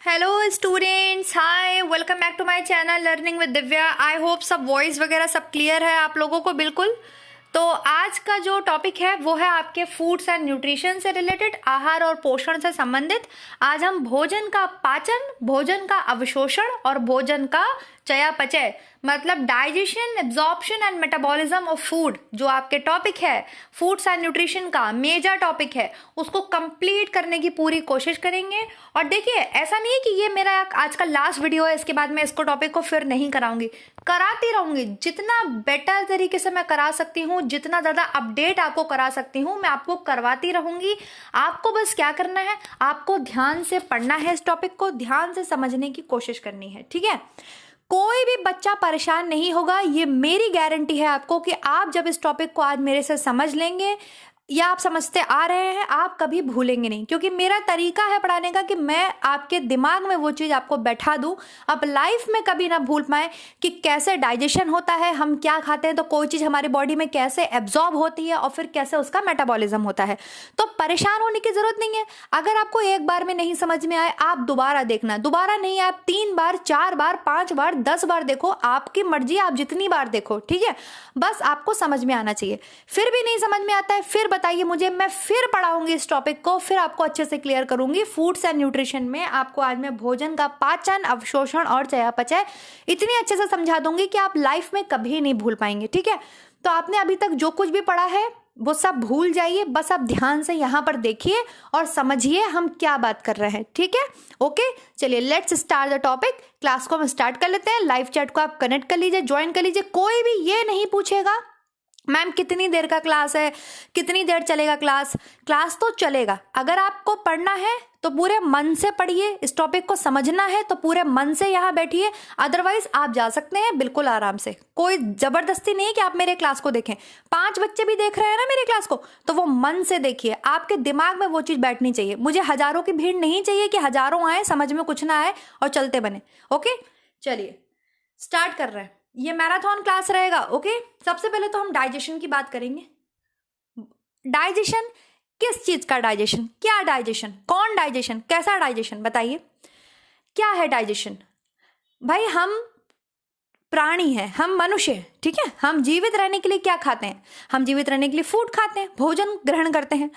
Hello students, hi, welcome back to my channel learning with Divya. I hope सब voice वगैरह सब clear है आप लोगों को बिल्कुल। तो आज का जो टॉपिक है वो है आपके फूड्स एंड न्यूट्रिशन से रिलेटेड, आहार और पोषण से संबंधित। आज हम भोजन का पाचन, भोजन का अवशोषण और भोजन का चयापचय मतलब digestion, absorption and metabolism of food, जो आपके टॉपिक है फूड्स एंड न्यूट्रिशन का मेजर टॉपिक है, उसको कंप्लीट करने की पूरी कोशिश करेंगे। और देखिए, ऐसा नहीं है कि ये मेरा आज का लास्ट वीडियो है, इसके बाद मैं इसको टॉपिक को फिर नहीं कराऊंगी, कराती रहूंगी। जितना बेटर तरीके से मैं करा सकती हूँ, जितना ज्यादा अपडेट आपको करा सकती हूँ, मैं आपको करवाती रहूंगी। आपको बस क्या करना है, आपको ध्यान से पढ़ना है, इस टॉपिक को ध्यान से समझने की कोशिश करनी है, ठीक है। कोई भी बच्चा परेशान नहीं होगा, ये मेरी गारंटी है आपको कि आप जब इस टॉपिक को आज मेरे से समझ लेंगे या आप समझते आ रहे हैं, आप कभी भूलेंगे नहीं, क्योंकि मेरा तरीका है पढ़ाने का कि मैं आपके दिमाग में वो चीज़ आपको बैठा दूं, आप लाइफ में कभी ना भूल पाए कि कैसे डाइजेशन होता है, हम क्या खाते हैं तो कोई चीज़ हमारी बॉडी में कैसे एब्जॉर्ब होती है और फिर कैसे उसका मेटाबॉलिज्म होता है। तो परेशान होने की जरूरत नहीं है। अगर आपको एक बार में नहीं समझ में आए, आप दोबारा देखना, दोबारा नहीं, आप 3 बार, 4 बार, 5 बार, 10 बार देखो, आपकी मर्जी, आप जितनी बार देखो, ठीक है। बस आपको समझ में आना चाहिए। फिर भी नहीं समझ में आता है, फिर बताइए मुझे, मैं फिर पढ़ाऊंगी इस टॉपिक को, फिर आपको अच्छे से क्लियर करूंगी। फूड्स एंड न्यूट्रिशन में आपको आज मैं भोजन का पाचन, अवशोषण और चयापचय इतनी अच्छे से समझा दूंगी कि आप लाइफ में कभी नहीं भूल पाएंगे, ठीक है। तो आपने अभी तक जो कुछ भी पढ़ा है वो सब भूल जाइए, बस आप ध्यान से यहाँ पर देखिए और समझिए हम क्या बात कर रहे हैं, ठीक है। ओके, चलिए let's start the topic. Class को हम स्टार्ट कर लेते हैं। लाइव चैट को आप कनेक्ट कर लीजिए, ज्वाइन कर लीजिए। कोई भी ये नहीं पूछेगा मैम कितनी देर का क्लास है, कितनी देर चलेगा क्लास। क्लास तो चलेगा। अगर आपको पढ़ना है तो पूरे मन से पढ़िए, इस टॉपिक को समझना है तो पूरे मन से यहाँ बैठिए, अदरवाइज आप जा सकते हैं बिल्कुल आराम से। कोई जबरदस्ती नहीं है कि आप मेरे क्लास को देखें। 5 बच्चे भी देख रहे हैं ना मेरे क्लास को, तो वो मन से देखिए, आपके दिमाग में वो चीज़ बैठनी चाहिए। मुझे हजारों की भीड़ नहीं चाहिए कि हजारों आए, समझ में कुछ ना आए और चलते बने। ओके, चलिए स्टार्ट कर रहे हैं। ये मैराथन क्लास रहेगा। ओके, सबसे पहले तो हम डाइजेशन की बात करेंगे। डाइजेशन, किस चीज का डाइजेशन, क्या डाइजेशन, कौन डाइजेशन, कैसा डाइजेशन, बताइए क्या है डाइजेशन। भाई हम प्राणी हैं, हम मनुष्य हैं, ठीक है। हम जीवित रहने के लिए क्या खाते हैं, हम जीवित रहने के लिए फूड खाते हैं, भोजन ग्रहण करते हैं।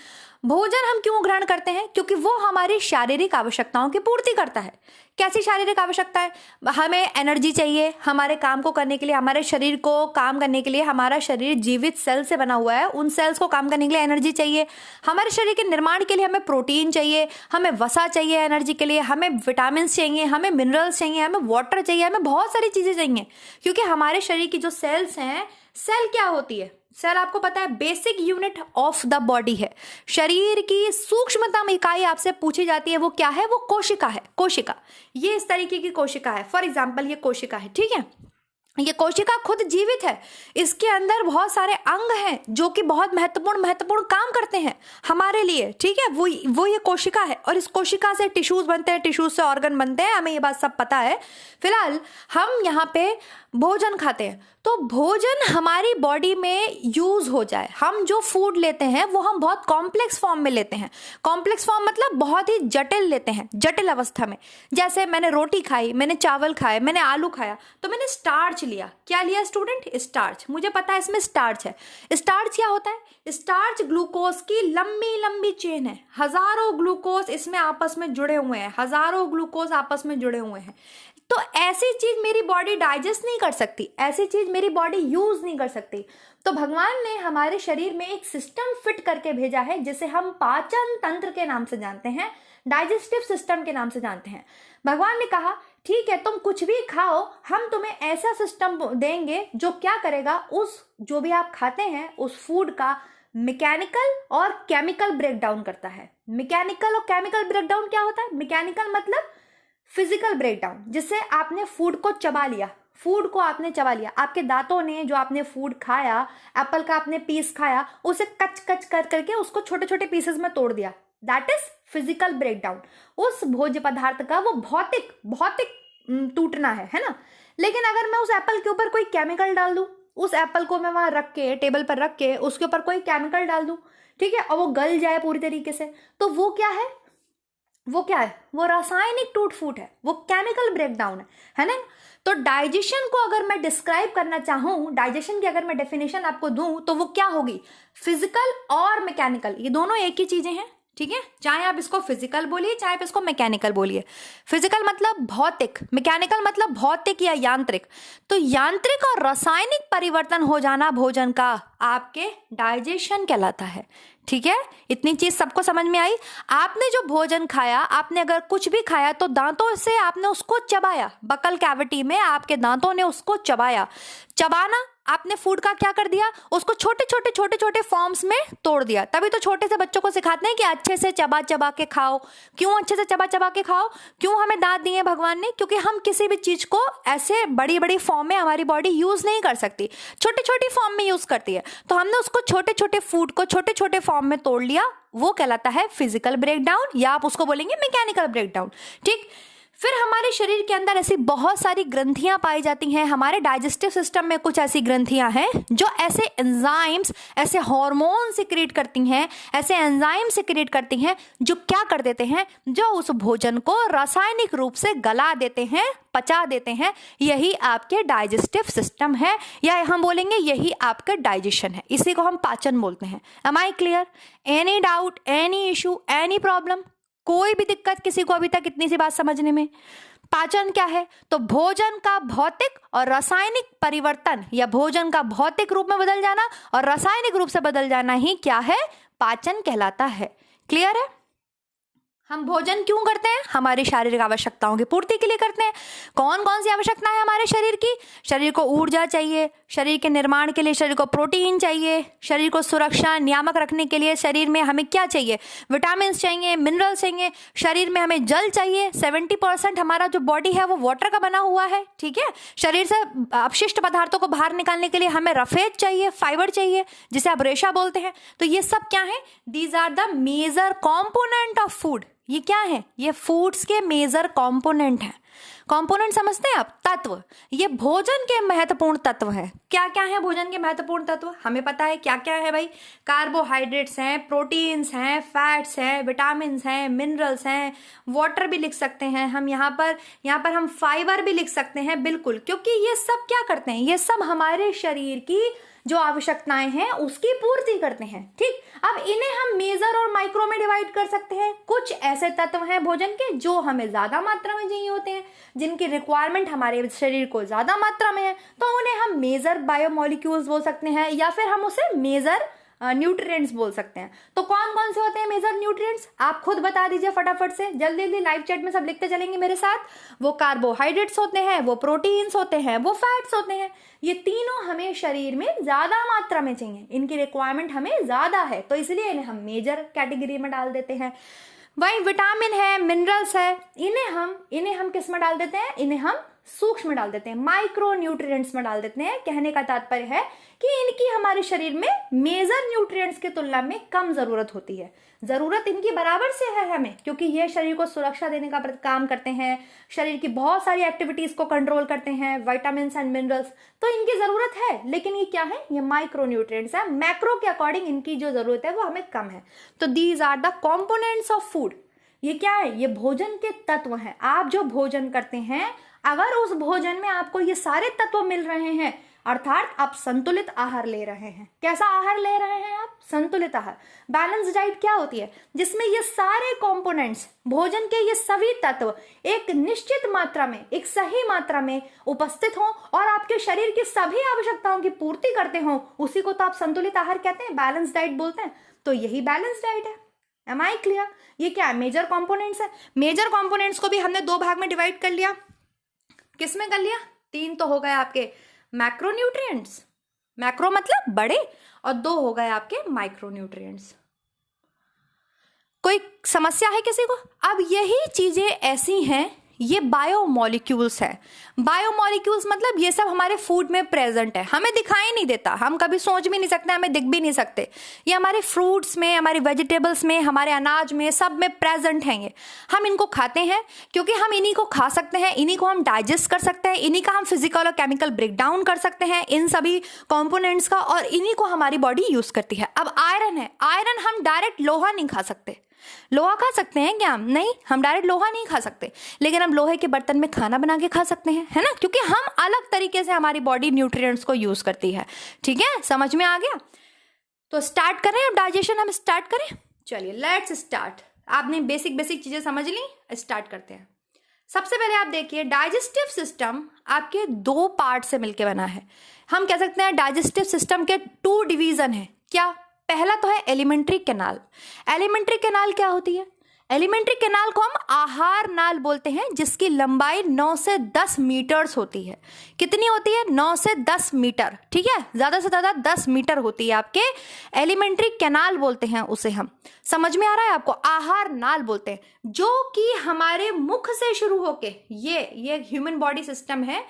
भोजन हम क्यों ग्रहण करते हैं, क्योंकि वो हमारी शारीरिक आवश्यकताओं की पूर्ति करता है। कैसी शारीरिक आवश्यकता है, हमें एनर्जी चाहिए हमारे काम को करने के लिए, हमारे शरीर को काम करने के लिए। हमारा शरीर जीवित सेल से बना हुआ है, उन सेल्स को काम करने के लिए एनर्जी चाहिए। हमारे शरीर के निर्माण के लिए हमें प्रोटीन चाहिए, हमें वसा चाहिए एनर्जी के लिए, हमें विटामिन चाहिए, हमें मिनरल्स चाहिए, हमें वाटर चाहिए, हमें बहुत सारी चीजें चाहिए। क्योंकि हमारे शरीर की जो सेल्स हैं, सेल क्या होती है, सेल आपको पता है basic unit of the body है। शरीर की सूक्ष्मतम इकाई आपसे पूछी जाती है, वो क्या है, वो कोशिका है। कोशिका, ये इस तरीके की कोशिका है। फॉर एग्जाम्पल ये कोशिका है, ठीक है। ये कोशिका खुद जीवित है, इसके अंदर बहुत सारे अंग हैं जो कि बहुत महत्वपूर्ण काम करते हैं हमारे लिए, ठीक है। वो ये कोशिका है, और इस कोशिका से टिश्यूज बनते हैं, टिश्यूज से ऑर्गन बनते हैं, हमें ये बात सब पता है। फिलहाल हम यहाँ पे भोजन खाते हैं, तो भोजन हमारी बॉडी में यूज हो जाए, हम जो फूड लेते हैं वो हम बहुत कॉम्प्लेक्स फॉर्म में लेते हैं। कॉम्प्लेक्स फॉर्म मतलब बहुत ही जटिल लेते हैं, जटिल अवस्था में। जैसे मैंने रोटी खाई, मैंने चावल खाए, मैंने आलू खाया, तो मैंने स्टार्च लिया। क्या लिया स्टूडेंट, स्टार्च। मुझे पता है इसमें स्टार्च है। स्टार्च क्या होता है, स्टार्च ग्लूकोज की लंबी लंबी चेन है। हजारों ग्लूकोज इसमें आपस में जुड़े हुए हैं, हजारों ग्लूकोज आपस में जुड़े हुए हैं। तो ऐसी चीज मेरी बॉडी डाइजेस्ट नहीं कर सकती, ऐसी चीज मेरी बॉडी यूज नहीं कर सकती। तो भगवान ने हमारे शरीर में एक सिस्टम फिट करके भेजा है, जिसे हम पाचन तंत्र के नाम से जानते हैं, डाइजेस्टिव सिस्टम के नाम से जानते हैं। भगवान ने कहा ठीक है, तुम कुछ भी खाओ, हम तुम्हें ऐसा सिस्टम देंगे जो क्या करेगा, उस जो भी आप खाते हैं उस फूड का मैकेनिकल और केमिकल ब्रेकडाउन करता है। मैकेनिकल और केमिकल ब्रेकडाउन क्या होता है, मैकेनिकल मतलब फिजिकल ब्रेकडाउन, जिससे आपने फूड को चबा लिया, फूड को आपने चबा लिया, आपके दांतों ने जो आपने फूड खाया, एप्पल का आपने पीस खाया, उसे कच कच कर करके उसको छोटे छोटे पीसेस में तोड़ दिया, दैट इज फिजिकल ब्रेकडाउन। उस भोज्य पदार्थ का वो भौतिक टूटना है ना। लेकिन अगर मैं उस एप्पल के ऊपर कोई केमिकल डाल दूं, उस एप्पल को मैं वहां रख के टेबल पर रख के उसके ऊपर कोई केमिकल डाल दूं, ठीक है, और वो गल जाए पूरी तरीके से, तो वो क्या है, वो क्या है? वो रासायनिक टूट फूट है, वो केमिकल ब्रेकडाउन है ना? तो डाइजेशन को अगर मैं डिस्क्राइब करना चाहूँ, डाइजेशन की अगर मैं डेफिनेशन आपको दूं, तो वो क्या होगी? फिजिकल और मैकेनिकल, ये दोनों एक ही चीजें हैं, ठीक है? चाहे आप इसको फिजिकल बोलिए, चाहे आप इसको मैकेनिकल बोलिए। फिजिकल मतलब भौतिक, मैकेनिकल मतलब भौतिक या यांत्रिक। तो यांत्रिक और रासायनिक परिवर्तन हो जाना भोजन का आपके डाइजेशन कहलाता है, ठीक है? इतनी चीज सबको समझ में आई? आपने जो भोजन खाया, आपने अगर कुछ भी खाया तो दांतों से आपने उसको चबाया, बकल कैविटी में आपके दांतों ने उसको चबाया। चबाना, आपने फूड का क्या कर दिया? उसको छोटे छोटे छोटे छोटे फॉर्म्स में तोड़ दिया। तभी तो छोटे से बच्चों को सिखाते हैं कि अच्छे से चबा चबा के खाओ। क्यों अच्छे से चबा चबा के खाओ? क्यों हमें दांत दिए भगवान ने? क्योंकि हम किसी भी चीज को ऐसे बड़ी बड़ी फॉर्म में हमारी बॉडी यूज नहीं कर सकती, छोटी छोटी फॉर्म में यूज करती है। तो हमने उसको छोटे छोटे फूड को छोटे छोटे फॉर्म में तोड़ लिया, वो कहलाता है फिजिकल ब्रेकडाउन, या आप उसको बोलेंगे मैकेनिकल ब्रेकडाउन, ठीक? फिर हमारे शरीर के अंदर ऐसी बहुत सारी ग्रंथियां पाई जाती हैं। हमारे डाइजेस्टिव सिस्टम में कुछ ऐसी ग्रंथियां हैं जो ऐसे एंजाइम्स, ऐसे हार्मोन सिक्रीट करती हैं, ऐसे एंजाइम सिक्रीट करती हैं जो क्या कर देते हैं? जो उस भोजन को रासायनिक रूप से गला देते हैं, पचा देते हैं। यही आपके डाइजेस्टिव सिस्टम है, या हम बोलेंगे यही आपका डाइजेशन है। इसी को हम पाचन बोलते हैं। Am I clear? Any doubt, any issue, any problem? कोई भी दिक्कत किसी को अभी तक इतनी सी बात समझने में? पाचन क्या है? तो भोजन का भौतिक और रासायनिक परिवर्तन, या भोजन का भौतिक रूप में बदल जाना और रासायनिक रूप से बदल जाना ही क्या है? पाचन कहलाता है। क्लियर है? हम भोजन क्यों करते हैं? हमारी शारीरिक आवश्यकताओं की पूर्ति के लिए करते हैं। कौन कौन सी आवश्यकता है हमारे शरीर की? शरीर को ऊर्जा चाहिए, शरीर के निर्माण के लिए शरीर को प्रोटीन चाहिए, शरीर को सुरक्षा नियामक रखने के लिए शरीर में हमें क्या चाहिए? विटामिन चाहिए, मिनरल्स चाहिए, शरीर में हमें जल चाहिए। 70% हमारा जो बॉडी है वो वाटर का बना हुआ है, ठीक है? शरीर से अपशिष्ट पदार्थों को बाहर निकालने के लिए हमें रफेज चाहिए, फाइबर चाहिए, जिसे आप रेशा बोलते हैं। तो ये सब क्या है? These are the major component of food. ये क्या है? ये फूड्स के मेजर कंपोनेंट हैं। कंपोनेंट समझते हैं आप? तत्व। ये भोजन के महत्वपूर्ण तत्व हैं। क्या क्या है भोजन के महत्वपूर्ण तत्व? हमें पता है क्या क्या है भाई। कार्बोहाइड्रेट्स हैं, प्रोटीन्स हैं, फैट्स हैं, विटामिन्स हैं, मिनरल्स हैं, वाटर भी लिख सकते हैं हम यहाँ पर हम फाइबर भी लिख सकते हैं, बिल्कुल, क्योंकि ये सब क्या करते हैं? ये सब हमारे शरीर की जो आवश्यकताएं हैं उसकी पूर्ति करते हैं, ठीक? अब इन्हें हम मेजर और माइक्रो में डिवाइड कर सकते हैं। कुछ ऐसे तत्व हैं भोजन के जो हमें ज्यादा मात्रा में चाहिए होते हैं, जिनकी रिक्वायरमेंट हमारे शरीर को ज्यादा मात्रा में है, तो उन्हें हम मेजर बायोमोलिक्यूल्स बोल सकते हैं, या फिर हम उसे मेजर न्यूट्रिएंट्स बोल सकते हैं। तो कौन कौन से होते हैं मेजर न्यूट्रिएंट्स? आप खुद बता दीजिए फटाफट से, जल्दी जल्दी लाइव चैट में सब लिखते चलेंगे मेरे साथ। वो कार्बोहाइड्रेट्स होते हैं, वो प्रोटीन्स होते हैं, वो फैट्स होते हैं। ये तीनों हमें शरीर में ज्यादा मात्रा में चाहिए, इनकी रिक्वायरमेंट हमें ज्यादा है, तो इसलिए इन्हें हम मेजर कैटेगरी में डाल देते हैं। वही विटामिन है, मिनरल्स है, इन्हें हम किस में डाल देते हैं? इन्हें हम सूक्ष्म में डाल देते हैं, माइक्रो न्यूट्रिएंट्स में डाल देते हैं। कहने का तात्पर्य है कि इनकी हमारे शरीर में मेजर न्यूट्रिएंट्स की तुलना में कम जरूरत होती है। जरूरत इनकी बराबर से है हमें, क्योंकि ये शरीर को सुरक्षा देने का काम करते हैं, शरीर की बहुत सारी एक्टिविटीज को कंट्रोल करते हैं, विटामिन्स एंड मिनरल्स, तो इनकी जरूरत है। लेकिन ये क्या है? ये माइक्रो न्यूट्रिएंट्स है। मैक्रो के अकॉर्डिंग इनकी जो जरूरत है वो हमें कम है। तो these are the components of food. ये क्या है? ये भोजन के तत्व हैं। आप जो भोजन करते हैं, अगर उस भोजन में आपको ये सारे तत्व मिल रहे हैं, अर्थात आप संतुलित आहार ले रहे हैं। कैसा आहार ले रहे हैं आप? संतुलित आहार। बैलेंस डाइट क्या होती है? जिसमें ये सारे कंपोनेंट्स, भोजन के ये सभी तत्व एक निश्चित मात्रा में, एक सही मात्रा में उपस्थित हों और आपके शरीर की सभी आवश्यकताओं की पूर्ति करते हों, उसी को तो आप संतुलित आहार कहते हैं, बैलेंस डाइट बोलते हैं। तो यही बैलेंस डाइट है। Am I clear? ये क्या है? मेजर कंपोनेंट्स है। मेजर कंपोनेंट्स को भी हमने दो भाग में डिवाइड कर लिया। किसमें कर लिया? 3 तो हो गए आपके मैक्रो न्यूट्रिएंट्स, मैक्रो मतलब बड़े, और 2 हो गए आपके माइक्रो न्यूट्रिएंट्स। कोई समस्या है किसी को? अब यही चीजें ऐसी हैं, ये बायोमोलिक्यूल्स है। बायोमोलिक्यूल्स मतलब ये सब हमारे फूड में प्रेजेंट है, हमें दिखाई नहीं देता, हम कभी सोच भी नहीं सकते, हमें दिख भी नहीं सकते। ये हमारे फ्रूट्स में, हमारे वेजिटेबल्स में, हमारे अनाज में, सब में प्रेजेंट हैं। ये हम इनको खाते हैं क्योंकि हम इन्हीं को खा सकते हैं, इन्हीं को हम डाइजेस्ट कर सकते हैं, इन्हीं का हम फिजिकल और केमिकल ब्रेकडाउन कर सकते हैं, इन सभी कंपोनेंट्स का, और इन्हीं को हमारी बॉडी यूज करती है। अब आयरन है, आयरन हम डायरेक्ट लोहा नहीं खा सकते। लोहा खा सकते हैं क्या हम? नहीं, हम डायरेक्ट लोहा नहीं खा सकते, लेकिन हम लोहे के बर्तन में खाना बना के खा सकते हैं, है ना, क्योंकि हम अलग तरीके से हमारी बॉडी न्यूट्रिएंट्स को यूज करती है। ठीक है, समझ में आ गया? तो स्टार्ट करें अब डाइजेशन, हम स्टार्ट करें। चलिए लेट्स स्टार्ट। आपने बेसिक चीजें समझ ली, स्टार्ट करते हैं। सबसे पहले आप देखिए, डाइजेस्टिव सिस्टम आपके 2 पार्ट से मिलकर बना है। हम कह सकते हैं डाइजेस्टिव सिस्टम के 2 डिवीजन है। क्या? पहला तो है एलिमेंट्री कैनाल। एलिमेंट्री कैनाल क्या होती है? एलिमेंट्री कैनाल को हम आहार नाल बोलते हैं, जिसकी लंबाई 9 से 10 मीटर्स होती है। कितनी होती है? 9 से 10 मीटर। ठीक है, ज्यादा से ज्यादा 10 मीटर होती है आपके एलिमेंट्री कैनाल बोलते हैं उसे हम। समझ में आ रहा है आपको? आहार नाल बोलते हैं, जो कि हमारे मुख से शुरू होके, ये ह्यूमन बॉडी सिस्टम है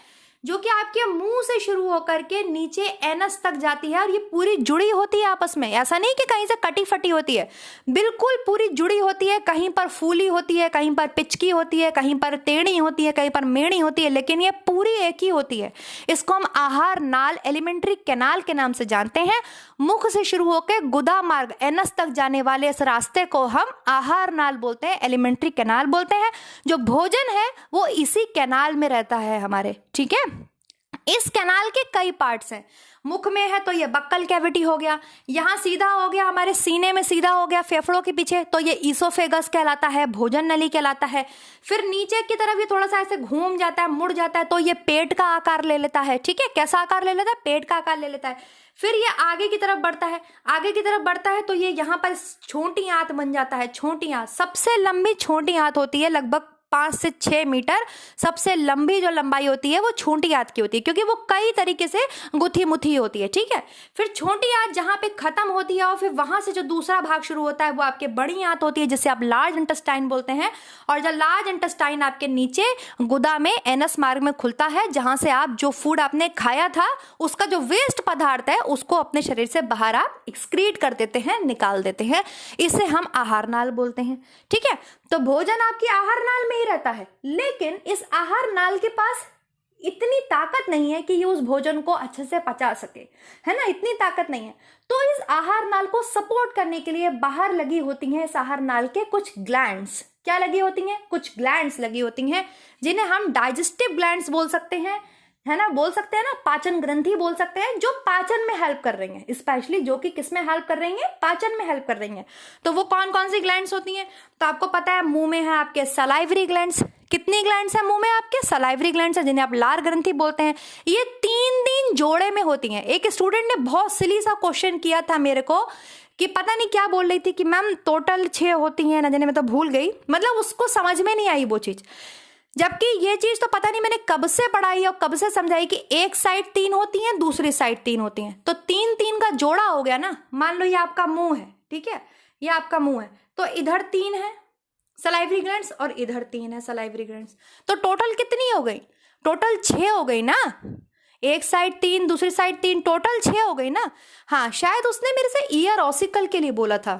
जो कि आपके मुंह से शुरू होकर के नीचे एनस तक जाती है, और ये पूरी जुड़ी होती है आपस में। ऐसा नहीं कि कहीं से कटी फटी होती है, बिल्कुल पूरी जुड़ी होती है। कहीं पर फूली होती है, कहीं पर पिचकी होती है, कहीं पर टेढ़ी होती है, कहीं पर मेढ़ी होती है, लेकिन ये पूरी एक ही होती है। इसको हम आहार नाल, एलिमेंट्री कैनाल के नाम से जानते हैं। मुख से शुरू होकर गुदा मार्ग एनस तक जाने वाले इस रास्ते को हम आहार नाल बोलते हैं, एलिमेंट्री कैनाल बोलते हैं। जो भोजन है वो इसी कैनाल में रहता है हमारे। ठीक है, इस कैनाल के कई पार्ट्स हैं। मुख में है तो ये बक्कल कैविटी हो गया, यहाँ सीधा हो गया हमारे सीने में सीधा हो गया फेफड़ों के पीछे, तो ये ईसोफेगस कहलाता है, भोजन नली कहलाता है। फिर नीचे की तरफ ये थोड़ा सा ऐसे घूम जाता है, मुड़ जाता है, तो ये पेट का आकार ले लेता है। ठीक है, कैसा आकार ले लेता है? पेट का आकार ले लेता है। फिर ये आगे की तरफ बढ़ता है, आगे की तरफ बढ़ता है तो ये यहाँ पर छोटी आंत बन जाता है। छोटी आंत, सबसे लंबी छोटी आंत होती है, लगभग 5 से 6 मीटर। सबसे लंबी जो लंबाई होती है वो छोटी आंत की होती है, क्योंकि वो कई तरीके से गुथी मुथी होती है। ठीक है, फिर छोटी आंत जहां पे खत्म होती है और फिर वहां से जो दूसरा भाग शुरू होता है वो आपके बड़ी आंत होती है, जिसे आप लार्ज इंटेस्टाइन बोलते हैं। और जब लार्ज इंटेस्टाइन आपके नीचे गुदा में एनस मार्ग में खुलता है, जहां से आप जो फूड आपने खाया था उसका जो वेस्ट पदार्थ है उसको अपने शरीर से बाहर आप एक्सक्रीट कर देते हैं, निकाल देते हैं। इसे हम आहार नाल बोलते हैं। ठीक है, तो भोजन आपकी आहार नाल में ही रहता है, लेकिन इस आहार नाल के पास इतनी ताकत नहीं है कि ये उस भोजन को अच्छे से पचा सके, है ना, इतनी ताकत नहीं है। तो इस आहार नाल को सपोर्ट करने के लिए बाहर लगी होती हैं इस आहार नाल के कुछ ग्लैंड्स। क्या लगी होती हैं? कुछ ग्लैंड्स लगी होती हैं, जिन्हें हम डाइजेस्टिव ग्लैंड्स बोल सकते हैं, है ना, बोल सकते हैं ना, पाचन ग्रंथि बोल सकते हैं, जो पाचन में हेल्प कर रही हैं, स्पेशली जो कि किस में हेल्प कर रही हैं? पाचन में हेल्प कर रही हैं। तो वो कौन कौन सी ग्लैंड्स होती हैं? तो आपको पता है, मुंह में है आपके सलाइवरी ग्लैंड्स। कितनी ग्लैंड्स हैं मुंह में आपके? सलाइवरी ग्लैंड्स हैं, जिन्हें आप लार ग्रंथि बोलते हैं। ये 3 जोड़े में होती हैं। एक स्टूडेंट ने बहुत सिली सा क्वेश्चन किया था मेरे को कि पता नहीं क्या बोल रही थी कि मैम टोटल 6 होती हैं, ना जाने मैं तो भूल गई, मतलब उसको समझ में नहीं आई वो चीज। जबकि ये चीज तो पता नहीं मैंने कब से पढ़ाई और कब से समझाई कि एक साइड 3 होती हैं, दूसरी साइड 3 होती हैं, तो 3 का जोड़ा हो गया ना। मान लो ये आपका मुंह है, ठीक है, ये आपका मुंह है, तो इधर 3 है सलाइवरी ग्लैंड्स और इधर 3 है सलाइवरी ग्लैंड्स, तो टोटल कितनी हो गई? टोटल 6 हो गई ना। एक साइड 3, दूसरी साइड 3, टोटल 6 हो गई ना। हाँ, शायद उसने मेरे से ईयर ऑसिकल के लिए बोला था,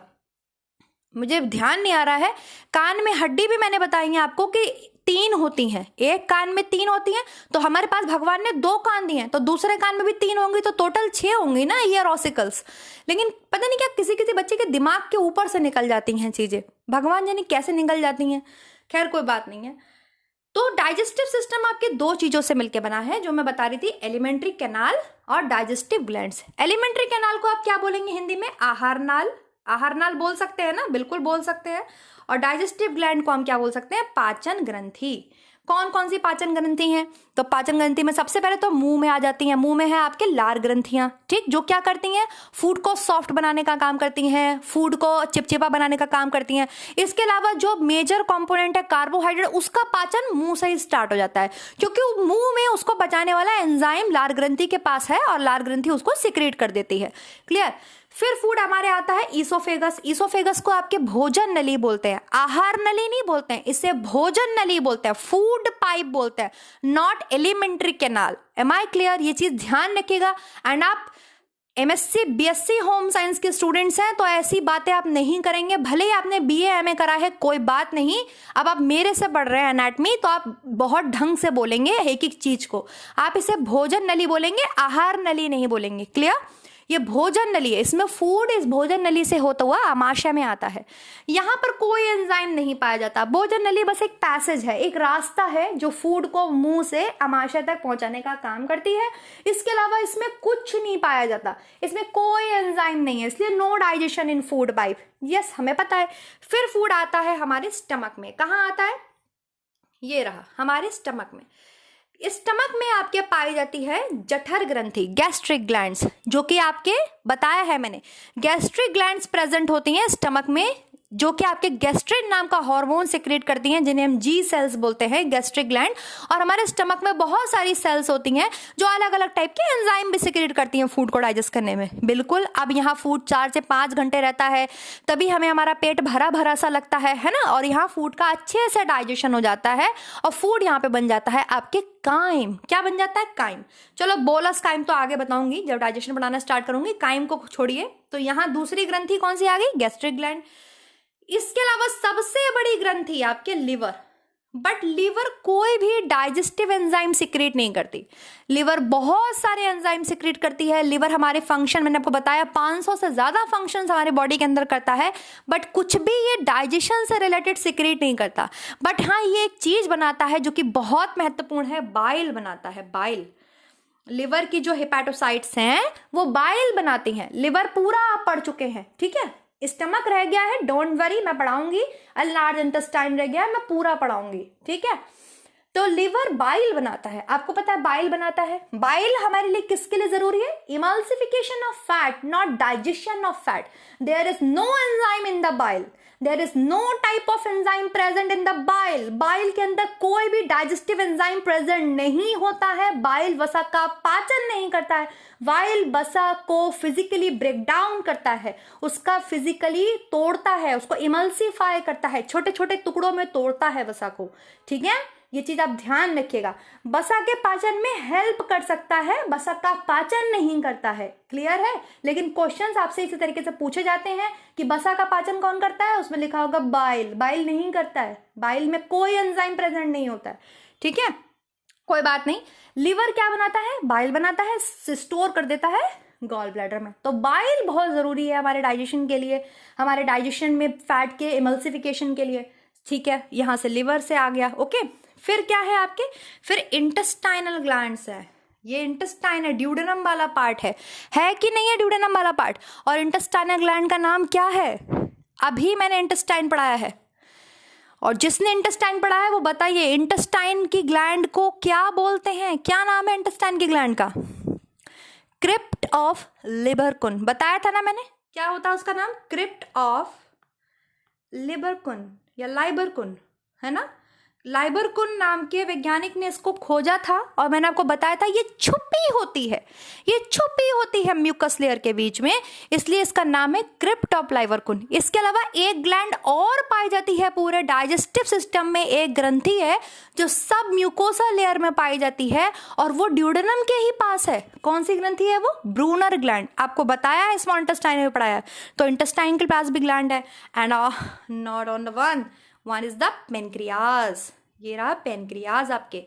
मुझे ध्यान नहीं आ रहा है। कान में हड्डी भी मैंने बताई है आपको कि 3 होती हैं, एक कान में 3 होती हैं, तो हमारे पास भगवान ने 2 कान दिए हैं, तो दूसरे कान में भी 3 होंगी, तो टोटल 6 होंगी ना ईयर ऑसिकल्स। लेकिन पता नहीं क्या किसी किसी बच्चे के दिमाग के ऊपर से निकल जाती हैं चीजें, भगवान जाने कैसे निकल जाती हैं। खैर कोई बात नहीं है। तो डाइजेस्टिव सिस्टम आपके 2 चीजों से मिलकर बना है, जो मैं बता रही थी, एलिमेंट्री कैनाल और डाइजेस्टिव ग्लैंड्स। एलिमेंट्री कैनाल को आप क्या बोलेंगे हिंदी में? आहार नाल। आहार नाल बोल सकते हैं ना, बिल्कुल बोल सकते हैं। और डाइजेस्टिव ग्लैंड को हम क्या बोल सकते हैं? पाचन ग्रंथि। कौन कौन सी पाचन ग्रंथि हैं? तो पाचन ग्रंथि में सबसे पहले तो मुंह में आ जाती हैं। मुंह में है आपके लार ग्रंथियां, ठीक, जो क्या करती हैं? फूड को सॉफ्ट बनाने का काम करती हैं, फूड को चिपचिपा बनाने का काम करती हैं। इसके अलावा जो मेजर कंपोनेंट है कार्बोहाइड्रेट, उसका पाचन मुंह से ही स्टार्ट हो जाता है, क्योंकि मुंह में उसको बचाने वाला एंजाइम लार ग्रंथि के पास है और लार ग्रंथि उसको सिक्रेट कर देती है। क्लियर? फिर फूड हमारे आता है ईसोफेगस। ईसोफेगस को आपके भोजन नली बोलते हैं, आहार नली नहीं बोलते हैं, इसे भोजन नली बोलते हैं, फूड पाइप बोलते हैं, not elementary canal. Am I clear? ये चीज ध्यान रखिएगा। एंड आप MSc BSc होम साइंस के स्टूडेंट्स हैं तो ऐसी बातें आप नहीं करेंगे, भले ही आपने BA MA करा है, कोई बात नहीं। अब आप मेरे से पढ़ रहे हैं एनाटमी, तो आप बहुत ढंग से बोलेंगे एक एक चीज को। आप इसे भोजन नली बोलेंगे, आहार नली नहीं बोलेंगे। क्लियर? ये भोजन नली है, इसमें फूड इस भोजन नली से होता हुआ आमाशय में आता है। यहाँ पर कोई एंजाइम नहीं पाया जाता। भोजन नली बस एक पैसेज है, एक रास्ता है जो फूड को मुंह से आमाशय तक पहुंचाने का काम करती है। इसके अलावा इसमें कुछ नहीं पाया जाता, इसमें कोई एंजाइम नहीं है, इसलिए no digestion in food pipe. Yes, हमें पता है। फिर फूड आता है हमारे स्टमक में। कहाँ आता है? ये रहा हमारे स्टमक में। स्टमक में आपके पाई जाती है जठर ग्रंथि, गैस्ट्रिक ग्लैंड्स, जो कि आपके बताया है मैंने, गैस्ट्रिक ग्लैंड्स प्रेजेंट होती हैं स्टमक में, जो कि आपके गैस्ट्रिन नाम का हार्मोन सिक्रेट करती हैं, जिन्हें हम जी सेल्स बोलते हैं, गैस्ट्रिक ग्लैंड। और हमारे स्टमक में बहुत सारी सेल्स होती हैं जो अलग अलग टाइप के एंजाइम भी सिक्रेट करती हैं फूड को डाइजेस्ट करने में। बिल्कुल, अब यहाँ फूड 4 से 5 घंटे रहता है, तभी हमें हमारा पेट भरा भरा सा लगता है ना, और यहाँ फूड का अच्छे से डाइजेशन हो जाता है और फूड यहाँ पे बन जाता है आपके काइम। क्या बन जाता है? काइम। चलो बोलस काइम तो आगे बताऊंगी जब डाइजेशन बनाना स्टार्ट करूंगी, काइम को छोड़िए। तो यहाँ दूसरी ग्रंथि कौन सी आ गई? Gastric gland. इसके अलावा सबसे बड़ी ग्रंथि आपके लिवर, बट लिवर कोई भी डाइजेस्टिव एंजाइम सिक्रेट नहीं करती। लिवर बहुत सारे एंजाइम सिक्रेट करती है। लिवर हमारे फंक्शन, मैंने आपको बताया 500 से ज्यादा फंक्शंस हमारे बॉडी के अंदर करता है, बट कुछ भी ये डाइजेशन से रिलेटेड सिक्रेट नहीं करता। बट हाँ, ये एक चीज बनाता है जो कि बहुत महत्वपूर्ण है, बाइल बनाता है। बाइल, लिवर की जो हेपेटोसाइट्स हैं वो बाइल बनाती हैं। लिवर पूरा आप पढ़ चुके हैं, ठीक है। स्टमक रह गया है, डोंट वरी, मैं पढ़ाऊंगी। लार्ज इंटेस्टाइन रह गया है, मैं पूरा पढ़ाऊंगी, ठीक है। तो लिवर बाइल बनाता है, आपको पता है बाइल बनाता है। बाइल हमारे लिए किसके लिए जरूरी है? Emulsification of fat, not digestion of fat. There is no enzyme in the bile, there is no type of enzyme present in the bile. Bile के अंदर कोई भी डाइजेस्टिव एंजाइम प्रेजेंट नहीं होता है। बाइल वसा का पाचन नहीं करता है, बाइल वसा को फिजिकली ब्रेक डाउन करता है, उसका फिजिकली तोड़ता है, उसको इमल्सिफाई करता है, छोटे छोटे टुकड़ों में तोड़ता है वसा को, ठीक है। ये चीज आप ध्यान रखिएगा। वसा के पाचन में हेल्प कर सकता है, वसा का पाचन नहीं करता है, क्लियर है। लेकिन क्वेश्चंस आपसे इसी तरीके से पूछे जाते हैं कि वसा का पाचन कौन करता है, उसमें लिखा होगा बाइल। बाइल नहीं करता है, बाइल में कोई एंजाइम प्रेजेंट नहीं होता है, ठीक है। कोई बात नहीं। लिवर क्या बनाता है? बाइल बनाता है, स्टोर कर देता है गॉल ब्लैडर में। तो बाइल बहुत जरूरी है हमारे डाइजेशन के लिए, हमारे डाइजेशन में फैट के इमल्सिफिकेशन के लिए, ठीक है। यहां से लिवर से आ गया, ओके। फिर क्या है आपके? फिर इंटेस्टाइनल ग्लैंड्स है। ये इंटेस्टाइन है, ड्यूडेनम वाला पार्ट है कि नहीं है ड्यूडेनम वाला पार्ट? और इंटेस्टाइनल ग्लैंड का नाम क्या है? अभी मैंने इंटेस्टाइन पढ़ाया है, और जिसने इंटेस्टाइन पढ़ा है वो बताइए इंटेस्टाइन की ग्लैंड को क्या बोलते हैं? क्या नाम है इंटेस्टाइन की ग्लैंड का? क्रिप्ट ऑफ लिबरकुन, बताया था ना मैंने। क्या होता है उसका नाम? क्रिप्ट ऑफ लिबरकुन या लाइबरकुन, है ना। लाइबरकुन नाम के वैज्ञानिक ने इसको खोजा था, और मैंने आपको बताया था ये छुपी होती है, ये छुपी होती है म्यूकस लेयर के बीच में, इसलिए इसका नाम है क्रिप्ट ऑफ लाइबरकुन। इसके अलावा एक ग्लैंड और पाई जाती है पूरे डाइजेस्टिव सिस्टम में, एक ग्रंथि है जो सब म्यूकोसा लेयर में पाई जाती है, और वो ड्यूडेनम के ही पास है। कौन सी ग्रंथि है वो? Brunner gland. आपको बताया है, स्मॉल इंटेस्टाइन में पढ़ाया है। तो इंटेस्टाइन के पास भी ग्लैंड है, and not on the one is the pancreas. ये रहा पेनक्रियाज आपके।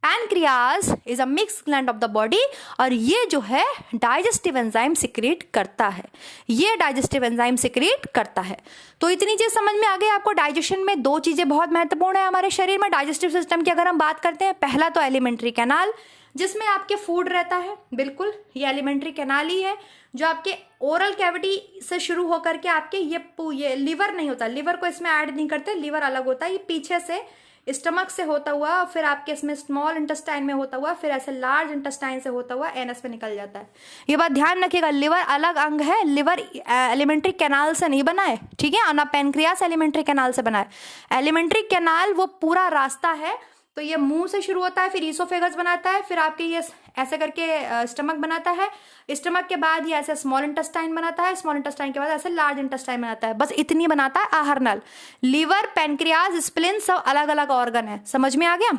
Pancreas is a mix gland of the body, और ये जो है डाइजेस्टिव एंजाइम सिक्रेट करता है, ये डाइजेस्टिव एंजाइम सिक्रेट करता है। तो इतनी चीज समझ में आ गई आपको। डाइजेशन में 2 चीजें बहुत महत्वपूर्ण है हमारे शरीर में डाइजेस्टिव सिस्टम की। अगर हम बात करते हैं, पहला तो एलिमेंट्री कैनाल, जिसमें आपके फूड रहता है। बिल्कुल, ये एलिमेंट्री कैनाल ही है जो आपके ओरल कैविटी से शुरू होकर के आपके ये लिवर नहीं होता, लिवर को इसमें ऐड नहीं करते, लिवर अलग होता है। ये पीछे से स्टमक से होता हुआ, फिर आपके इसमें स्मॉल इंटेस्टाइन में होता हुआ, फिर ऐसे लार्ज इंटेस्टाइन से होता हुआ एनस में निकल जाता है। ये बात ध्यान रखिएगा, लिवर अलग अंग है, लिवर एलिमेंट्री कैनाल से नहीं बना है, ठीक है। और ना पैनक्रियास एलिमेंट्री कैनाल से बना है। एलिमेंट्री कैनाल वो पूरा रास्ता है, तो ये मुंह से शुरू होता है, फिर ईसोफेगस बनाता है, फिर आपके ये ऐसे करके स्टमक बनाता है, स्टमक के बाद ये ऐसे स्मॉल इंटेस्टाइन बनाता है, स्मॉल इंटेस्टाइन के बाद ऐसे लार्ज इंटेस्टाइन बनाता है। बस इतनी बनाता है आहार नल। लीवर, पैनक्रियाज, स्प्लिन सब अलग अलग ऑर्गन है। समझ में आ गया?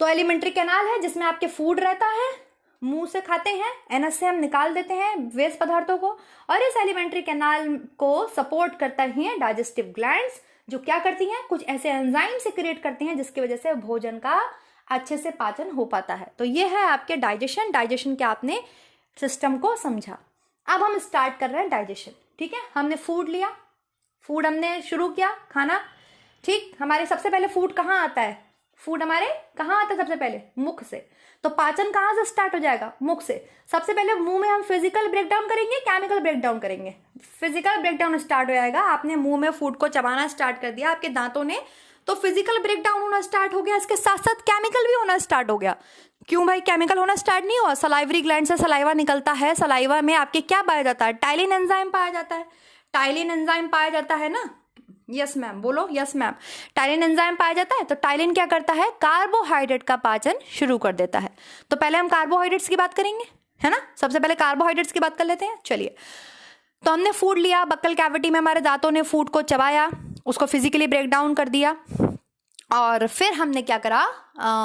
तो एलिमेंट्री कैनाल है जिसमें आपके फूड रहता है, मुंह से खाते हैं, एनस से हम निकाल देते हैं वेस्ट पदार्थों को, और इस एलिमेंट्री कैनाल को सपोर्ट करता ही है डाइजेस्टिव ग्लैंड्स, जो क्या करती हैं? कुछ ऐसे एंजाइम से क्रिएट करती हैं जिसकी वजह से भोजन का अच्छे से पाचन हो पाता है। तो ये है आपके डाइजेशन। डाइजेशन के आपने सिस्टम को समझा। अब हम स्टार्ट कर रहे हैं डाइजेशन, ठीक है। हमने फूड लिया, फूड हमने शुरू किया खाना, ठीक। हमारे सबसे पहले फूड कहाँ आता है, फूड हमारे कहाँ आता है सबसे पहले, मुख से। तो पाचन कहाँ से स्टार्ट हो जाएगा, मुख से। सबसे पहले मुंह में हम फिजिकल ब्रेकडाउन करेंगे, केमिकल ब्रेकडाउन करेंगे। फिजिकल ब्रेकडाउन स्टार्ट हो जाएगा, आपने मुंह में फूड को चबाना स्टार्ट कर दिया आपके दांतों ने, तो फिजिकल ब्रेकडाउन होना स्टार्ट हो गया, इसके साथ साथ केमिकल भी होना स्टार्ट हो गया। क्यों भाई केमिकल होना स्टार्ट नहीं हुआ, सलाइवरी ग्लैंड से सलाइवा निकलता है, सलाइवा में आपके क्या पाया जाता है, टाइलिन एंजाइम पाया जाता है, टाइलिन एंजाइम पाया जाता है ना, यस मैम, बोलो यस मैम। टाइलिन एंजाइम पाया जाता है, तो टाइलिन क्या करता है, कार्बोहाइड्रेट का पाचन शुरू कर देता है। तो पहले हम कार्बोहाइड्रेट्स की बात करेंगे, है ना, सबसे पहले कार्बोहाइड्रेट्स की बात कर लेते हैं, चलिए। तो हमने फूड लिया, बक्कल कैविटी में हमारे दांतों ने फूड को चबाया, उसको फिजिकली ब्रेक डाउन कर दिया, और फिर हमने क्या करा,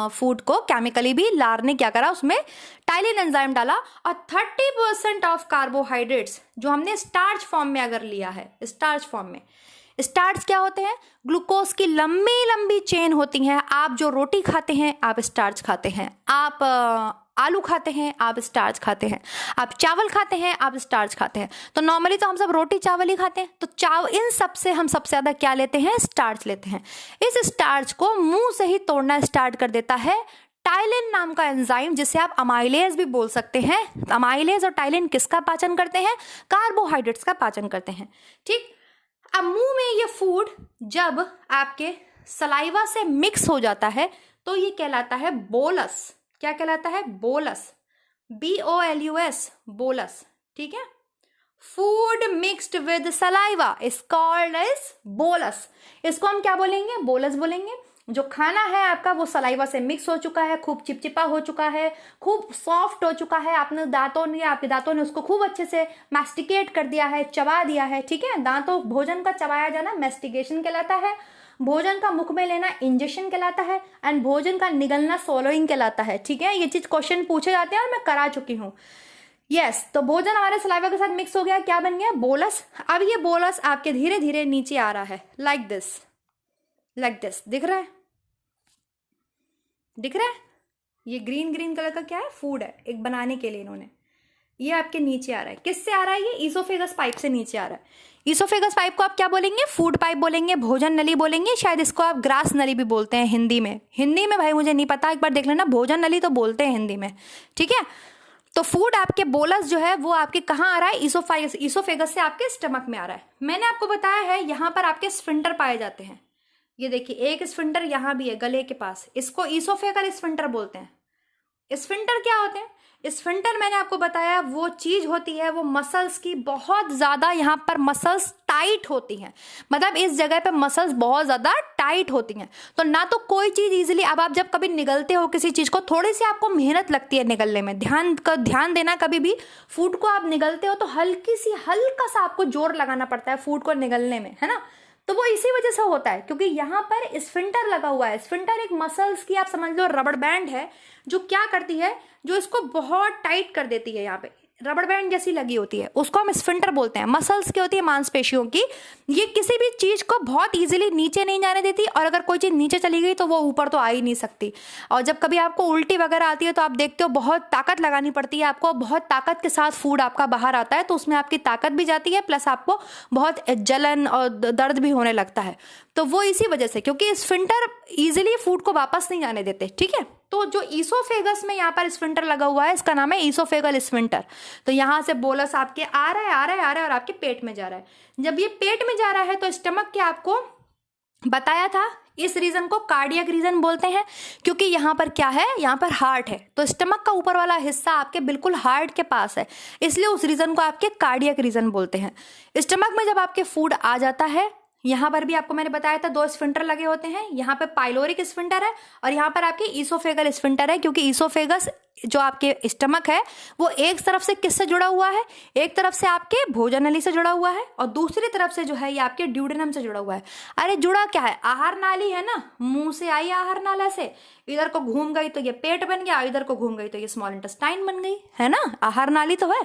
फूड को केमिकली भी लार ने क्या करा, उसमें टाइलिन एंजाइम डाला, और 30% ऑफ कार्बोहाइड्रेट्स जो हमने स्टार्च फॉर्म में अगर लिया है, स्टार्च फॉर्म में, स्टार्च क्या होते हैं, ग्लूकोज की लंबी लंबी चेन होती हैं। आप जो रोटी खाते हैं आप स्टार्च खाते हैं, आप आलू खाते हैं आप स्टार्च खाते हैं, आप चावल खाते हैं आप स्टार्च खाते हैं। तो नॉर्मली तो हम सब रोटी चावल ही खाते हैं, तो इन सब से हम सबसे ज्यादा क्या लेते हैं, स्टार्च लेते हैं। इस स्टार्च को मुंह से ही तोड़ना स्टार्ट कर देता है टाइलिन नाम का एंजाइम, जिसे आप अमाइलेज भी बोल सकते हैं। अमाइलेज और टाइलिन किसका पाचन करते हैं, कार्बोहाइड्रेट्स का पाचन करते हैं, ठीक। अब मुंह में ये फूड जब आपके सलाइवा से मिक्स हो जाता है तो ये कहलाता है बोलस। क्या कहलाता है, बोलस, BOLUS, बोलस, ठीक है। Food mixed with saliva is called as bolus. इसको हम क्या बोलेंगे, बोलस बोलेंगे। जो खाना है आपका वो सलाइवा से मिक्स हो चुका है, खूब चिपचिपा हो चुका है, खूब सॉफ्ट हो चुका है, आपके दांतों ने उसको खूब अच्छे से मैस्टिकेट कर दिया है, चबा दिया है, ठीक है। दांतों, भोजन का चबाया जाना मैस्टिकेशन कहलाता है, भोजन का मुख में लेना इंजेक्शन कहलाता है, एंड भोजन का निगलना सोलोइंग कहलाता है, ठीक है। ये चीज क्वेश्चन पूछे जाते हैं और मैं करा चुकी हूँ, यस। तो भोजन हमारे सलाइवा के साथ मिक्स हो गया, क्या बन गया, बोलस। अब ये बोलस आपके धीरे धीरे नीचे आ रहा है, लाइक दिस, दिख रहा है, दिख रहा है। ये ग्रीन कलर का क्या है, फूड है, एक बनाने के लिए इन्होंने, ये आपके नीचे आ रहा है। किससे आ रहा है, ये ईसोफेगस पाइप से नीचे आ रहा है। ईसोफेगस पाइप को आप क्या बोलेंगे, फूड पाइप बोलेंगे, भोजन नली बोलेंगे, शायद इसको आप ग्रास नली भी बोलते हैं हिंदी में। भाई मुझे नहीं पता, एक बार देख लेना, भोजन नली तो बोलते हैं हिंदी में, ठीक है। तो फूड आपके बोलस जो है वो आपके कहाँ आ रहा है, ईसोफेगस से आपके स्टमक में आ रहा है। मैंने आपको बताया है यहाँ पर आपके स्फिंक्टर पाए जाते हैं। ये देखिए एक स्फिंक्टर यहाँ भी है गले के पास, इसको ईसोफेगल स्फिंक्टर बोलते हैं। स्फिंक्टर क्या होते हैं, स्फिंक्टर मैंने आपको बताया वो चीज होती है, वो मसल्स की बहुत ज्यादा, यहाँ पर मसल्स टाइट होती हैं, मतलब इस जगह पे मसल्स बहुत ज्यादा टाइट होती हैं। तो ना तो कोई चीज इजीली, अब आप जब कभी निगलते हो किसी चीज को, थोड़ी सी आपको मेहनत लगती है निगलने में, ध्यान देना, कभी भी फूड को आप निगलते हो तो हल्का सा आपको जोर लगाना पड़ता है फूड को निगलने में, है ना। तो वो इसी वजह से होता है क्योंकि यहाँ पर स्फिंक्टर लगा हुआ है। स्फिंक्टर एक मसल्स की आप समझ लो रबड़ बैंड है, जो क्या करती है, जो इसको बहुत टाइट कर देती है। यहाँ पे रबड़ बैंड जैसी लगी होती है, उसको हम स्फिंक्टर बोलते हैं। मसल्स की होती है, मांसपेशियों की, ये किसी भी चीज को बहुत इजीली नीचे नहीं जाने देती, और अगर कोई चीज नीचे चली गई तो वो ऊपर तो आ ही नहीं सकती। और जब कभी आपको उल्टी वगैरह आती है तो आप देखते हो बहुत ताकत लगानी पड़ती है, आपको बहुत ताकत के साथ फूड आपका बाहर आता है, तो उसमें आपकी ताकत भी जाती है, प्लस आपको बहुत जलन और दर्द भी होने लगता है। तो वो इसी वजह से, क्योंकि स्फिंक्टर इजीली फूड को वापस नहीं जाने देते, ठीक है। तो जो ईसोफेगस में यहाँ पर स्फिंक्टर लगा हुआ है, इसका नाम है ईसोफेगल स्फिंक्टर। तो यहाँ से बोलस आपके आ रहा है और आपके पेट में जा रहा है। जब ये पेट में जा रहा है तो स्टमक के आपको बताया था, इस रीजन को कार्डियक रीजन बोलते हैं, क्योंकि यहाँ पर क्या है, यहाँ पर हार्ट है, तो स्टमक का ऊपर वाला हिस्सा आपके बिल्कुल हार्ट के पास है, इसलिए उस रीजन को आपके कार्डियक रीजन बोलते हैं। स्टमक में जब आपके फूड आ जाता है, यहाँ पर भी आपको मैंने बताया था 2 स्फिंक्टर लगे होते हैं, यहाँ पे पाइलोरिक स्फिंक्टर है और यहाँ पर आपके ईसोफेगल स्फिंक्टर है, क्योंकि ईसोफेगस जो आपके स्टमक है वो एक तरफ से किससे जुड़ा हुआ है, एक तरफ से आपके भोजन नली से जुड़ा हुआ है और दूसरी तरफ से जो है ये आपके ड्यूडेनम से जुड़ा हुआ है। अरे जुड़ा क्या है, आहार नाली है ना, मुंह से आई आहार नाला से, इधर को घूम गई तो ये पेट बन गया, इधर को घूम गई तो ये स्मॉल इंटेस्टाइन बन गई, है ना, आहार नाली तो है।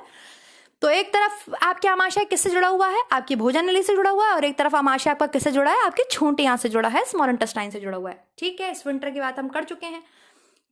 तो एक तरफ आपके आमाशय किससे जुड़ा हुआ है, आपकी भोजन नली से जुड़ा हुआ है, और एक तरफ आमाशय आपका किससे जुड़ा है, आपकी छोटी आंत से जुड़ा है, स्मॉल इंटेस्टाइन से जुड़ा हुआ है, ठीक है। स्फिंक्टर की बात हम कर चुके हैं।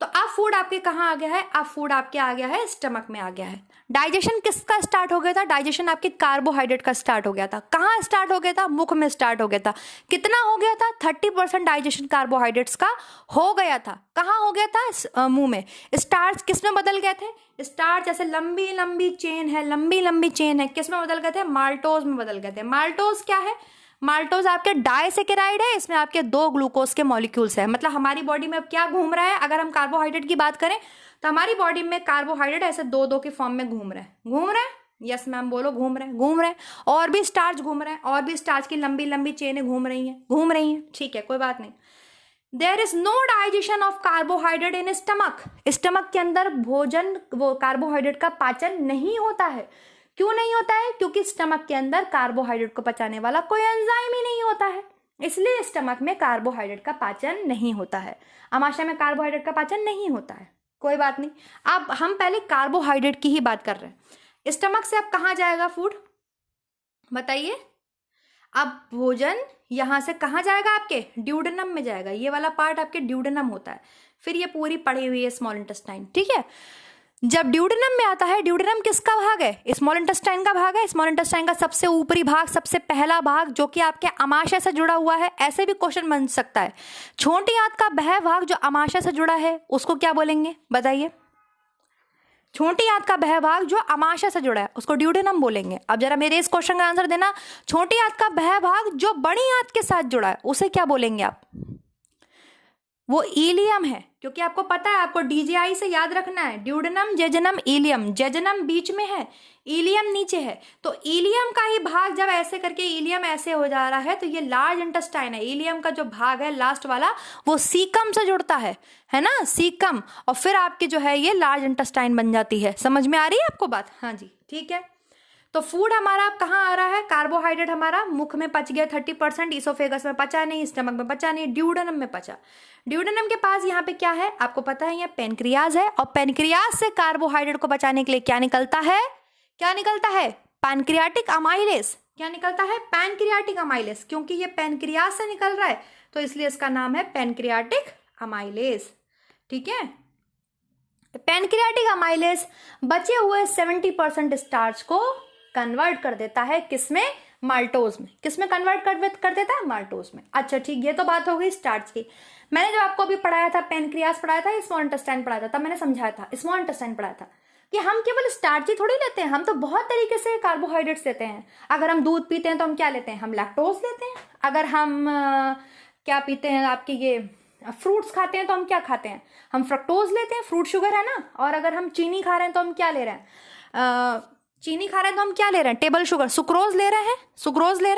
तो अब फूड आपके कहाँ आ गया है, अब फूड आपके आ गया है स्टमक में आ गया है। डाइजेशन किसका स्टार्ट हो गया था, डाइजेशन आपके कार्बोहाइड्रेट का स्टार्ट हो गया था। कहाँ स्टार्ट हो गया था, मुख में स्टार्ट हो गया था। कितना हो गया था, 30% डाइजेशन कार्बोहाइड्रेट्स का हो गया था। कहाँ हो गया था, मुंह में। स्टार्च किस में बदल गए थे, स्टार्च ऐसे लंबी लंबी चेन है, लंबी लंबी चेन है, किस में बदल गए थे, माल्टोज में बदल गए थे। माल्टोज क्या है, माल्टोज आपके डाइसेकेराइड है, इसमें आपके 2 ग्लूकोज के मॉलिक्यूल्स है। मतलब हमारी बॉडी में अब क्या घूम रहा है, अगर हम कार्बोहाइड्रेट की बात करें तो हमारी बॉडी में कार्बोहाइड्रेट ऐसे 2-2 के फॉर्म में घूम रहे हैं। यस मैम बोलो, घूम रहे हैं। और भी स्टार्च घूम रहे हैं, और भी स्टार्च की लंबी लंबी चेनें घूम रही हैं। ठीक है, कोई बात नहीं। There is no digestion of carbohydrate in stomach. Stomach के अंदर भोजन, वो कार्बोहाइड्रेट का पाचन नहीं होता है। क्यों नहीं होता है, क्योंकि स्टमक के अंदर कार्बोहाइड्रेट को पचाने वाला कोई एंजाइम ही नहीं होता है, इसलिए स्टमक में कार्बोहाइड्रेट का पाचन नहीं होता है। आमाशय में कार्बोहाइड्रेट का पाचन नहीं होता है, कोई बात नहीं। अब हम पहले कार्बोहाइड्रेट की ही बात कर रहे हैं। स्टमक से अब कहाँ जाएगा फूड, बताइए। अब भोजन यहां से कहाँ जाएगा, आपके ड्यूडेनम में जाएगा। ये वाला पार्ट आपके ड्यूडेनम होता है, फिर ये पूरी पड़ी हुई है स्मॉल इंटेस्टाइन, ठीक है। जब ड्यूडेनम में आता है, ड्यूडेनम किसका भाग है, स्मॉल इंटेस्टाइन का भाग है। स्मॉल इंटेस्टाइन का सबसे ऊपरी भाग, सबसे पहला भाग, जो कि आपके अमाशय से जुड़ा हुआ है। ऐसे भी क्वेश्चन बन सकता है। छोटी आंत का वह भाग जो अमाशय से जुड़ा है, उसको क्या बोलेंगे, बताइए। छोटी आंत का वह भाग जो अमाशय से जुड़ा है, उसको ड्यूडेनम बोलेंगे। अब जरा मेरे इस क्वेश्चन का आंसर देना। छोटी आंत का वह भाग जो बड़ी आंत के साथ जुड़ा है, उसे क्या बोलेंगे आप, वो इलियम है। क्योंकि आपको पता है, आपको डीजीआई से याद रखना है, ड्यूडेनम, जेजनम, इलियम। जेजनम बीच में है, इलियम नीचे है। तो इलियम का ही भाग जब ऐसे करके इलियम ऐसे हो जा रहा है, तो ये लार्ज इंटेस्टाइन है। इलियम का जो भाग है लास्ट वाला, वो सीकम से जुड़ता है ना, सीकम। और फिर आपकी जो है ये लार्ज इंटेस्टाइन बन जाती है। समझ में आ रही है आपको बात, हाँ जी, ठीक है। तो फूड हमारा अब कहाँ आ रहा है, कार्बोहाइड्रेट हमारा मुख में पच गया 30%, इसोफेगस में पचा नहीं, स्टमक में पचा नहीं, ड्यूडेनम में पचा। ड्यूडेनम के पास यहाँ पे क्या है, आपको पता है, ये पेनक्रियाज है। और पेनक्रियाज से कार्बोहाइड्रेट को बचाने के लिए क्या निकलता है, पैनक्रियाटिक अमाइलेज। क्या निकलता है, पैनक्रियाटिक अमाइलेज। क्योंकि ये पेनक्रियाज से निकल रहा है, तो इसलिए इसका नाम है पैनक्रियाटिक अमाइलेज, ठीक है। पैनक्रियाटिक अमाइलेज बचे हुए 70% स्टार्च को कन्वर्ट कर देता है, किसमें, माल्टोज में। किसमें कन्वर्ट कर देता है, माल्टोज में। अच्छा ठीक, ये तो बात हो गई स्टार्च की। मैंने जो आपको अभी पढ़ाया था, पेनक्रियास पढ़ाया था, स्मॉल इंटेस्टाइन पढ़ाया था, तब मैंने समझाया था, स्मॉल इंटेस्टाइन पढ़ाया था कि हम केवल स्टार्च ही थोड़ी लेते हैं, हम तो बहुत तरीके से कार्बोहाइड्रेट्स लेते हैं। अगर हम दूध पीते हैं तो हम क्या लेते हैं, हम लैक्टोज लेते हैं। अगर हम क्या पीते हैं, आपके ये फ्रूट्स खाते हैं तो हम क्या खाते हैं, हम फ्रक्टोज लेते हैं, फ्रूट शुगर है ना। और अगर हम चीनी खा रहे हैं तो हम क्या ले रहे हैं, चीनी खा रहे हैं तो हम क्या ले रहे हैं, टेबल शुगर, सुक्रोज ले रहे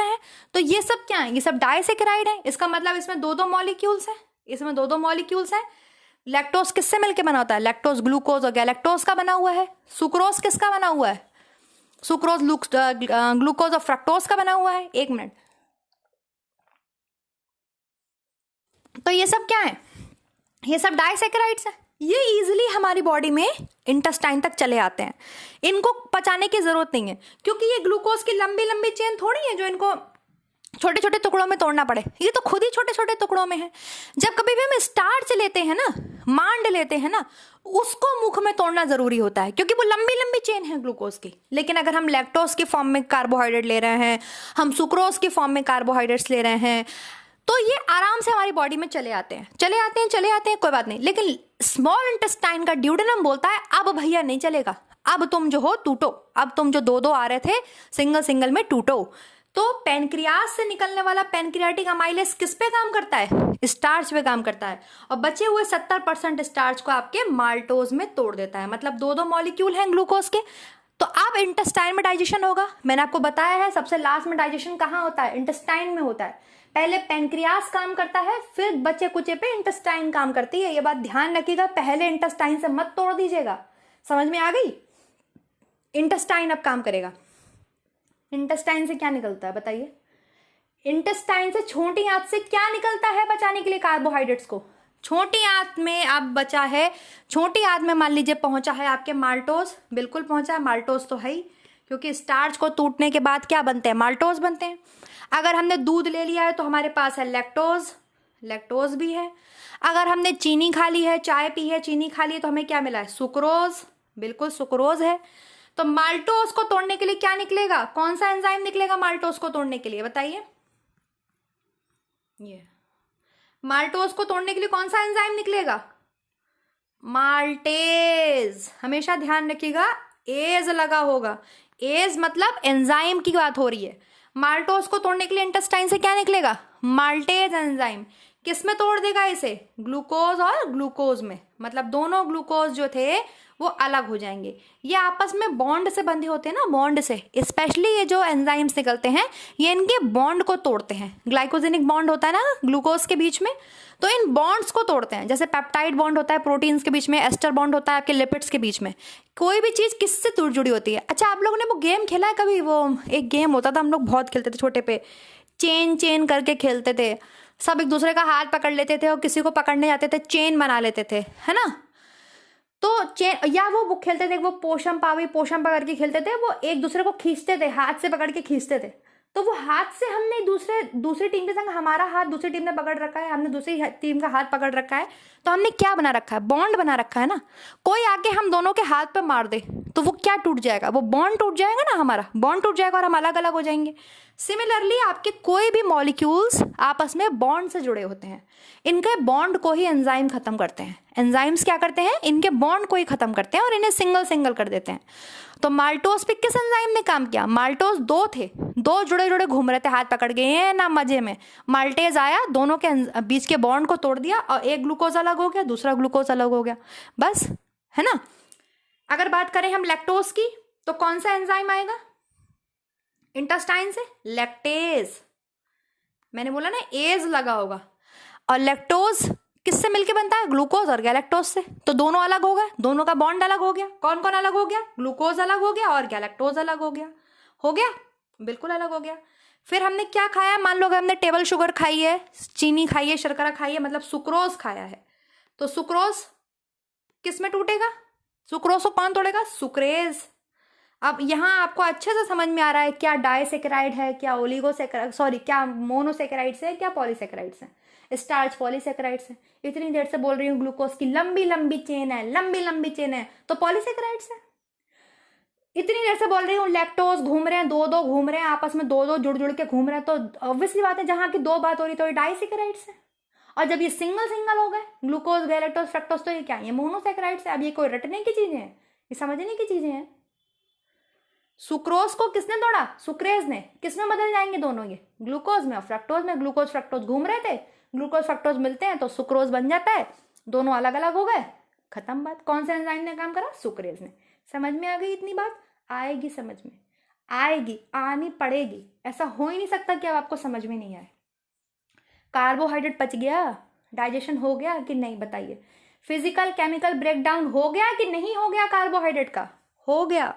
हैं। तो ये सब क्या है, ये सब डाइसेकेराइड है। इसका मतलब इसमें 2-2 मॉलिक्यूल्स हैं। लैक्टोज किससे मिलकर बना होता है, लैक्टोज ग्लूकोज हो गया, लैक्टोज का बना हुआ है। सुक्रोज किसका बना हुआ है, सुक्रोज ग्लूकोज और फ्रक्टोज का बना हुआ है। 1 मिनट। तो ये सब क्या है, ये सब डाइसेकेराइड्स है। ये इजीली हमारी बॉडी में इंटेस्टाइन तक चले आते हैं, इनको पचाने की जरूरत नहीं है। क्योंकि ये ग्लूकोज की लंबी लंबी चेन थोड़ी है जो इनको छोटे छोटे टुकड़ों में तोड़ना पड़े, ये तो खुद ही छोटे छोटे टुकड़ों में है। जब कभी भी हम स्टार्च लेते हैं ना, मांड लेते हैं ना, उसको मुख में तोड़ना जरूरी होता है, क्योंकि वो लंबी लंबी चेन है ग्लूकोज की। लेकिन अगर हम लैक्टोज के फॉर्म में कार्बोहाइड्रेट ले रहे हैं, हम सुक्रोज के फॉर्म में कार्बोहाइड्रेट्स ले रहे हैं, तो ये आराम से हमारी बॉडी में चले आते हैं, कोई बात नहीं। लेकिन स्मॉल इंटेस्टाइन का ड्यूडेनम बोलता है, अब भैया नहीं चलेगा, अब तुम जो हो टूटो, अब तुम जो 2-2 आ रहे थे सिंगल में टूटो। तो पेनक्रियास से निकलने वाला पैनक्रियाटिक अमाइलेज किस पे काम करता है, स्टार्च पे काम करता है। और बचे हुए 70% स्टार्च को आपके माल्टोज में तोड़ देता है। मतलब 2-2 मॉलिक्यूल हैं ग्लूकोज के। तो अब इंटेस्टाइन में डाइजेशन होगा, मैंने आपको बताया है सबसे लास्ट में डाइजेशन कहाँ होता है, इंटेस्टाइन में होता है। पहले पेनक्रियास काम करता है, फिर बचे कुचे पे इंटेस्टाइन काम करती है। ये बात ध्यान रखिएगा, पहले इंटेस्टाइन से मत तोड़ दीजिएगा। समझ में आ गई, इंटेस्टाइन अब काम करेगा। इंटेस्टाइन से क्या निकलता है बताइए, इंटेस्टाइन से छोटी आंत से क्या निकलता है बचाने के लिए कार्बोहाइड्रेट्स को। छोटी आंत में अब बचा है, छोटी आंत में मान लीजिए पहुंचा है आपके माल्टोज, बिल्कुल पहुंचा है, माल्टोज तो है ही, क्योंकि स्टार्च को टूटने के बाद क्या बनते हैं, माल्टोज बनते हैं। अगर हमने दूध ले लिया है तो हमारे पास है लैक्टोज, लैक्टोज भी है। अगर हमने चीनी खा ली है, चाय पी है, चीनी खा ली है, तो हमें क्या मिला है? सुक्रोज। बिल्कुल सुक्रोज है। तो माल्टोज को तोड़ने के लिए क्या निकलेगा? कौन सा एंजाइम निकलेगा माल्टोज को तोड़ने के लिए? बताइए। ये माल्टोज को तोड़ने के लिए कौन सा एंजाइम निकलेगा? माल्टेज। हमेशा ध्यान रखिएगा, एज लगा होगा। एज मतलब एंजाइम की बात हो रही है। माल्टोज को तोड़ने के लिए इंटेस्टाइन से क्या निकलेगा? Maltase enzyme. किस में तोड़ देगा इसे? ग्लूकोज और ग्लूकोज में। मतलब दोनों ग्लूकोज जो थे वो अलग हो जाएंगे। ये आपस में बॉन्ड से बंधे होते हैं ना, बॉन्ड से। स्पेशली ये जो एंजाइम्स निकलते हैं ये इनके बॉन्ड को तोड़ते हैं। ग्लाइकोजेनिक बॉन्ड होता है ना ग्लूकोज के बीच में, तो इन बॉन्ड्स को तोड़ते हैं। जैसे पेप्टाइड बॉन्ड होता है प्रोटीन्स के बीच में, एस्टर बॉन्ड होता है आपके लिपिड्स के बीच में। कोई भी चीज किससे जुड़ी होती है? अच्छा, आप लोगों ने वो गेम खेला है कभी? वो एक गेम होता था, हम लोग बहुत खेलते थे छोटे पे, चेन चेन करके खेलते थे। सब एक दूसरे का हाथ पकड़ लेते थे और किसी को पकड़ने जाते थे, चेन बना लेते थे, है ना? तो चेन, या वो खेलते थे, वो पोषम पावी पोषम पकड़ के खेलते थे। वो एक दूसरे को खींचते थे, हाथ से पकड़ के खींचते थे। तो वो हाथ से हमने दूसरी टीम के संग, हमारा हाथ दूसरी टीम ने पकड़ रखा है, हमने दूसरी टीम का हाथ पकड़ रखा है, तो हमने क्या बना रखा है? बॉन्ड बना रखा है ना। कोई आके हम दोनों के हाथ पे मार दे तो वो क्या टूट जाएगा? वो बॉन्ड टूट जाएगा ना, हमारा बॉन्ड टूट जाएगा और हम अलग अलग हो जाएंगे। सिमिलरली आपके कोई भी मॉलिक्यूल्स आपस में बॉन्ड से जुड़े होते हैं। इनके बॉन्ड को ही एंजाइम खत्म करते हैं। एंजाइम्स क्या करते हैं? इनके बॉन्ड को ही खत्म करते हैं और इन्हें सिंगल सिंगल कर देते हैं। तो माल्टोज पे किस एंजाइम ने काम किया? माल्टोज दो थे, दो जुड़े जुड़े घूम रहे थे हाथ पकड़ के, ये ना मजे में। माल्टेज आया, दोनों के बीच के बॉन्ड को तोड़ दिया और एक ग्लूकोज अलग हो गया, दूसरा ग्लूकोज अलग हो गया, बस, है ना? अगर बात करें हम लैक्टोज की, तो कौन सा एंजाइम आएगा इंटेस्टाइन से? लैक्टेज। मैंने बोला ना एज लगा होगा। और लैक्टोज किससे मिलके बनता है? ग्लूकोज और गैलेक्टोज से। तो दोनों अलग हो गए, दोनों का बॉन्ड अलग हो गया। कौन कौन अलग हो गया? ग्लूकोज अलग हो गया और गैलेक्टोज अलग हो गया। हो गया, बिल्कुल अलग हो गया। फिर हमने क्या खाया? मान लो अगर हमने टेबल शुगर खाई है, चीनी खाई है, शर्करा खाई है, मतलब सुक्रोज खाया है, तो सुक्रोज किस में टूटेगा? सुक्रोज को कौन तोड़ेगा? सुक्रेज। अब यहाँ आपको अच्छे से समझ में आ रहा है क्या डाइसेकेराइड है, क्या ओलिगोसेकेराइड, सॉरी क्या मोनोसेकेराइड्स है, क्या पॉलीसेकेराइड्स है। स्टार्च पॉलीसेकेराइड्स है। इतनी देर से बोल रही हूँ ग्लूकोज की लंबी लंबी चेन है, लंबी लंबी चेन है, तो पॉलीसेकेराइड्स है। इतनी देर से बोल रही हूँ लैक्टोज घूम रहे हैं, दो दो घूम रहे हैं आपस में, दो दो जुड़ जुड़ के घूम रहे हैं, तो ऑब्वियसली बात है जहां की दो बात हो रही तो ये डाइसेकेराइड्स है। और जब ये सिंगल सिंगल हो गए, ग्लूकोज गैलेक्टोज फ्रक्टोज, तो ये क्या है? ये मोनोसेकेराइड्स है। अब ये कोई रटने की चीजें हैं, ये समझने की चीजें हैं। सुक्रोज को किसने तोड़ा? सुक्रेज ने। किसमें बदल जाएंगे दोनों? ये ग्लूकोज में और फ्रक्टोज में। ग्लूकोज फ्रक्टोज घूम रहे थे, ग्लूकोज फ्रक्टोज मिलते हैं तो सुक्रोज बन जाता है, दोनों अलग अलग हो गए, खत्म बात। कौन से एंजाइम ने काम करा? सुक्रेज ने। समझ में आ गई इतनी बात? आएगी समझ में, आएगी, आनी पड़ेगी। ऐसा हो ही नहीं सकता कि अब आपको समझ में नहीं आए। कार्बोहाइड्रेट पच गया, डाइजेशन हो गया कि नहीं? बताइए। फिजिकल केमिकल ब्रेकडाउन हो गया कि नहीं हो गया? कार्बोहाइड्रेट का हो गया,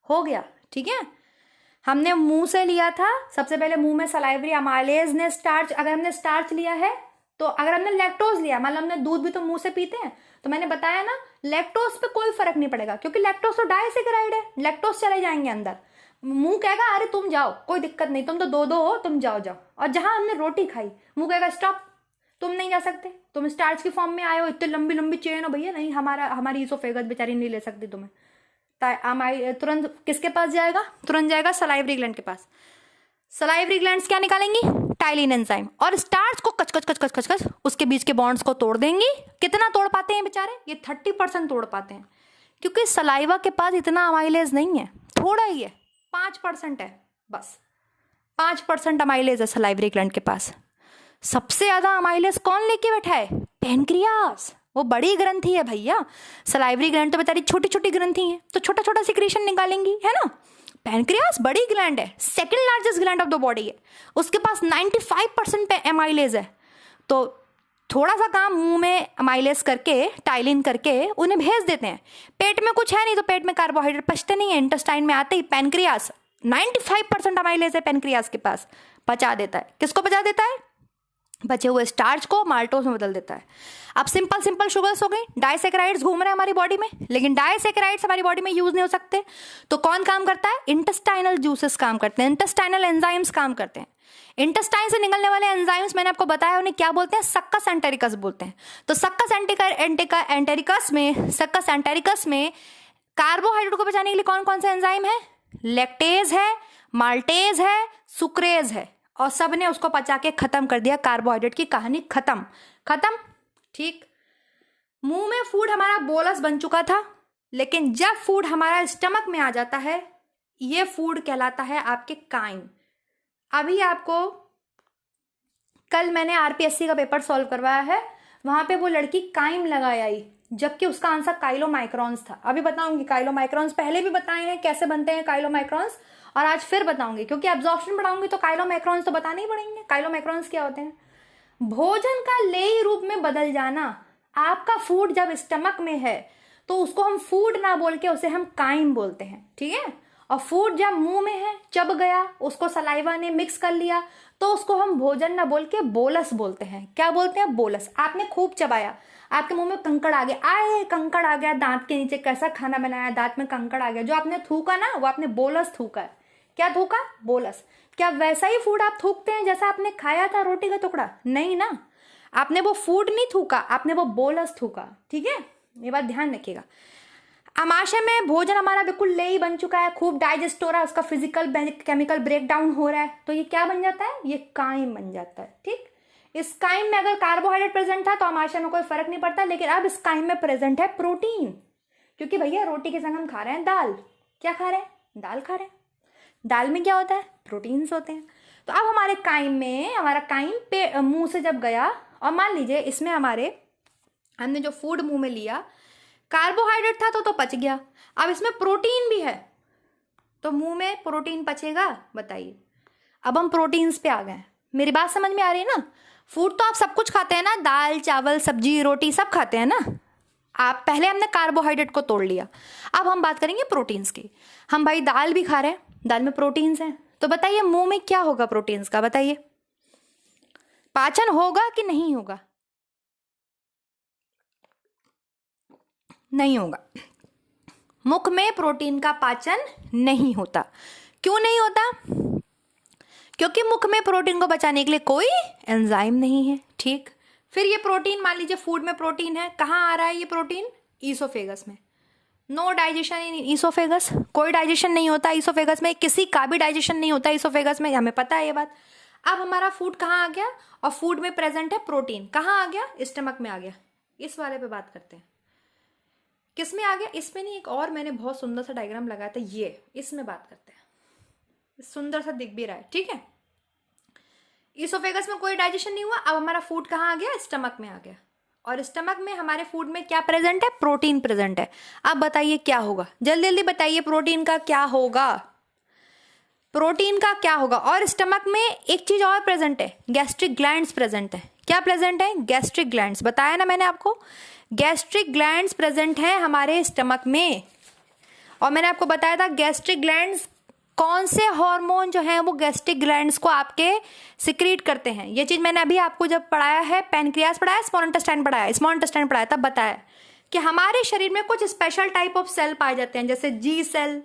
हो गया, ठीक है। हमने मुंह से लिया था, सबसे पहले मुंह में सलाइवरी अमाइलेज ने स्टार्च, अगर हमने स्टार्च लिया है तो, अगर हमने लैक्टोज लिया, मान लो हमने दूध भी तो मुंह से पीते हैं, तो मैंने बताया ना लैक्टोज पे कोई फर्क नहीं पड़ेगा, क्योंकि लैक्टोज तो डाइसेकेराइड है, लैक्टोज चले जाएंगे अंदर। मुंह कहेगा अरे तुम जाओ, कोई दिक्कत नहीं, तुम तो दो दो हो, तुम जाओ जाओ। और जहां हमने रोटी खाई, मुंह कहेगा स्टॉप, तुम नहीं जा सकते, तुम स्टार्च की फॉर्म में आए हो, इतनी लंबी लंबी चेन हो भैया, नहीं, हमारी इसोफेगस बेचारी नहीं ले सकती तुम्हें। तुरंत किसके पास जाएगा? तुरंत जाएगा सलाइवरी ग्लैंड के पास। सलाइवरी ग्लैंड्स क्या निकालेंगी? Ptyalin enzyme. और स्टार्च को कच कच कच कच कच कच उसके बीच के बॉन्ड्स को तोड़ देंगी। कितना तोड़ पाते हैं बेचारे? ये 30% तोड़ पाते हैं, क्योंकि सलाइवा के पास इतना अमाइलेज नहीं है, थोड़ा ही है, 5% है बस। 5% अमाइलेज है सलाइवरी ग्लैंड के पास। सबसे ज्यादा अमाइलेज कौन लेके बैठा है? पैनक्रियास। वो बड़ी ग्रंथि है भैया। सलाइवरी ग्लैंड तो बेचारी छोटी छोटी ग्रंथि है, तो छोटा छोटा सिक्रीशन निकालेंगी, है ना। पैनक्रियास बड़ी ग्लैंड है, second largest gland of the body है, उसके पास 95% पे एमाइलेज है। तो थोड़ा सा काम मुंह में अमाइलेज करके, टाइलिन करके उन्हें भेज देते हैं। पेट में कुछ है नहीं तो पेट में कार्बोहाइड्रेट पचते नहीं है, इंटेस्टाइन में आते ही पैनक्रियास 95% अमाइलेज है पैनक्रियास के पास, पचा देता है। किसको पचा देता है? बचे हुए स्टार्च को माल्टोज में बदल देता है। अब सिंपल सिंपल शुगर्स हो गई, डाइसेकेराइड्स घूम रहे हैं हमारी बॉडी में, लेकिन डाइसेकेराइड्स हमारी बॉडी में यूज नहीं हो सकते, तो कौन काम करता है? इंटेस्टाइनल जूसेस काम करते हैं, इंटेस्टाइनल एंजाइम्स काम करते हैं। इंटेस्टाइन से निकलने वाले एंजाइम्स मैंने आपको बताया उन्हें क्या बोलते हैं? सक्कस एंटेरिकस बोलते हैं। तो सक्कस एंटेरिकस में कार्बोहाइड्रेट को बचाने के लिए कौन कौन से एंजाइम है? लैक्टेज है, माल्टेज है, सुक्रेज है, और सब ने उसको पचा के खत्म कर दिया। कार्बोहाइड्रेट की कहानी खत्म। ठीक। मुंह में फूड हमारा बोलस बन चुका था, लेकिन जब फूड हमारा स्टमक में आ जाता है, ये फूड कहलाता है आपके काइम। अभी आपको कल मैंने आरपीएससी का पेपर सॉल्व करवाया है, वहां पे वो लड़की काइम लगाई आई, जबकि उसका आंसर काइलोमाइक्रॉन्स था। अभी बताऊंगी काइलोमाइक्रॉन्स, पहले भी बताए हैं कैसे बनते हैं काइलोमाइक्रॉन्स, और आज फिर बताऊंगी, क्योंकि एब्जॉर्प्शन पढ़ाऊंगी तो काइलोमाइक्रॉन्स तो बताने ही पड़ेंगे। काइलोमाइक्रॉन्स क्या होते हैं? भोजन का लेई रूप में बदल जाना। आपका फूड जब स्टमक में है तो उसको हम फूड ना बोल के उसे हम काइम बोलते हैं, ठीक है। और फूड जब मुंह में है, चब गया, उसको सलाइवा ने मिक्स कर लिया, तो उसको हम भोजन ना बोल के बोलस बोलते हैं। क्या बोलते हैं? बोलस। आपने खूब चबाया, आपके मुंह में कंकड़ आ गया, आए कंकड़ आ गया दांत के नीचे, कैसा खाना बनाया, दांत में कंकड़ आ गया, जो आपने थूका ना वो आपने बोलस थूका। क्या थूका? बोलस। क्या वैसा ही फूड आप थूकते हैं जैसा आपने खाया था, रोटी का टुकड़ा? नहीं ना, आपने वो फूड नहीं थूका, आपने वो बोलस थूका, ठीक है। ये बात ध्यान रखिएगा। आमाशय में भोजन हमारा बिल्कुल लेई बन चुका है, खूब डाइजेस्ट हो रहा है, उसका फिजिकल केमिकल ब्रेकडाउन हो रहा है, तो ये क्या बन जाता है? ये काइम बन जाता है, ठीक। इस काइम में अगर कार्बोहाइड्रेट प्रेजेंट था तो आमाशय में कोई फर्क नहीं पड़ता, लेकिन अब इस काइम में प्रेजेंट है प्रोटीन, क्योंकि भैया रोटी के संग हम खा रहे हैं दाल। क्या खा रहे हैं? दाल खा रहे हैं। दाल में क्या होता है? प्रोटीन्स होते हैं। तो अब हमारे काइम में, हमारा काइम पे मुंह से जब गया, और मान लीजिए इसमें हमने जो फूड मुंह में लिया, कार्बोहाइड्रेट था तो पच गया, अब इसमें प्रोटीन भी है, तो मुंह में प्रोटीन पचेगा? बताइए। अब हम प्रोटीन्स पे आ गए। मेरी बात समझ में आ रही है ना? फूड तो आप सब कुछ खाते हैं ना, दाल चावल सब्जी रोटी सब खाते हैं ना आप। पहले हमने कार्बोहाइड्रेट को तोड़ लिया, अब हम बात करेंगे प्रोटीन्स की। हम भाई दाल भी खा रहे हैं, दाल में प्रोटीन्स हैं, तो बताइए मुंह में क्या होगा प्रोटीन्स का? बताइए, पाचन होगा कि नहीं होगा? नहीं होगा। मुख में प्रोटीन का पाचन नहीं होता। क्यों नहीं होता? क्योंकि मुख में प्रोटीन को बचाने के लिए कोई एंजाइम नहीं है, ठीक। फिर ये प्रोटीन, मान लीजिए फूड में प्रोटीन है, कहाँ आ रहा है ये प्रोटीन? ईसोफेगस में। नो डाइजेशन इन ईसोफेगस, कोई डाइजेशन नहीं होता ईसोफेगस में, किसी का भी डाइजेशन नहीं होता ईसोफेगस में, हमें पता है ये बात। अब हमारा फूड कहाँ आ गया? और फूड में प्रेजेंट है प्रोटीन, कहाँ आ गया? स्टमक में आ गया। इस वाले पे बात करते हैं, किस में आ गया? इसमें नहीं, एक और मैंने बहुत सुंदर सा डायग्राम लगाया था, ये इसमें बात करते हैं। सुंदर सा दिख भी रहा है, ठीक है। ईसोफेगस में कोई डाइजेशन नहीं हुआ, अब हमारा फूड कहाँ आ गया? स्टमक में आ गया, और स्टमक में हमारे फूड में क्या प्रेजेंट है? प्रोटीन प्रेजेंट है। अब बताइए क्या होगा? जल्दी जल्दी बताइए, प्रोटीन का क्या होगा? प्रोटीन का क्या होगा? और स्टमक में एक चीज और प्रेजेंट है, गैस्ट्रिक ग्लैंड्स प्रेजेंट है। क्या प्रेजेंट है? Gastric glands. बताया ना मैंने आपको, गैस्ट्रिक ग्लैंड्स प्रेजेंट है हमारे स्टमक में। और मैंने आपको बताया था गैस्ट्रिक ग्लैंड्स कौन से हार्मोन जो हैं वो गैस्ट्रिक ग्लैंड्स को आपके सिक्रीट करते हैं। ये चीज मैंने अभी आपको जब पढ़ाया है, पैनक्रियास पढ़ाया, स्मॉल इंटेस्टाइन पढ़ाया, तब बताया कि हमारे शरीर में कुछ स्पेशल टाइप ऑफ सेल पाए जाते हैं, जैसे जी सेल,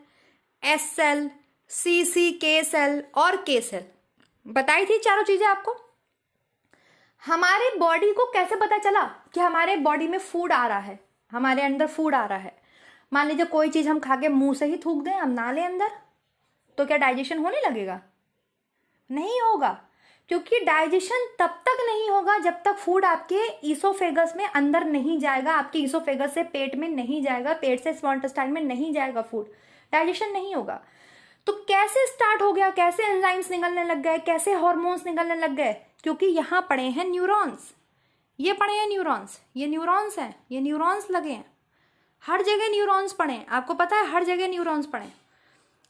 एस सेल, सी के सेल और के सेल। बताई थी चारों चीजें आपको। हमारे बॉडी को कैसे पता चला कि हमारे बॉडी में फूड आ रहा है, हमारे अंदर फूड आ रहा है? मान लीजिए कोई चीज हम खा के मुंह से ही थूक दें, हम ना लें अंदर, तो क्या डाइजेशन होने लगेगा? नहीं होगा, क्योंकि डाइजेशन तब तक नहीं होगा जब तक फूड आपके ईसोफेगस में अंदर नहीं जाएगा, आपके ईसोफेगस से पेट में नहीं जाएगा, पेट से स्मॉल इंटेस्टाइन में नहीं जाएगा फूड, डाइजेशन नहीं होगा। तो कैसे स्टार्ट हो गया? कैसे एंजाइम्स निकलने लग गए? कैसे हार्मोन्स निकलने लग गए? क्योंकि यहां पड़े हैं न्यूरॉन्स, ये पड़े हैं न्यूरॉन्स, ये न्यूरॉन्स हैं, ये न्यूरॉन्स लगे हैं, हर जगह न्यूरॉन्स पड़े हैं। आपको पता है हर जगह न्यूरॉन्स पड़े हैं।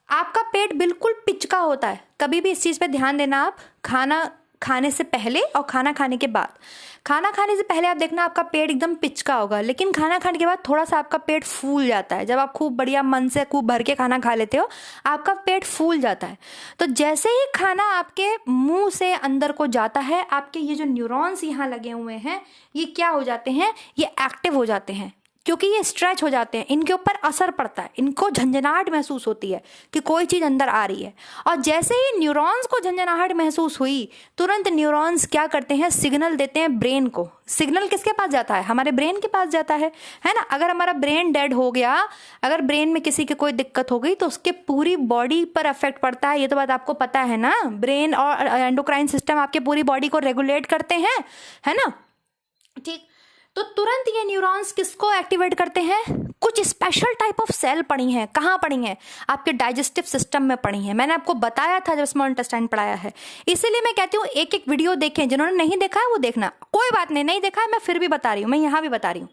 आपका पेट बिल्कुल पिचका होता है, कभी भी इस चीज पे ध्यान देना। आप खाना खाने से पहले और खाना खाने के बाद। खाना खाने से पहले आप देखना आपका पेट एकदम पिचका होगा, लेकिन खाना खाने के बाद थोड़ा सा आपका पेट फूल जाता है। जब आप खूब बढ़िया मन से खूब भर के खाना खा लेते हो, आपका पेट फूल जाता है। तो जैसे ही खाना आपके मुंह से अंदर को जाता है, आपके ये जो न्यूरॉन्स यहाँ लगे हुए हैं, ये क्या हो जाते हैं, ये एक्टिव हो जाते हैं, क्योंकि ये स्ट्रेच हो जाते हैं, इनके ऊपर असर पड़ता है, इनको झंझनाहट महसूस होती है कि कोई चीज़ अंदर आ रही है। और जैसे ही न्यूरॉन्स को झंझनाहट महसूस हुई, तुरंत न्यूरॉन्स क्या करते हैं, सिग्नल देते हैं ब्रेन को। सिग्नल किसके पास जाता है, हमारे ब्रेन के पास जाता है ना। अगर हमारा ब्रेन डेड हो गया, अगर ब्रेन में किसी की कोई दिक्कत हो गई, तो उसके पूरी बॉडी पर इफेक्ट पड़ता है। ये तो बात आपको पता है ना। ब्रेन और एंडोक्राइन सिस्टम आपके पूरी बॉडी को रेगुलेट करते हैं, है ना। ठीक, तो तुरंत ये न्यूरॉन्स किसको एक्टिवेट करते हैं, कुछ स्पेशल टाइप ऑफ सेल पड़ी हैं। कहाँ पड़ी हैं, आपके डाइजेस्टिव सिस्टम में पड़ी हैं। मैंने आपको बताया था जब स्मॉल इंटेस्टाइन पढ़ाया है, इसीलिए मैं कहती हूँ एक एक वीडियो देखें। जिन्होंने नहीं देखा है वो देखना, कोई बात नहीं, नहीं देखा है मैं फिर भी बता रही हूँ, मैं यहाँ भी बता रही हूँ।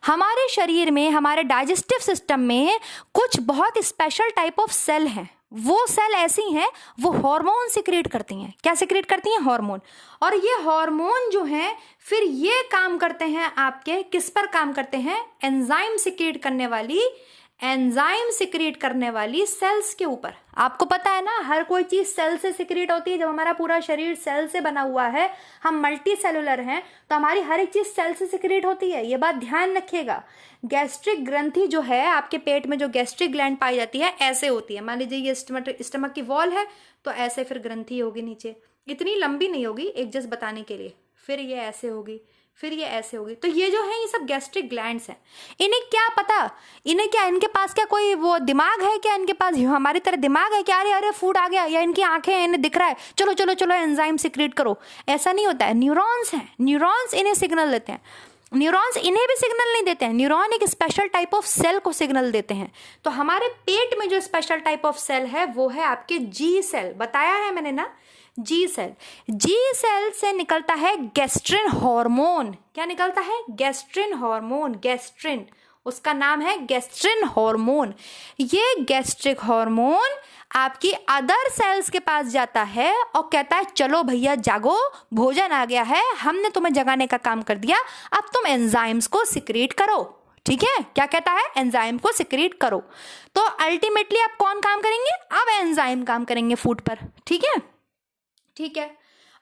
हमारे शरीर में, हमारे डाइजेस्टिव सिस्टम में कुछ बहुत स्पेशल टाइप ऑफ सेल हैं। वो सेल ऐसी हैं, वो हार्मोन सिक्रीट करती हैं। क्या सिक्रीट करती हैं, हार्मोन। और ये हार्मोन जो हैं, फिर ये काम करते हैं आपके, किस पर काम करते हैं, एंजाइम सिक्रीट करने वाली, एंजाइम सिक्रीट करने वाली सेल्स के ऊपर। आपको पता है ना, हर कोई चीज सेल से सिक्रीट होती है। जब हमारा पूरा शरीर सेल से बना हुआ है, हम मल्टी सेलुलर हैं, तो हमारी हर एक चीज सेल से सिक्रीट होती है। ये बात ध्यान रखिएगा। गैस्ट्रिक ग्रंथि जो है, आपके पेट में जो गैस्ट्रिक ग्लैंड पाई जाती है, ऐसे होती है। मान लीजिए ये स्टमक की वॉल है, तो ऐसे फिर ग्रंथि होगी नीचे, इतनी लंबी नहीं होगी, एक जस्ट बताने के लिए। फिर ये ऐसे होगी, फिर ये ऐसे होगी। तो ये जो है, ये सब गैस्ट्रिक ग्लैंड्स हैं। इन्हें क्या पता, इन्हें क्या, इनके पास क्या कोई वो दिमाग है क्या, इनके पास हमारी तरह दिमाग है क्या, अरे अरे फूड आ गया, या इनकी आंखें हैं, इन्हें दिख रहा है, चलो चलो चलो एंजाइम सिक्रीट करो, ऐसा नहीं होता है। न्यूरॉन्स हैं, न्यूरॉन्स इन्हें सिग्नल देते हैं। न्यूरॉन्स इन्हें भी सिग्नल नहीं देते हैं, न्यूरॉन एक स्पेशल टाइप ऑफ सेल को सिग्नल देते हैं। तो हमारे पेट में जो स्पेशल टाइप ऑफ सेल है, वो है आपके जी सेल। बताया है मैंने ना, जी सेल। जी सेल से निकलता है गैस्ट्रिन हार्मोन। क्या निकलता है, गैस्ट्रिन हार्मोन। गैस्ट्रिन, उसका नाम है गैस्ट्रिन हार्मोन। ये गैस्ट्रिक हार्मोन आपकी अदर सेल्स के पास जाता है और कहता है, चलो भैया जागो, भोजन आ गया है, हमने तुम्हें जगाने का काम कर दिया, अब तुम एंजाइम्स को सिक्रीट करो। ठीक है, क्या कहता है, एंजाइम को सिक्रीट करो। तो अल्टीमेटली अब कौन काम करेंगे, अब एंजाइम काम करेंगे फूड पर। ठीक है, ठीक है।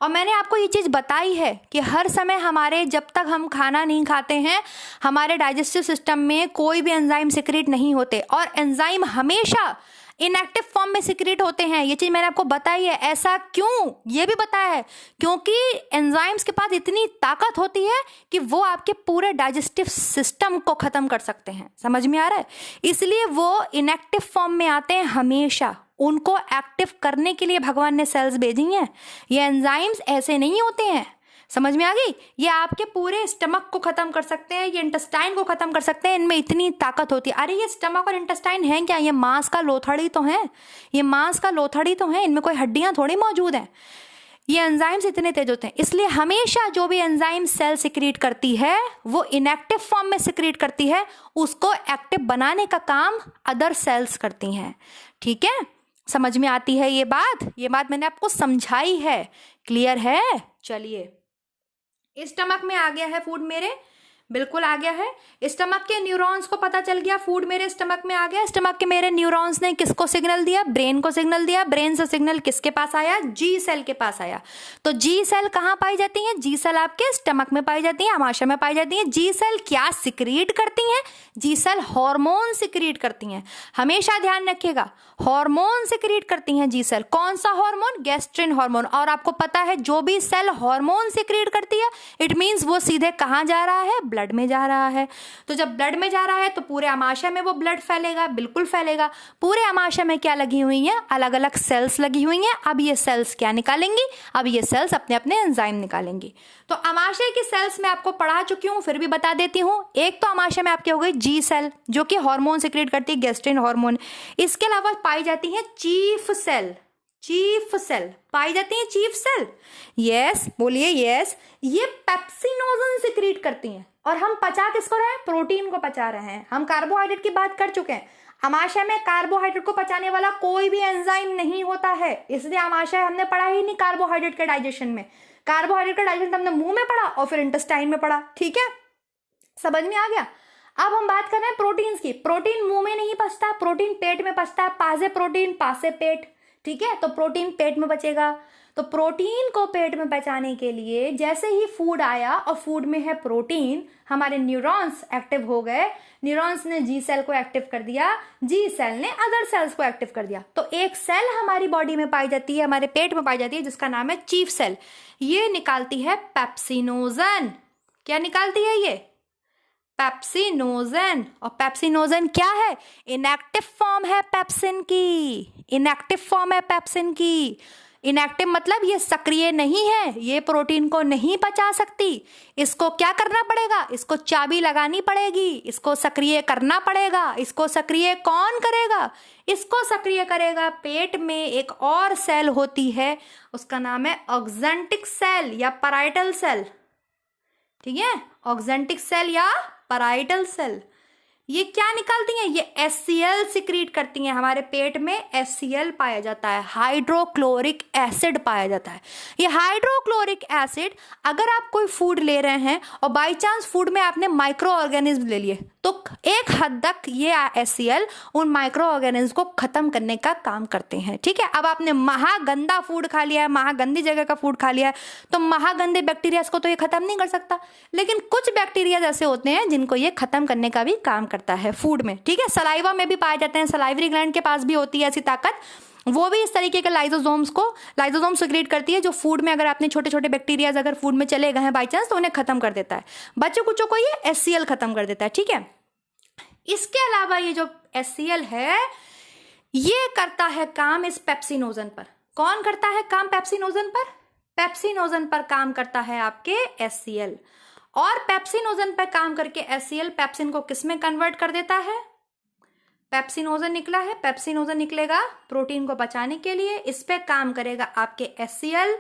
और मैंने आपको ये चीज़ बताई है कि हर समय हमारे, जब तक हम खाना नहीं खाते हैं, हमारे डाइजेस्टिव सिस्टम में कोई भी एंजाइम सिक्रीट नहीं होते, और एंजाइम हमेशा इनएक्टिव फॉर्म में सिक्रीट होते हैं। ये चीज़ मैंने आपको बताई है। ऐसा क्यों, ये भी बताया है, क्योंकि एंजाइम्स के पास इतनी ताकत होती है कि वो आपके पूरे डाइजेस्टिव सिस्टम को ख़त्म कर सकते हैं। समझ में आ रहा है, इसलिए वो इनएक्टिव फॉर्म में आते हैं हमेशा। उनको एक्टिव करने के लिए भगवान ने सेल्स भेजी हैं। ये एंजाइम्स ऐसे नहीं होते हैं, समझ में आ गई। ये आपके पूरे स्टमक को खत्म कर सकते हैं, ये इंटेस्टाइन को खत्म कर सकते हैं, इनमें इतनी ताकत होती है। अरे ये स्टमक और इंटेस्टाइन है क्या, ये मांस का लोथड़ी तो है, ये मांस का लोथड़ी तो है, इनमें कोई हड्डियां थोड़ी मौजूद हैं। ये एंजाइम्स इतने तेज होते हैं, इसलिए हमेशा जो भी एंजाइम सेल सिक्रीट करती है, वो इनएक्टिव फॉर्म में सिक्रीट करती है, उसको एक्टिव बनाने का काम अदर सेल्स करती हैं। ठीक है, समझ में आती है ये बात, ये बात मैंने आपको समझाई है, क्लियर है। चलिए, स्टमक में आ गया है फूड मेरे, बिल्कुल आ गया है। स्टमक के न्यूरॉन्स को पता चल गया फूड मेरे स्टमक में आ गया। स्टमक के मेरे न्यूरॉन्स ने किसको सिग्नल दिया, ब्रेन को सिग्नल दिया। ब्रेन से सिग्नल किसके पास आया, जी सेल के पास आया। तो जी सेल कहाँ पाई जाती हैं, जी सेल आपके स्टमक में पाई जाती है, आमाशय में पाई जाती है। जी सेल क्या सिक्रीट करती हैं, जी सेल हार्मोन सिक्रीट करती हैं। हमेशा ध्यान रखिएगा, हार्मोन सिक्रीट करती हैं जी सेल। कौन सा हार्मोन, गैस्ट्रिन हार्मोन। और आपको पता है जो भी सेल हार्मोन सिक्रीट करती है, इट मीन्स वो सीधे कहाँ जा रहा है, ब्लड में जा रहा है। तो जब ब्लड में जा रहा है तो पूरे आमाशय में वो ब्लड फैलेगा, बिल्कुल फैलेगा। पूरे आमाशय में क्या लगी हुई है, अलग अलग सेल्स लगी हुई हैं। अब ये सेल्स क्या निकालेंगी, अब ये सेल्स अपने अपने एंजाइम निकालेंगी। तो आमाशय की सेल्स में आपको पढ़ा चुकी हूँ, फिर भी बता देती हूँ। एक तो आमाशय में आपके हो गई जी सेल, जो कि हार्मोन सिक्रीट करती है, गैस्ट्रिन हार्मोन। इसके अलावा पाई जाती है चीफ सेल। चीफ सेल पाई जाती है, चीफ सेल, यस बोलिए यस। ये पेप्सिनोजन सिक्रीट करती हैं। और हम पचा किसको रहे हैं, प्रोटीन को पचा रहे हैं। हम कार्बोहाइड्रेट की बात कर चुके हैं, आमाशय में कार्बोहाइड्रेट को पचाने वाला कोई भी एंजाइम नहीं होता है, इसलिए आमाशय हमने पढ़ा ही नहीं कार्बोहाइड्रेट के डाइजेशन में। कार्बोहाइड्रेट का डाइजेशन हमने मुंह में पढ़ा और फिर इंटेस्टाइन में पढ़ा। ठीक है, समझ में आ गया। अब हम बात कर रहे हैं प्रोटीन्स की। प्रोटीन मुंह में नहीं पचता, प्रोटीन पेट में पचता है। पासे प्रोटीन पासे पेट। ठीक है, तो प्रोटीन पेट में बचेगा। तो प्रोटीन को पेट में पचाने के लिए जैसे ही फूड आया और फूड में है प्रोटीन, हमारे न्यूरॉन्स एक्टिव हो गए। न्यूरॉन्स ने जी सेल को एक्टिव कर दिया, जी सेल ने अदर सेल्स को एक्टिव कर दिया। तो एक सेल हमारी बॉडी में पाई जाती है, हमारे पेट में पाई जाती है, जिसका नाम है चीफ सेल। ये निकालती है पेप्सिनोजन। क्या निकालती है ये? पेप्सिनोजन। और पेप्सिनोजन क्या है? इनएक्टिव फॉर्म है पेप्सिन की। इनएक्टिव फॉर्म है पेप्सिन की। इनएक्टिव मतलब ये सक्रिय नहीं है, ये प्रोटीन को नहीं पचा सकती। इसको क्या करना पड़ेगा? इसको चाबी लगानी पड़ेगी, इसको सक्रिय करना पड़ेगा। इसको सक्रिय कौन करेगा? इसको सक्रिय करेगा पेट में एक और सेल होती है, उसका नाम है ऑक्जेंटिक सेल या पैराइटल सेल। ठीक है, ऑक्जेंटिक सेल या पैराइटल सेल। ये क्या निकालती हैं? ये HCl सिक्रीट करती हैं। हमारे पेट में HCl पाया जाता है, हाइड्रोक्लोरिक एसिड पाया जाता है। ये हाइड्रोक्लोरिक एसिड, अगर आप कोई फूड ले रहे हैं और बाय चांस फूड में आपने माइक्रो ऑर्गेनिज्म ले लिए, तो एक हद तक ये HCl उन माइक्रो ऑर्गेनिज्म को खत्म करने का काम करते हैं। ठीक है, अब आपने महागंदा फूड खा लिया है, महागंदी जगह का फूड खा लिया है, तो महागंदे बैक्टीरिया को तो ये खत्म नहीं कर सकता, लेकिन कुछ बैक्टीरिया ऐसे होते हैं जिनको ये खत्म करने का भी काम करता है फूड में। ठीक है, सलाइवा में भी पाए जाते हैं, सलाइवरी ग्लैंड के पास भी होती है ऐसी ताकत। वो भी इस तरीके के लाइसोसोम सिक्रीट करती है, जो फूड में अगर आपने छोटे छोटे बैक्टीरिया अगर फूड में चले गए हैं बाई चांस, तो उन्हें खत्म कर देता है। बच्चों कुछों को ये HCl खत्म कर देता है। ठीक है, इसके अलावा ये जो HCl है ये करता है काम इस पेप्सिनोजन पर। कौन करता है काम पेप्सिनोजन पर? पेप्सिनोजन पर काम करता है आपके HCl। और पेप्सिनोजन पर काम करके HCl पेप्सिन को किस में कन्वर्ट कर देता है? पेप्सिनोजन निकला है, पेप्सिनोजन निकलेगा प्रोटीन को बचाने के लिए। इस पे काम करेगा आपके HCl,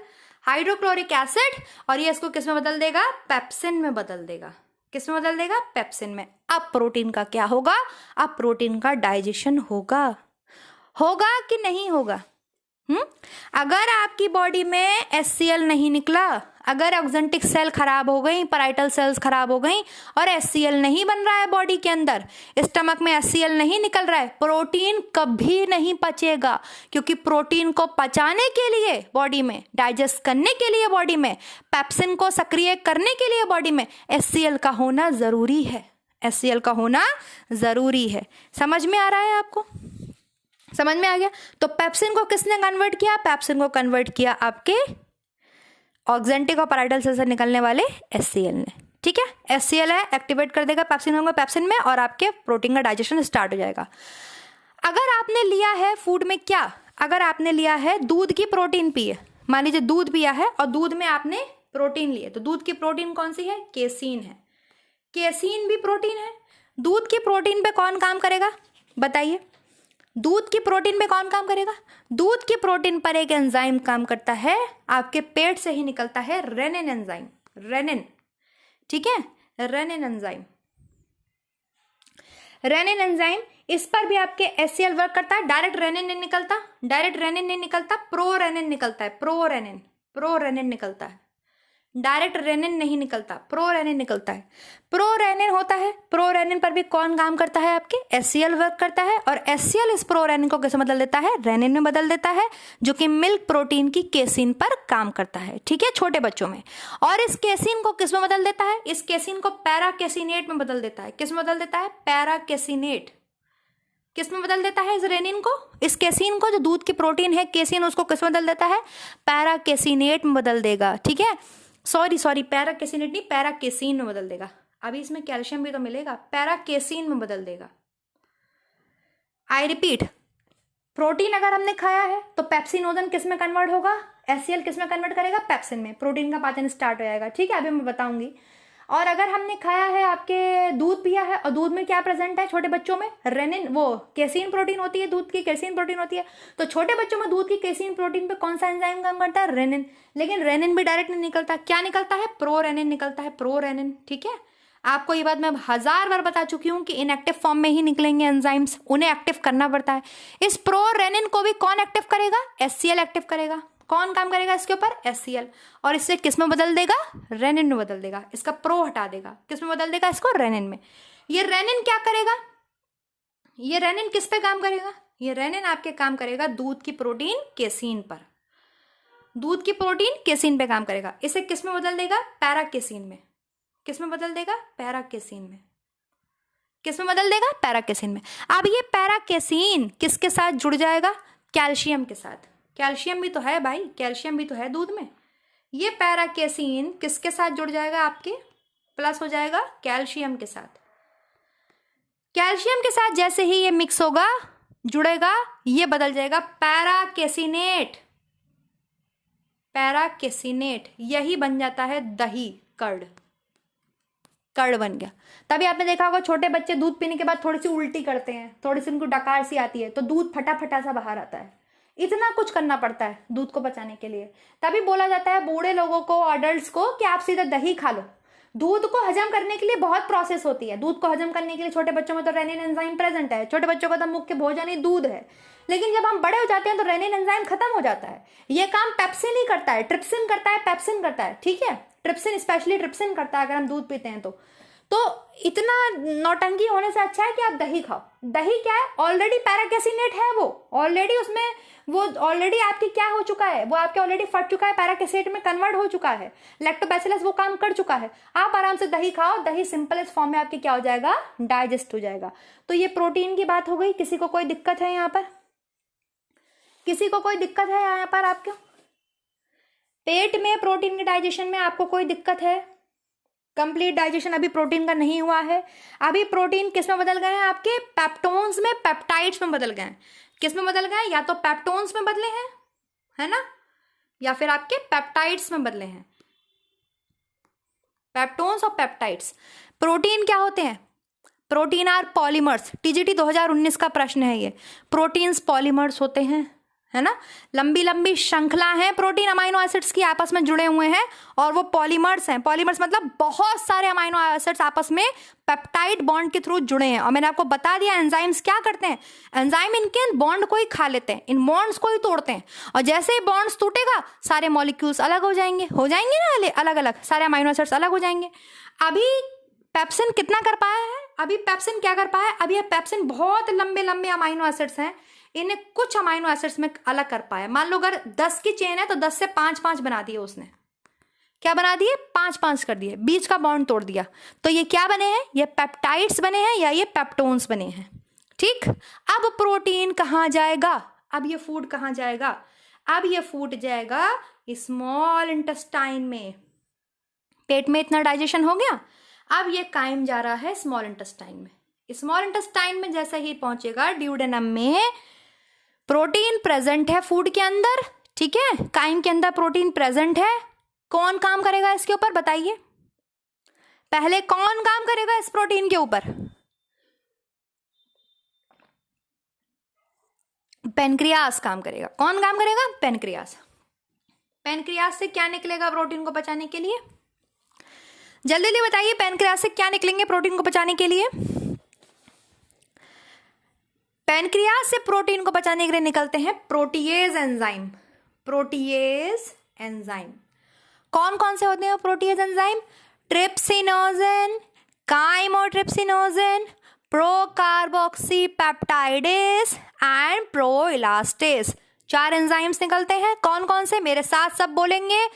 हाइड्रोक्लोरिक एसिड, और ये इसको किस में बदल देगा? पेप्सिन में बदल देगा। किस में बदल देगा? पेप्सिन में। अब प्रोटीन का क्या होगा? अब प्रोटीन का डाइजेशन होगा कि नहीं होगा? अगर आपकी बॉडी में HCl नहीं निकला, अगर ऑक्जेंटिक सेल खराब हो गई, पैराइटल सेल्स खराब हो गई और HCl नहीं बन रहा है बॉडी के अंदर, स्टमक में HCl नहीं निकल रहा है, प्रोटीन कभी नहीं पचेगा। क्योंकि प्रोटीन को पचाने के लिए बॉडी में, डाइजेस्ट करने के लिए बॉडी में, पेप्सिन को सक्रिय करने के लिए बॉडी में HCl का होना जरूरी है। HCl का होना जरूरी है। समझ में आ रहा है आपको? समझ में आ गया? तो पेप्सिन को किसने कन्वर्ट किया? पेप्सिन को कन्वर्ट किया आपके ऑक्जेंटिक और पैराइटल सेल से निकलने वाले HCl ने। ठीक है, HCl है, एक्टिवेट कर देगा पेप्सिन को पेप्सिन में, और आपके प्रोटीन का डाइजेशन स्टार्ट हो जाएगा। अगर आपने लिया है फूड में क्या? अगर आपने लिया है दूध की प्रोटीन पिए, मान लीजिए दूध पिया है और दूध में आपने प्रोटीन लिए, तो दूध की प्रोटीन कौन सी है? केसीन है। केसीन भी प्रोटीन है। दूध की प्रोटीन पे कौन काम करेगा बताइए? दूध की प्रोटीन पे कौन काम करेगा? दूध की प्रोटीन पर एक एंजाइम काम करता है, आपके पेट से ही निकलता है, रेनिन एंजाइम। रेनिन, ठीक है, रेनिन एंजाइम। रेनिन एंजाइम, इस पर भी आपके HCl वर्क करता है। डायरेक्ट रेनिन नहीं निकलता, डायरेक्ट रेनिन नहीं निकलता, प्रो रेनिन निकलता है। प्रो रेनिन निकलता है, डायरेक्ट रेनिन नहीं निकलता, प्रो रेनिन निकलता है। प्रो रेनिन होता है, प्रो रेनिन पर भी कौन काम करता है? आपके HCl वर्क करता है, और HCl इस प्रो रेनिन को कैसे बदल देता है? रेनिन में बदल देता है, जो कि मिल्क प्रोटीन की केसिन पर काम करता है। ठीक है, छोटे बच्चों में। और इस केसिन को किस में बदल देता है? इस केसिन को पैराकेसिनेट में बदल देता है। किस में बदल देता है? पैराकेसिनेट। किस में बदल देता है? इस रेनिन को, इस केसिन को, जो दूध की प्रोटीन है केसिन, उसको किस में बदल देता है? पैराकेसिनेट में बदल देगा। ठीक है, सॉरी पैराकेसिनेट नहीं, पैराकेसिन में बदल देगा। अभी इसमें कैल्शियम भी तो मिलेगा, पैराकेसिन में बदल देगा। आई रिपीट, प्रोटीन अगर हमने खाया है तो पेप्सिनोजन किस में कन्वर्ट होगा? HCl किस में कन्वर्ट करेगा? पेप्सिन में। प्रोटीन का पाचन स्टार्ट हो जाएगा। ठीक है, अभी मैं बताऊंगी। और अगर हमने खाया है, आपके दूध पिया है, और दूध में क्या प्रेजेंट है छोटे बच्चों में? रेनिन, वो केसिन प्रोटीन होती है, दूध की केसिन प्रोटीन होती है। तो छोटे बच्चों में दूध की केसिन प्रोटीन पे कौन सा एंजाइम काम करता है? रेनिन। लेकिन रेनिन भी डायरेक्ट नहीं निकलता, क्या निकलता है? प्रो रेनिन निकलता है, प्रो रेनिन। ठीक है, आपको ये बात मैं 1000 बार बता चुकी हूँ कि इनएक्टिव फॉर्म में ही निकलेंगे एंजाइम्स, उन्हें एक्टिव करना पड़ता है। इस प्रोरेनिन को भी कौन एक्टिव करेगा? HCl एक्टिव करेगा। कौन काम करेगा इसके ऊपर? HCl। और इससे किस में बदल देगा? रेनिन में बदल देगा। इसका प्रो हटा देगा, किस में बदल देगा इसको? रेनिन में। ये रेनिन क्या करेगा? ये रेनिन किस पे काम करेगा? ये रेनिन आपके काम करेगा दूध की प्रोटीन केसीन पर। दूध की प्रोटीन केसीन पे काम करेगा। इसे किस में बदल देगा? पैराकेसीन में। किस में बदल देगा? पैराकेसीन में। किस में बदल देगा? पैराकेसीन में। अब ये पैराकेसीन किसके साथ जुड़ जाएगा? कैल्शियम के साथ। कैल्शियम भी तो है भाई, कैल्शियम भी तो है दूध में। ये पैराकेसीन किसके साथ जुड़ जाएगा? आपके प्लस हो जाएगा कैल्शियम के साथ। कैल्शियम के साथ जैसे ही ये मिक्स होगा, जुड़ेगा, ये बदल जाएगा पैराकेसिनेट। पैराकेसिनेट, यही बन जाता है दही, कर्ड। कर्ड बन गया। तभी आपने देखा होगा छोटे बच्चे दूध पीने के बाद थोड़ी सी उल्टी करते हैं, थोड़ी सी उनको डकार सी आती है, तो दूध फटा फटा सा बाहर आता है। इतना कुछ करना पड़ता है दूध को पचाने के लिए। तभी बोला जाता है बूढ़े लोगों को, अडल्ट्स को, कि आप सीधे दही खा लो। दूध को हजम करने के लिए बहुत प्रोसेस होती है। दूध को हजम करने के लिए छोटे बच्चों में तो रेनिन एंजाइम प्रेजेंट है। छोटे बच्चों का तो मुख्य भोजन ही दूध है। लेकिन जब हम बड़े हो जाते हैं तो रेनिन एंजाइम खत्म हो जाता है। ये काम पेप्सिन ही करता है, ट्रिप्सिन करता है, पेप्सिन करता है। ठीक है, ट्रिप्सिन, स्पेशली ट्रिप्सिन करता है अगर हम दूध पीते हैं तो इतना नौटंकी होने से अच्छा है कि आप दही खाओ। दही क्या है? ऑलरेडी पैराकेसिनेट है, वो ऑलरेडी उसमें, वो ऑलरेडी आपकी क्या हो चुका है? वो आपके ऑलरेडी फट चुका है, पैराकेसिनेट में कन्वर्ट हो चुका है। लैक्टोबैसिलस वो काम कर चुका है। आप आराम से दही खाओ, दही सिंपलेस्ट फॉर्म में आपकी क्या हो जाएगा? डाइजेस्ट हो जाएगा। तो ये प्रोटीन की बात हो गई। किसी को कोई दिक्कत है यहाँ पर? किसी को कोई दिक्कत है यहाँ पर? आपके पेट में प्रोटीन के डाइजेशन में आपको कोई दिक्कत है? कंप्लीट डाइजेशन अभी प्रोटीन का नहीं हुआ है। अभी प्रोटीन किस में बदल गए हैं? आपके पेप्टोन्स में, पेप्टाइड्स में बदल गए हैं। किस में बदल गए हैं? या तो पेप्टोन्स में बदले हैं, है ना, या फिर आपके पेप्टाइड्स में बदले हैं। पेप्टोन्स और पेप्टाइड्स। प्रोटीन क्या होते हैं? Protein are polymers. टीजीटी 2019 का प्रश्न है ये। प्रोटीन्स पॉलीमर्स होते हैं, है ना। लंबी लंबी श्रृंखला है प्रोटीन अमाइनो एसिड्स की, आपस में जुड़े हुए हैं, और वो पॉलीमर्स हैं। पॉलीमर्स मतलब बहुत सारे अमाइनो एसिड्स आपस में पेप्टाइड बॉन्ड के थ्रू जुड़े हैं। और मैंने आपको बता दिया एंजाइम्स क्या करते हैं। एंजाइम इनके बॉन्ड को ही खा लेते हैं, इन बॉन्ड्स को ही तोड़ते हैं, और जैसे ही बॉन्ड्स टूटेगा सारे मॉलिक्यूल्स अलग हो जाएंगे ना, अलग अलग सारे अमाइनो एसिड्स अलग हो जाएंगे। अभी पेप्सिन कितना कर पाया है? अभी पेप्सिन क्या कर पाया है? अभी पेप्सिन बहुत लंबे लंबे अमाइनो एसिड्स हैं, इन्हें कुछ अमाइनो एसिड्स में अलग कर पाया। मान लो अगर 10 की चेन है तो 10 से 5-5 बना दिए उसने। क्या बना दिए? 5-5 कर दिए, बीच का बॉन्ड तोड़ दिया। तो ये क्या बने हैं? ये पेप्टाइड्स बने हैं या ये पेप्टोन्स बने हैं। ठीक, अब प्रोटीन कहाँ जाएगा? अब ये फूड कहाँ जाएगा? अब ये फूड जाएगा स्मॉल इंटेस्टाइन में। पेट में इतना डाइजेशन हो गया, अब ये कायम जा रहा है स्मॉल इंटेस्टाइन में। स्मॉल इंटेस्टाइन में जैसे ही पहुंचेगा, ड्यूडेनम में प्रोटीन प्रेजेंट है फूड के अंदर, ठीक है, काइम के अंदर प्रोटीन प्रेजेंट है। कौन काम करेगा इसके ऊपर? बताइए पहले, कौन काम करेगा इस प्रोटीन के ऊपर? पेनक्रियास काम करेगा। कौन काम करेगा? पेनक्रियास। पेनक्रियास से क्या निकलेगा प्रोटीन को पचाने के लिए? जल्दी जल्दी बताइए, पेनक्रियास से क्या निकलेंगे प्रोटीन को पचाने के लिए? पेनक्रियास से प्रोटीन को पचाने के लिए निकलते हैं प्रोटीएज एंजाइम। प्रोटीएज एंजाइम कौन कौन से होते हैं protease enzyme? Trypsinogen, chymotrypsinogen, procarboxypeptidase and proelastase. 4 enzymes निकलते हैं। कौन कौन से? मेरे साथ सब बोलेंगे।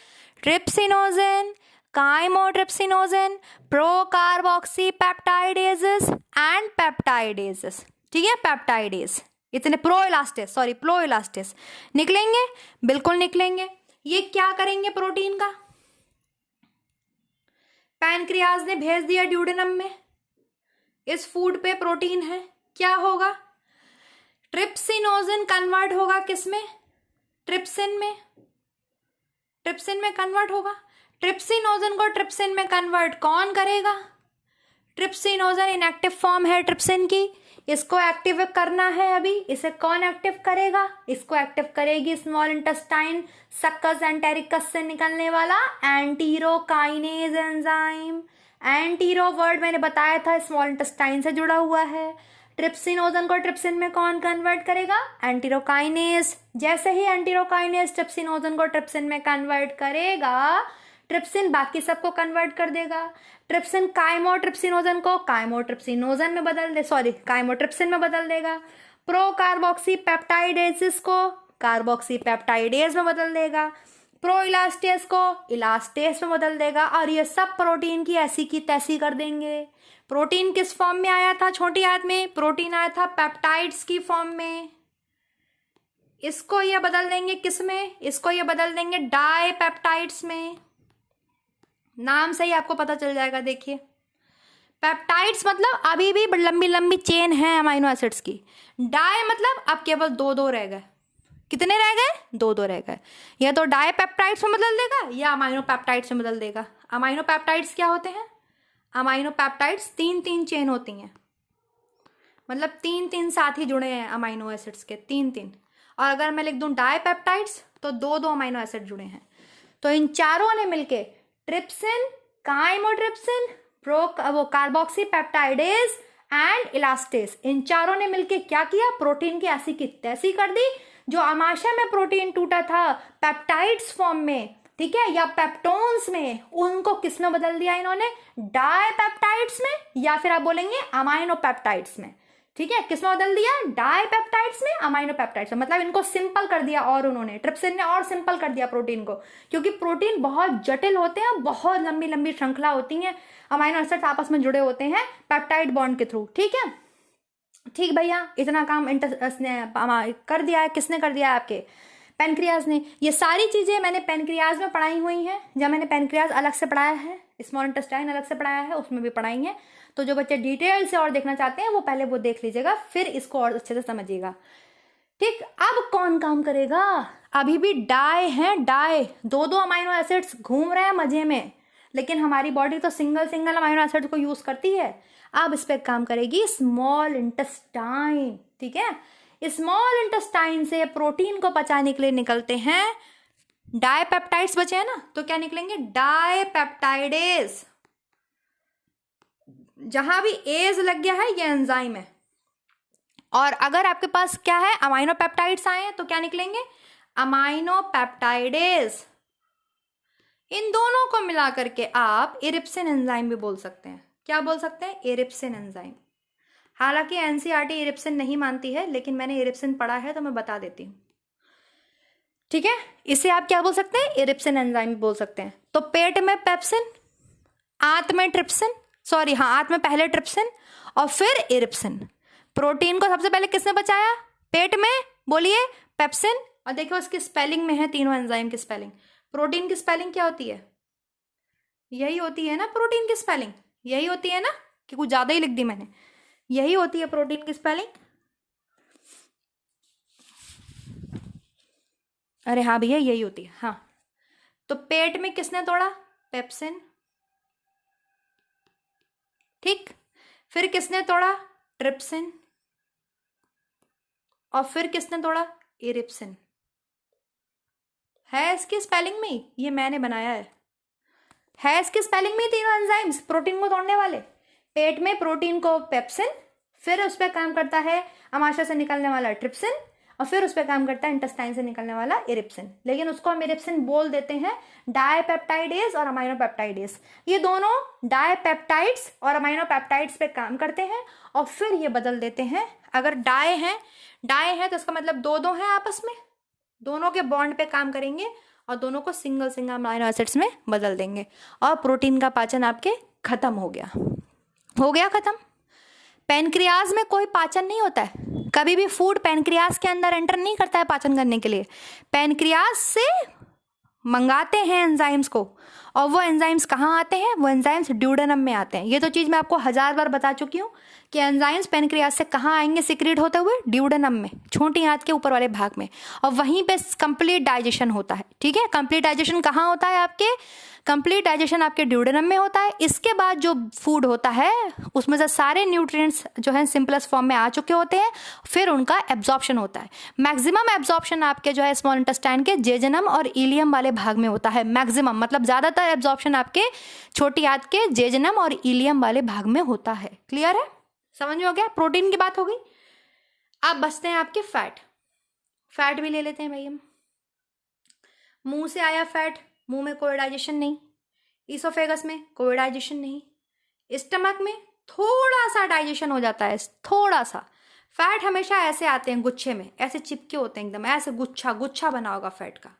Trypsinogen, chymotrypsinogen, procarboxypeptidases and peptidases. ठीक है, पेप्टाइडेज। इतने प्रोइलास्टेज निकलेंगे, बिल्कुल निकलेंगे। ये क्या करेंगे प्रोटीन का? पैनक्रियाज ने भेज दिया ड्यूडेनम में, इस फूड पे प्रोटीन है, क्या होगा? ट्रिप्सिनोजेन कन्वर्ट होगा किसमें? ट्रिप्सिन में। ट्रिप्सिन में कन्वर्ट होगा। ट्रिप्सिनोजेन को ट्रिप्सिन में कन्वर्ट कौन करेगा? ट्रिप्सिनोजेन इनएक्टिव फॉर्म है ट्रिप्सिन की, इसको एक्टिव करना है अभी। इसे कौन एक्टिव करेगा? इसको एक्टिव करेगी स्मॉल इंटेस्टाइन सक्कस एंटेरिकस से निकलने वाला एंटीरोकाइनेज एंजाइम। एंटीरो वर्ड मैंने बताया था स्मॉल इंटेस्टाइन से जुड़ा हुआ है। ट्रिप्सिनोजन को ट्रिप्सिन में कौन कन्वर्ट करेगा? एंटीरोकाइनेज। जैसे ही एंटीरोकाइनेज ट्रिप्सिनोजन को ट्रिप्सिन में कन्वर्ट करेगा, ट्रिप्सिन बाकी सबको कन्वर्ट कर देगा। ट्रिप्सिन काइमोट्रिप्सिनोजन को काइमोट्रिप्सिनोजन में काइमोट्रिप्सिन में बदल देगा। प्रो कार्बोक्सी पेप्टाइडेसिस को कार्बोक्सी पेप्टाइडेज में बदल देगा। प्रो इलास्टेस को इलास्टेस में बदल देगा। और ये सब प्रोटीन की ऐसी की तैसी कर देंगे। प्रोटीन किस फॉर्म में आया था छोटी आयत में? प्रोटीन आया था पेप्टाइड्स की फॉर्म में। इसको ये बदल देंगे किस में? इसको ये बदल देंगे डाई पेप्टाइड्स में। नाम से ही आपको पता चल जाएगा। देखिए, पेप्टाइड्स मतलब अभी भी लंबी लंबी चेन है अमाइनो एसिड्स की। डाई मतलब अब केवल दो दो रह गए। कितने रह गए? दो दो रह गए। या तो डाई पेप्टाइड्स में बदल देगा या अमाइनो पेप्टाइड्स में बदल देगा। अमाइनो पेप्टाइड्स क्या होते हैं? अमाइनो पेप्टाइड्स तीन तीन चेन होती हैं, मतलब तीन तीन साथ ही जुड़े हैं अमाइनो एसिड्स के, तीन तीन। और अगर मैं लिख दूं डाई पेप्टाइड्स तो दो दो अमाइनो एसिड जुड़े हैं। तो इन चारों ने मिलके ट्रिप्सिन, काइमोट्रिप्सिन, वो कार्बोक्सी पेप्टाइडेज एंड इलास्टेस, इन चारों ने मिलके क्या किया? प्रोटीन की ऐसी की तैसी कर दी। जो आमाशय में प्रोटीन टूटा था पेप्टाइड्स फॉर्म में, ठीक है, या पेप्टोन्स में, उनको किस में बदल दिया इन्होंने? डाई पेप्टाइड्स में, या फिर आप बोलेंगे अमाइनो पेप्टाइड्स में। ठीक है, किस में बदल दिया? डाई पेप्टाइड्स में, अमाइनो पेप्टाइड्स में। मतलब इनको सिंपल कर दिया। और उन्होंने ट्रिप्सिन ने और सिंपल कर दिया प्रोटीन को, क्योंकि प्रोटीन बहुत जटिल होते हैं, बहुत लंबी लंबी श्रृंखला होती है, अमाइनो एसिड्स आपस में जुड़े होते हैं पेप्टाइड बॉन्ड के थ्रू। ठीक है, ठीक भैया, इतना काम ने कर दिया है। किसने कर दिया है? आपके पेनक्रियाज ने। ये सारी चीजें मैंने पेनक्रियाज में पढ़ाई हुई हैं। जब मैंने पेनक्रियाज अलग से पढ़ाया है, स्मॉल इंटेस्टाइन अलग से पढ़ाया है, उसमें भी पढ़ाई है। तो जो बच्चे डिटेल से और देखना चाहते हैं वो पहले वो देख लीजिएगा, फिर इसको और अच्छे से समझिएगा। ठीक, अब कौन काम करेगा? अभी भी डाई है, डाई दो दो अमाइनो एसिड्स घूम रहे हैं मजे में, लेकिन हमारी बॉडी तो सिंगल सिंगल अमाइनो एसिड को यूज करती है। अब इस पे काम करेगी स्मॉल इंटेस्टाइन। ठीक है, स्मॉल इंटेस्टाइन से प्रोटीन को पचाने के लिए निकलते हैं डाइपेप्टाइड्स। बचे हैं ना, तो क्या निकलेंगे? डाइपेप्टाइडेज। जहां भी एज लग गया है ये एंजाइम है। और अगर आपके पास क्या है? अमाइनो पेप्टाइड्स आए हैं तो क्या निकलेंगे? Amino peptidase. इन दोनों को मिला करके आप इरिप्सिन एंजाइम भी बोल सकते हैं। क्या बोल सकते हैं? इरिप्सिन एंजाइम। हालांकि एनसीईआरटी इरिप्सिन नहीं मानती है, लेकिन मैंने इरिप्सिन पढ़ा है तो मैं बता देती हूँ। ठीक है, इसे आप क्या बोल सकते हैं? इरिप्सिन एंजाइम बोल सकते हैं। तो पेट में पेप्सिन, आंत में ट्रिप्सिन, सॉरी हाँ, आंत में पहले ट्रिप्सिन और फिर इरिप्सिन। प्रोटीन को सबसे पहले किसने बचाया? पेट में, बोलिए, पेप्सिन। और देखो उसकी स्पेलिंग में है तीनों एंजाइम की स्पेलिंग। प्रोटीन की स्पेलिंग क्या होती है? यही होती है ना प्रोटीन की स्पेलिंग? यही होती है ना, कि कुछ ज्यादा ही लिख दी मैंने? यही होती है प्रोटीन की स्पेलिंग। अरे हाँ भैया, यही होती है। हाँ, तो पेट में किसने तोड़ा? पेप्सिन। ठीक, फिर किसने तोड़ा? ट्रिप्सिन। और फिर किसने तोड़ा? इरिप्सिन। है इसकी स्पेलिंग में, ये मैंने बनाया है इसकी स्पेलिंग में तीनों एंजाइम्स प्रोटीन को तोड़ने वाले। पेट में प्रोटीन को पेप्सिन, फिर उस पर काम करता है अमाशय से निकलने वाला ट्रिप्सिन, और फिर उस पर काम करता है इंटेस्टाइन से निकलने वाला इरिप्सिन। लेकिन उसको हम इरिप्सिन बोल देते हैं डाइपेप्टाइडेज और अमाइनो पेप्टाइडेज। ये दोनों डाइपेप्टाइड्स और अमाइनो पेप्टाइड्स पे काम करते हैं और फिर ये बदल देते हैं। अगर डाई है तो इसका मतलब दो दो हैं आपस में, दोनों के बॉन्ड पे काम करेंगे और दोनों को सिंगल सिंगल अमाइनो एसिड्स में बदल देंगे और प्रोटीन का पाचन आपके खत्म हो गया खत्म। पेनक्रियाज में कोई पाचन नहीं होता है, कभी भी फूड पेनक्रियाज के अंदर एंटर नहीं करता है पाचन करने के लिए। पेनक्रियाज से मंगाते हैं एंजाइम्स को, और वो एंजाइम्स कहाँ आते हैं? वो एंजाइम्स ड्यूडेनम में आते हैं। ये तो चीज़ मैं आपको 1000 बार बता चुकी हूँ कि एंजाइम्स पेनक्रियास से कहाँ आएंगे सिक्रीट होते हुए? ड्यूडेनम में, छोटी आंत के ऊपर वाले भाग में, और वहीं पे कंप्लीट डाइजेशन होता है। ठीक है, कंप्लीट डाइजेशन कहाँ होता है आपके? कंप्लीट डाइजेशन आपके ड्यूडेनम में होता है। इसके बाद जो फूड होता है उसमें से सारे न्यूट्रिएंट्स जो है सिंपलेस्ट फॉर्म में आ चुके होते हैं, फिर उनका एब्जॉर्प्शन होता है। मैक्सिमम एब्जॉर्प्शन आपके जो है स्मॉल इंटेस्टाइन के जेजनम और इलियम वाले भाग में होता है। मैक्सिमम मतलब ज़्यादातर एब्जॉर्प्शन आपके छोटी आंत के जेजनम और इलियम वाले भाग में होता है। क्लियर है? समझ में हो गया? प्रोटीन की बात हो गई। अब बचते हैं आपके फैट। फैट भी ले लेते हैं भाई हम। मुंह से आया फैट, मुंह में कोई डाइजेशन नहीं, इसोफेगस में कोई डाइजेशन नहीं, स्टमक में थोड़ा सा डाइजेशन हो जाता है, थोड़ा सा। फैट हमेशा ऐसे आते हैं गुच्छे में, ऐसे चिपके होते हैं एकदम, ऐसे गुच्छा गुच्छा बना होगा फैट का,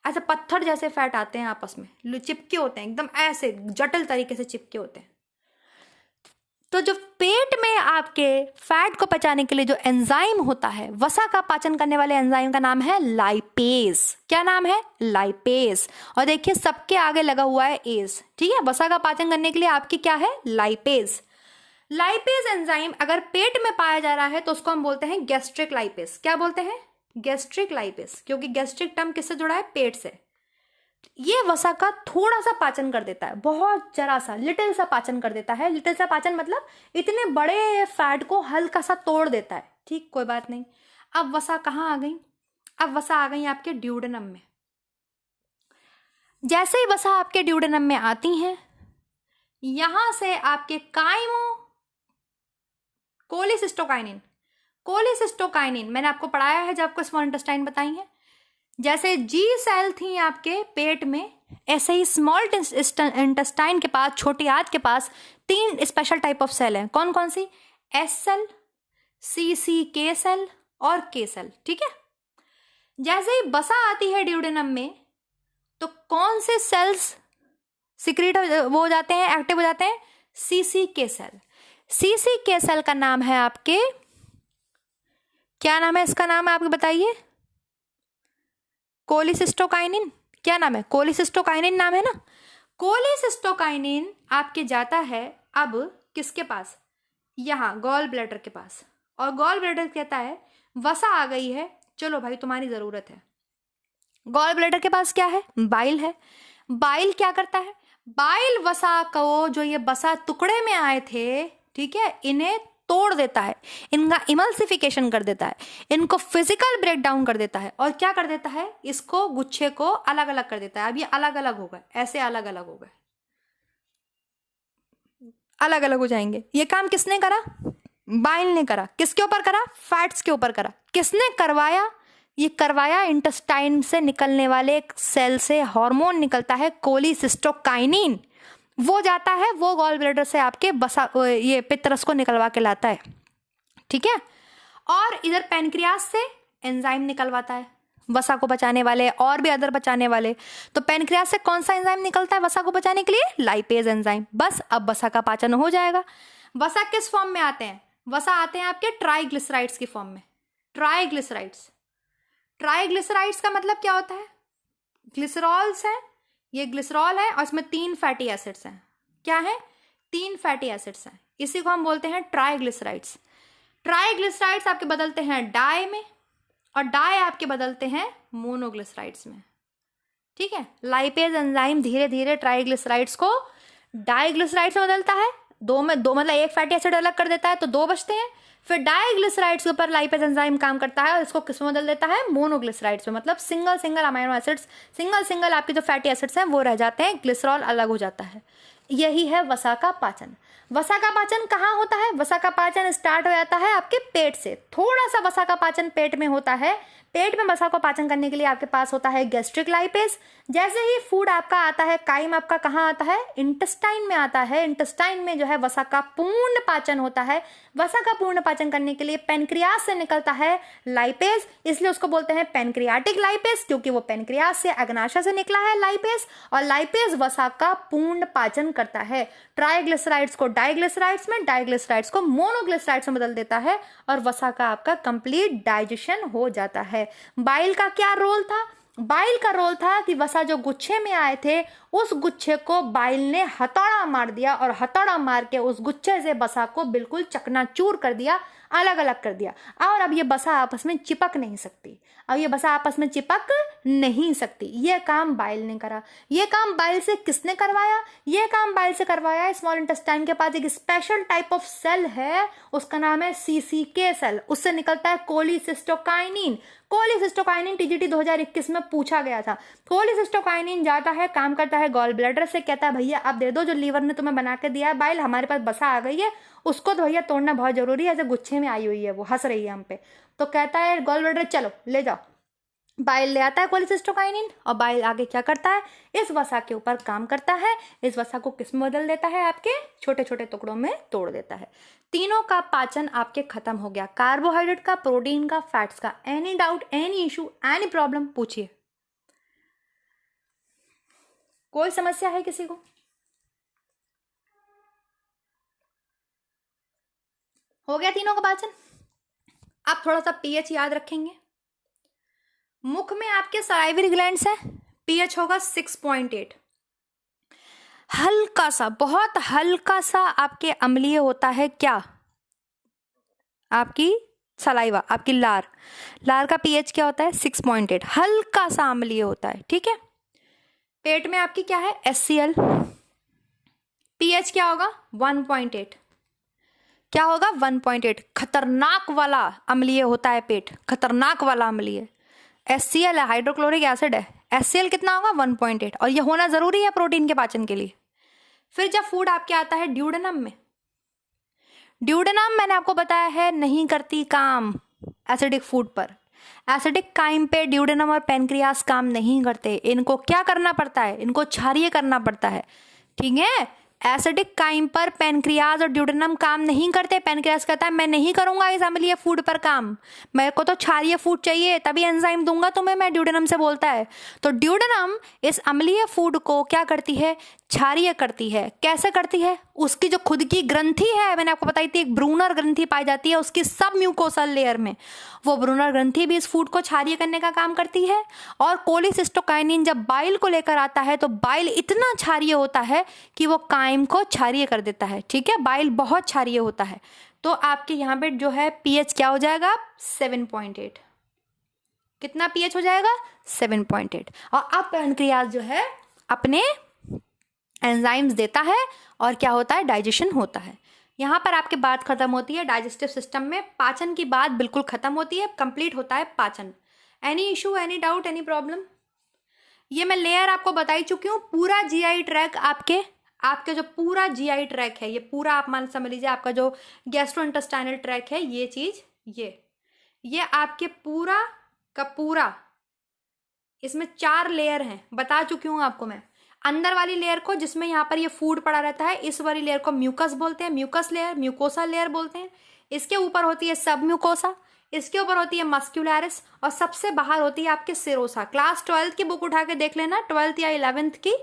ऐसे पत्थर जैसे फैट आते हैं आपस में, चिपके होते हैं एकदम, ऐसे जटिल तरीके से चिपके होते हैं। तो जो पेट में आपके फैट को पचाने के लिए जो एंजाइम होता है, वसा का पाचन करने वाले एंजाइम का नाम है लाइपेज। क्या नाम है? लाइपेज। और देखिए सबके आगे लगा हुआ है एज। ठीक है, वसा का पाचन करने के लिए आपकी क्या है? लाइपेज। लाइपेज एंजाइम अगर पेट में पाया जा रहा है तो उसको हम बोलते हैं गैस्ट्रिक लाइपेज। क्या बोलते हैं? गैस्ट्रिक लाइपेज, क्योंकि गैस्ट्रिक टर्म किससे जुड़ा है? पेट से। ये वसा का थोड़ा सा पाचन कर देता है, बहुत जरा सा, लिटिल सा पाचन कर देता है। लिटिल सा पाचन मतलब इतने बड़े फैट को हल्का सा तोड़ देता है। ठीक, कोई बात नहीं। अब वसा कहाँ आ गई? अब वसा आ गई आपके ड्यूडेनम में। जैसे ही वसा आपके ड्यूडेनम में आती हैं, यहां से आपके कोलिसिस्टोकाइनिन, कोलिसिस्टोकाइनिन मैंने आपको पढ़ाया है जब आपको स्मॉल इंटेस्टाइन बताई है। जैसे जी सेल थी आपके पेट में, ऐसे ही स्मॉल इंटेस्टाइन के पास, छोटी आंत के पास 3 स्पेशल टाइप ऑफ सेल हैं। कौन कौन सी? एस सेल, सी के सेल और के सेल। ठीक है, जैसे ही वसा आती है ड्यूडेनम में तो कौन से सेल्स सिक्रीट हो जाते हैं, एक्टिव हो जाते हैं? सी के सेल। सी के सेल का नाम है आपके, क्या नाम है इसका? नाम है आपके, बताइए। कोलिसिस्टोकाइनिन। क्या नाम है? कोलिसिस्टोकाइनिन नाम है ना। कोलिसिस्टोकाइनिन आपके जाता है अब किसके पास? यहाँ गॉल ब्लैडर के पास। और गॉल ब्लैडर कहता है वसा आ गई है, चलो भाई तुम्हारी जरूरत है। गॉल ब्लैडर के पास क्या है? बाइल है। बाइल क्या करता है? बाइल वसा को, जो ये वसा टुकड़े में आए थे, ठीक है, इन्हें तोड़ देता है, इनका इमल्सिफिकेशन कर देता है, इनको फिजिकल ब्रेकडाउन कर देता है। और क्या कर देता है? इसको, गुच्छे को अलग अलग कर देता है। अब ये अलग अलग हो गए, ऐसे अलग अलग हो गए, अलग अलग हो जाएंगे। ये काम किसने करा? बाइल ने करा। किसके ऊपर करा? फैट्स के ऊपर करा। किसने करवाया? ये करवाया इंटेस्टाइन से निकलने वाले एक सेल से हार्मोन निकलता है कोलिसिस्टोकाइनिन। वो जाता है, वो गॉल ब्लैडर से आपके बसा, ये पित्तरस को निकलवा के लाता है। ठीक है, और इधर पेनक्रियास से एंजाइम निकलवाता है वसा को बचाने वाले, और भी अदर बचाने वाले। तो पेनक्रियास से कौन सा एंजाइम निकलता है वसा को बचाने के लिए? Lipase enzyme. बस अब वसा का पाचन हो जाएगा। वसा किस फॉर्म में आते हैं? वसा आते हैं आपके ट्राइग्लिसराइड्स की फॉर्म में। ट्राइग्लिसराइड्स, ट्राइग्लिसराइड्स का मतलब क्या होता है? ग्लिसरॉल्स है, ये ग्लिसरॉल है और इसमें 3 फैटी एसिड्स हैं। क्या है? 3 फैटी एसिड्स हैं। इसी को हम बोलते हैं ट्राइग्लिसराइड्स। ट्राइग्लिसराइड्स आपके बदलते हैं डाई में, और डाई आपके बदलते हैं मोनोग्लिसराइड्स में। ठीक है, लाइपेज एंजाइम धीरे धीरे ट्राइग्लिसराइड्स को डाइग्लिसराइड्स में बदलता है। दो मतलब एक फैटी एसिड अलग कर देता है तो 2 बचते हैं। फिर डाइग्लिसराइड्स के ऊपर लाइपेज एंजाइम काम करता है और इसको किस में बदल देता है? मोनोग्लिसराइड्स में। मतलब सिंगल अमाइनो एसिड्स, सिंगल आपके जो फैटी एसिड्स हैं वो रह जाते हैं, ग्लिसरॉल अलग हो जाता है। यही है वसा का पाचन। वसा का पाचन कहाँ होता है? वसा का पाचन स्टार्ट हो जाता है आपके पेट से। थोड़ा सा वसा का पाचन पेट में होता है। पेट में वसा को पाचन करने के लिए आपके पास होता है गैस्ट्रिक लाइपेज। जैसे ही फूड आपका आता है, काइम आपका कहाँ आता है? इंटेस्टाइन में आता है। इंटेस्टाइन में जो है वसा का पूर्ण पाचन होता है। वसा का पूर्ण पाचन करने के लिए पेनक्रियास से निकलता है लाइपेज, इसलिए उसको बोलते हैं पेनक्रियाटिक लाइपेज, क्योंकि वो पेनक्रियास से, अग्नाशय से निकला है लाइपेज। और लाइपेज वसा का पूर्ण पाचन करता है। ट्राइग्लिसराइड्स को डाइग्लिसराइड्स में, डाइग्लिसराइड्स को मोनोग्लिसराइड्स में बदल देता है और वसा का आपका कंप्लीट डाइजेशन हो जाता है। बाइल का क्या रोल था? बाइल का रोल था कि वसा जो गुच्छे में आए थे उस गुच्छे को बाइल ने हथौड़ा मार दिया और हथौड़ा मार के उस गुच्छे से वसा को बिल्कुल चकनाचूर कर दिया, अलग अलग कर दिया। और अब ये वसा आपस में चिपक नहीं सकती, अब ये वसा आपस में चिपक नहीं सकती। ये काम बाइल ने करा। ये काम बाइल से किसने करवाया? ये काम बाइल से करवाया स्मॉल इंटेस्टाइन के पास एक स्पेशल टाइप ऑफ सेल है, उसका नाम है सीसीके सेल। उससे निकलता है कोलिसिस्टोकाइनिन। कोलिसिस्टोकाइनिन टीजीटी 2021 में पूछा गया था। कोलिसिस्टोकाइनिन जाता है, काम करता है गॉल ब्लैडर से, कहता है भैया आप दे दो जो लीवर ने तुम्हें बना के दिया है बाइल, हमारे पास बसा आ गई है, उसको तो भैया तोड़ना बहुत जरूरी है, ऐसे गुच्छे में आई हुई है, वो हंस रही है हम पे। तो कहता है गॉल ब्लैडर चलो ले जाओ, बाइल ले आता है कोलिसिस्टोकाइनिन और बाइल आगे क्या करता है, इस वसा के ऊपर काम करता है, इस वसा को किस में बदल देता है, आपके छोटे छोटे टुकड़ों में तोड़ देता है। तीनों का पाचन आपके खत्म हो गया, कार्बोहाइड्रेट का, प्रोटीन का, फैट्स का। Any doubt, any issue, any problem पूछिए, कोई समस्या है किसी को? हो गया तीनों का पाचन। आप थोड़ा सा पीएच याद रखेंगे। मुख में आपके सलाइवरी ग्लैंड्स है, पीएच होगा 6.8। हल्का सा, बहुत हल्का सा आपके अम्लीय होता है क्या? आपकी सलाइवा, आपकी लार, लार का पीएच क्या होता है? 6.8, हल्का सा अम्लीय होता है, ठीक है। पेट में आपकी क्या है? HCl, पीएच क्या होगा? 1.8। क्या होगा? 1.8। खतरनाक वाला अम्लीय होता है पेट, खतरनाक वाला अम्लीय। HCl है, हाइड्रोक्लोरिक एसिड है। HCl कितना होगा? 1.8। और ये होना जरूरी है प्रोटीन के पाचन के लिए। फिर जब फूड आपके आता है ड्यूडेनम में, ड्यूडेनम मैंने आपको बताया है नहीं करती काम एसिडिक फूड पर। एसिडिक काइम पे ड्यूडेनम और पेनक्रियास काम नहीं करते। इनको क्या करना पड़ता है? इनको क्षारीय करना पड़ता है, ठीक है। एसिडिक काइम पर पेनक्रियाज और ड्यूडेनम काम नहीं करते। पेनक्रियाज कहता है मैं नहीं करूंगा इस अम्लीय फूड पर काम, मेरे को तो क्षारीय फूड चाहिए, तभी एंजाइम दूंगा तुम्हें मैं, ड्यूडेनम से बोलता है। तो ड्यूडेनम इस अम्लीय फूड को क्या करती है? क्षारीय करती है। कैसे करती है? उसकी जो खुद की ग्रंथि है, मैंने आपको बताई थी एक ब्रूनर ग्रंथि पाई जाती है उसकी सब म्यूकोसल लेयर में, वो ब्रूनर ग्रंथि भी इस फूड को क्षारीय करने का काम करती है। और कोलिसिस्टोकाइनिन जब बाइल को लेकर आता है तो बाइल इतना क्षारीय होता है कि वो काइम को क्षारीय कर देता है, ठीक है। बाइल बहुत क्षारीय होता है। तो आपके यहाँ पे जो है पीएच क्या हो जाएगा? 7.8। कितना पीएच हो जाएगा? 7.8। और अब पेनक्रियाज जो है अपने एंजाइम्स देता है और क्या होता है? डाइजेशन होता है। यहाँ पर आपकी बात खत्म होती है डाइजेस्टिव सिस्टम में, पाचन की बात बिल्कुल खत्म होती है, कंप्लीट होता है पाचन। Any issue, any doubt, any problem? ये मैं लेयर आपको बताई चुकी हूँ। पूरा जीआई ट्रैक आपके जो पूरा जीआई ट्रैक है, ये पूरा आप मान समझ लीजिए आपका जो गैस्ट्रोइंटेस्टाइनल ट्रैक है, ये चीज ये आपके पूरा का पूरा, इसमें 4 लेयर हैं, बता चुकी हूँ आपको मैं। अंदर वाली लेयर को, जिसमें यहाँ पर ये फूड पड़ा रहता है, इस वाली लेयर को म्यूकस बोलते हैं, म्यूकस लेयर, म्यूकोसा लेयर बोलते हैं। इसके ऊपर होती है सब म्यूकोसा, इसके ऊपर होती है मस्क्यूलरिस, और सबसे बाहर होती है आपके सिरोसा। क्लास 12 की बुक उठा के देख लेना, 12th या 11th की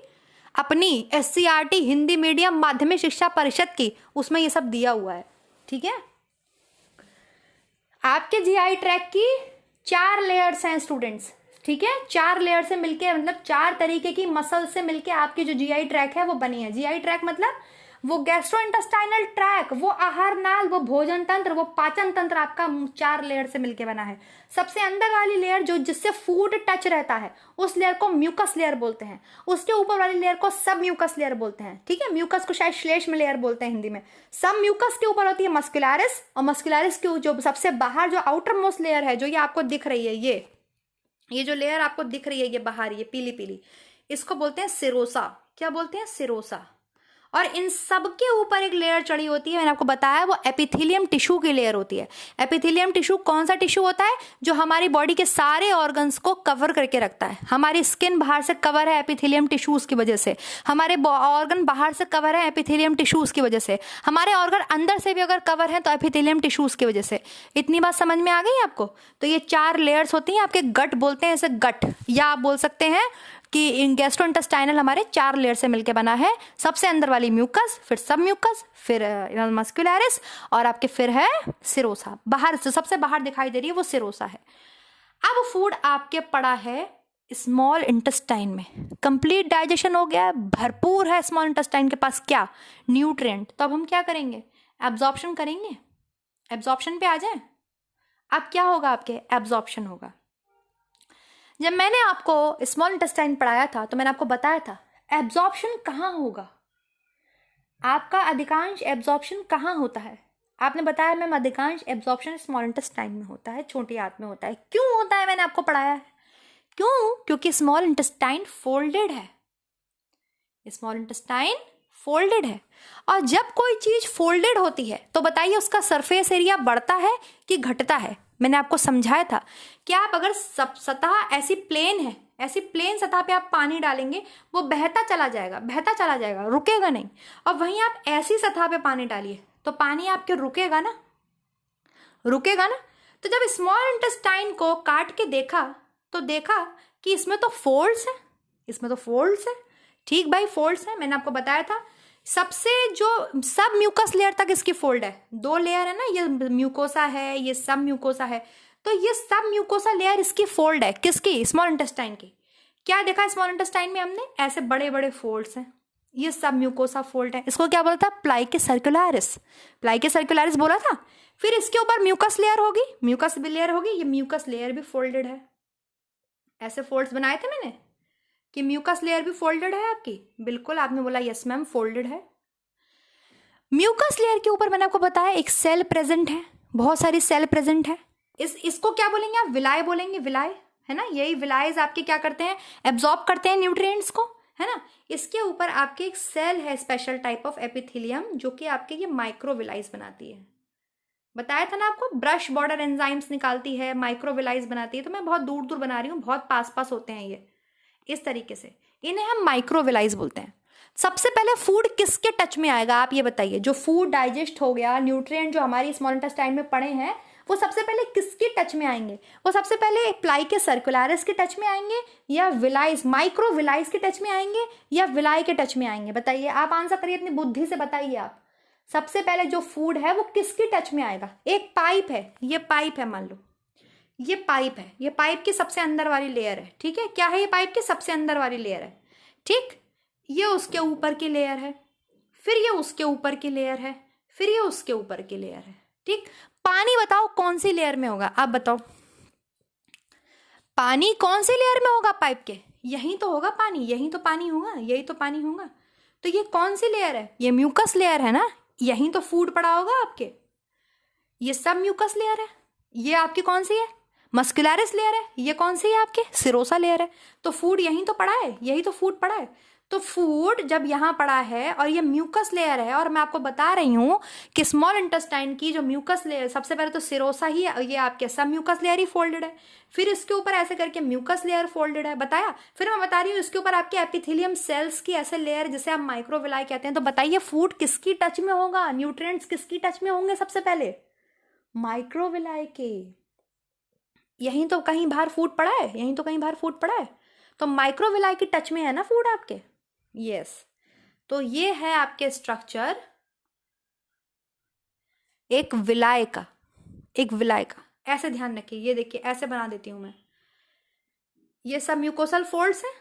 अपनी SCRT हिंदी मीडियम माध्यमिक शिक्षा परिषद की, उसमें ये सब दिया हुआ है, ठीक है। आपके जीआई ट्रैक की 4 लेयर्स हैं स्टूडेंट्स, ठीक है। 4 लेयर से मिलके, मतलब 4 तरीके की मसल से मिलके आपकी जो जीआई ट्रैक है वो बनी है। जीआई ट्रैक मतलब वो गैस्ट्रोइंटेस्टाइनल ट्रैक, वो आहार नाल, वो भोजन तंत्र, वो पाचन तंत्र आपका 4 लेयर से मिलके बना है। सबसे अंदर वाली लेयर जो जिससे फूड टच रहता है उस लेयर को म्यूकस लेयर बोलते हैं। उसके ऊपर वाली लेयर को सब म्यूकस लेयर बोलते हैं, ठीक है। म्यूकस को शायद श्लेष्म लेयर बोलते हैं हिंदी में। सब म्यूकस के ऊपर होती है मस्कुलरिस, और मस्कुलरिस की जो सबसे बाहर जो आउटर मोस्ट लेयर है, जो ये आपको दिख रही है, ये जो लेयर आपको दिख रही है, ये बाहर, ये पीली पीली, इसको बोलते हैं सिरोसा। क्या बोलते हैं? सिरोसा। और इन सब के ऊपर एक लेयर चढ़ी होती है, मैंने आपको बताया, वो एपिथेलियम टिश्यू की लेयर होती है। एपिथेलियम टिश्यू कौन सा टिश्यू होता है? जो हमारी बॉडी के सारे ऑर्गन्स को कवर करके रखता है। हमारी स्किन बाहर से कवर है एपिथेलियम टिश्यूज की वजह से, हमारे ऑर्गन बाहर से कवर है एपिथेलियम टिश्यूज की वजह से, हमारे ऑर्गन अंदर से भी अगर कवर है तो एपिथेलियम टिश्यूज की वजह से। इतनी बात समझ में आ गई आपको? तो ये 4 लेयर्स होती हैं आपके, गट बोलते हैं इसे, गट, या आप बोल सकते हैं कि गैस्ट्रोइंटेस्टाइनल हमारे 4 लेयर से मिलके बना है। सबसे अंदर वाली म्यूकस, फिर सब म्यूकस, फिर मस्कुलरिस, और आपके फिर है सिरोसा। बाहर से सबसे बाहर दिखाई दे रही है वो सिरोसा है। अब फूड आपके पड़ा है स्मॉल इंटेस्टाइन में कंप्लीट डाइजेशन हो गया है, भरपूर है स्मॉल इंटेस्टाइन के पास क्या, न्यूट्रिएंट। तो अब हम क्या करेंगे, एब्जॉर्प्शन करेंगे। एब्जॉर्प्शन पे आ जाए। अब क्या होगा, आपके एब्जॉर्प्शन होगा। जब मैंने आपको स्मॉल इंटेस्टाइन पढ़ाया था तो मैंने आपको बताया था एब्जॉर्प्शन कहाँ होगा, आपका अधिकांश एब्जॉर्प्शन कहाँ होता है। आपने बताया मैम अधिकांश एब्जॉर्प्शन स्मॉल इंटेस्टाइन में होता है, छोटी आंत में होता है। क्यों होता है, मैंने आपको पढ़ाया है क्यों, क्योंकि स्मॉल इंटेस्टाइन फोल्डेड है। स्मॉल इंटेस्टाइन फोल्डेड है, और जब कोई चीज फोल्डेड होती है तो बताइए उसका सरफेस एरिया बढ़ता है कि घटता है। मैंने आपको समझाया था कि आप अगर सतह ऐसी प्लेन है, ऐसी प्लेन सतह पे आप पानी डालेंगे वो बहता चला जाएगा, रुकेगा नहीं। और वहीं आप ऐसी सतह पे पानी डालिए तो पानी आपके रुकेगा ना। तो जब स्मॉल इंटेस्टाइन को काट के देखा तो देखा कि इसमें तो फोल्ड्स है, ठीक भाई, फोल्ड्स है। मैंने आपको बताया था सबसे जो सब म्यूकस लेयर तक इसकी फोल्ड है, 2 लेयर है ना, ये म्यूकोसा है, ये सब म्यूकोसा है। तो ये सब म्यूकोसा लेयर इसकी फोल्ड है, किसकी, स्मॉल इंटेस्टाइन की। क्या देखा स्मॉल इंटेस्टाइन में हमने, ऐसे बड़े बड़े फोल्ड्स हैं, ये सब म्यूकोसा फोल्ड है। इसको क्या बोला था, प्लाइके सर्कुलरिस बोला था। फिर इसके ऊपर म्यूकस लेयर होगी, ये म्यूकस लेयर भी फोल्डेड है। ऐसे फोल्ड्स बनाए थे मैंने कि म्यूकस लेयर भी फोल्डेड है आपकी, बिल्कुल आपने बोला यस मैम फोल्डेड है। म्यूकस लेयर के ऊपर मैंने आपको बताया एक सेल प्रेजेंट है, बहुत सारी सेल प्रेजेंट है। इसको क्या बोलेंगे आप, विलाय बोलेंगे, विलाय है ना, यही विलायज आपके क्या करते हैं, एब्जॉर्ब करते हैं न्यूट्रिएंट्स को, है ना। इसके ऊपर आपके एक सेल है, स्पेशल टाइप ऑफ एपिथेलियम, जो कि आपके ये माइक्रोविलाइज बनाती है। बताया था ना आपको, ब्रश बॉर्डर एंजाइम्स निकालती है, माइक्रोविलाइज बनाती है। तो मैं बहुत दूर दूर बना रही हूँ, बहुत पास पास होते हैं ये, इस तरीके से इन्हें हम माइक्रोविलाइज बोलते हैं। सबसे पहले फूड किसके टच में आएगा, आप ये बताइए। जो फूड डाइजेस्ट हो गया, न्यूट्रिएंट जो हमारी स्मॉल इंटेस्टाइन में पड़े हैं, वो सबसे पहले किसके टच में आएंगे, वो सबसे पहले प्लाइके सर्कुलरिस के टच में आएंगे, या विलाइज माइक्रोविलाइज के टच में आएंगे, या विलाय के टच में आएंगे। बताइए, आप आंसर करिए, अपनी बुद्धि से बताइए आप। सबसे पहले जो फूड है वो किसके टच में आएगा। एक पाइप है, ये पाइप है, मान लो ये पाइप है, ये पाइप की सबसे अंदर वाली लेयर है, ठीक है। क्या है ये, पाइप की सबसे अंदर वाली लेयर है, ठीक। ये उसके ऊपर की लेयर है, फिर ये उसके ऊपर की लेयर है, फिर ये उसके ऊपर की लेयर है, ठीक। पानी बताओ कौन सी लेयर में होगा, आप बताओ पानी कौन सी लेयर में होगा पाइप के, यही तो होगा पानी, यही तो पानी होगा। तो ये कौन सी लेयर है, ये म्यूकस लेयर है ना, यही तो फूड पड़ा होगा आपके। ये सब म्यूकस लेयर है, ये आपकी कौन सी है, मस्कुलरिस लेयर है, ये कौन सी है आपके, सिरोसा लेयर है। तो फूड यही तो पड़ा है, यही तो फूड पड़ा है। तो फूड जब यहाँ पड़ा है और ये म्यूकस लेयर है, और मैं आपको बता रही हूँ कि स्मॉल इंटेस्टाइन की जो म्यूकस लेयर, सबसे पहले तो सिरोसा ही, ये आपके सब म्यूकस लेयर ही फोल्डेड है, फिर इसके ऊपर ऐसे करके म्यूकस लेयर फोल्डेड है, बताया। फिर मैं बता रही हूँ इसके ऊपर आपके एपिथेलियम सेल्स की ऐसे लेयर, जिसे आप माइक्रोविलाई कहते हैं। तो बताइए फूड किसकी टच में होगा, न्यूट्रिएंट्स किसकी टच में होंगे, सबसे पहले माइक्रोविलाई के। यहीं तो कहीं बाहर फूड पड़ा है, तो माइक्रोविलाई की टच में है ना फूड आपके, यस। तो ये है आपके स्ट्रक्चर एक विलाय का, ऐसे ध्यान रखिए। ये देखिए ऐसे बना देती हूं मैं, ये सब म्यूकोसल फोल्ड्स हैं,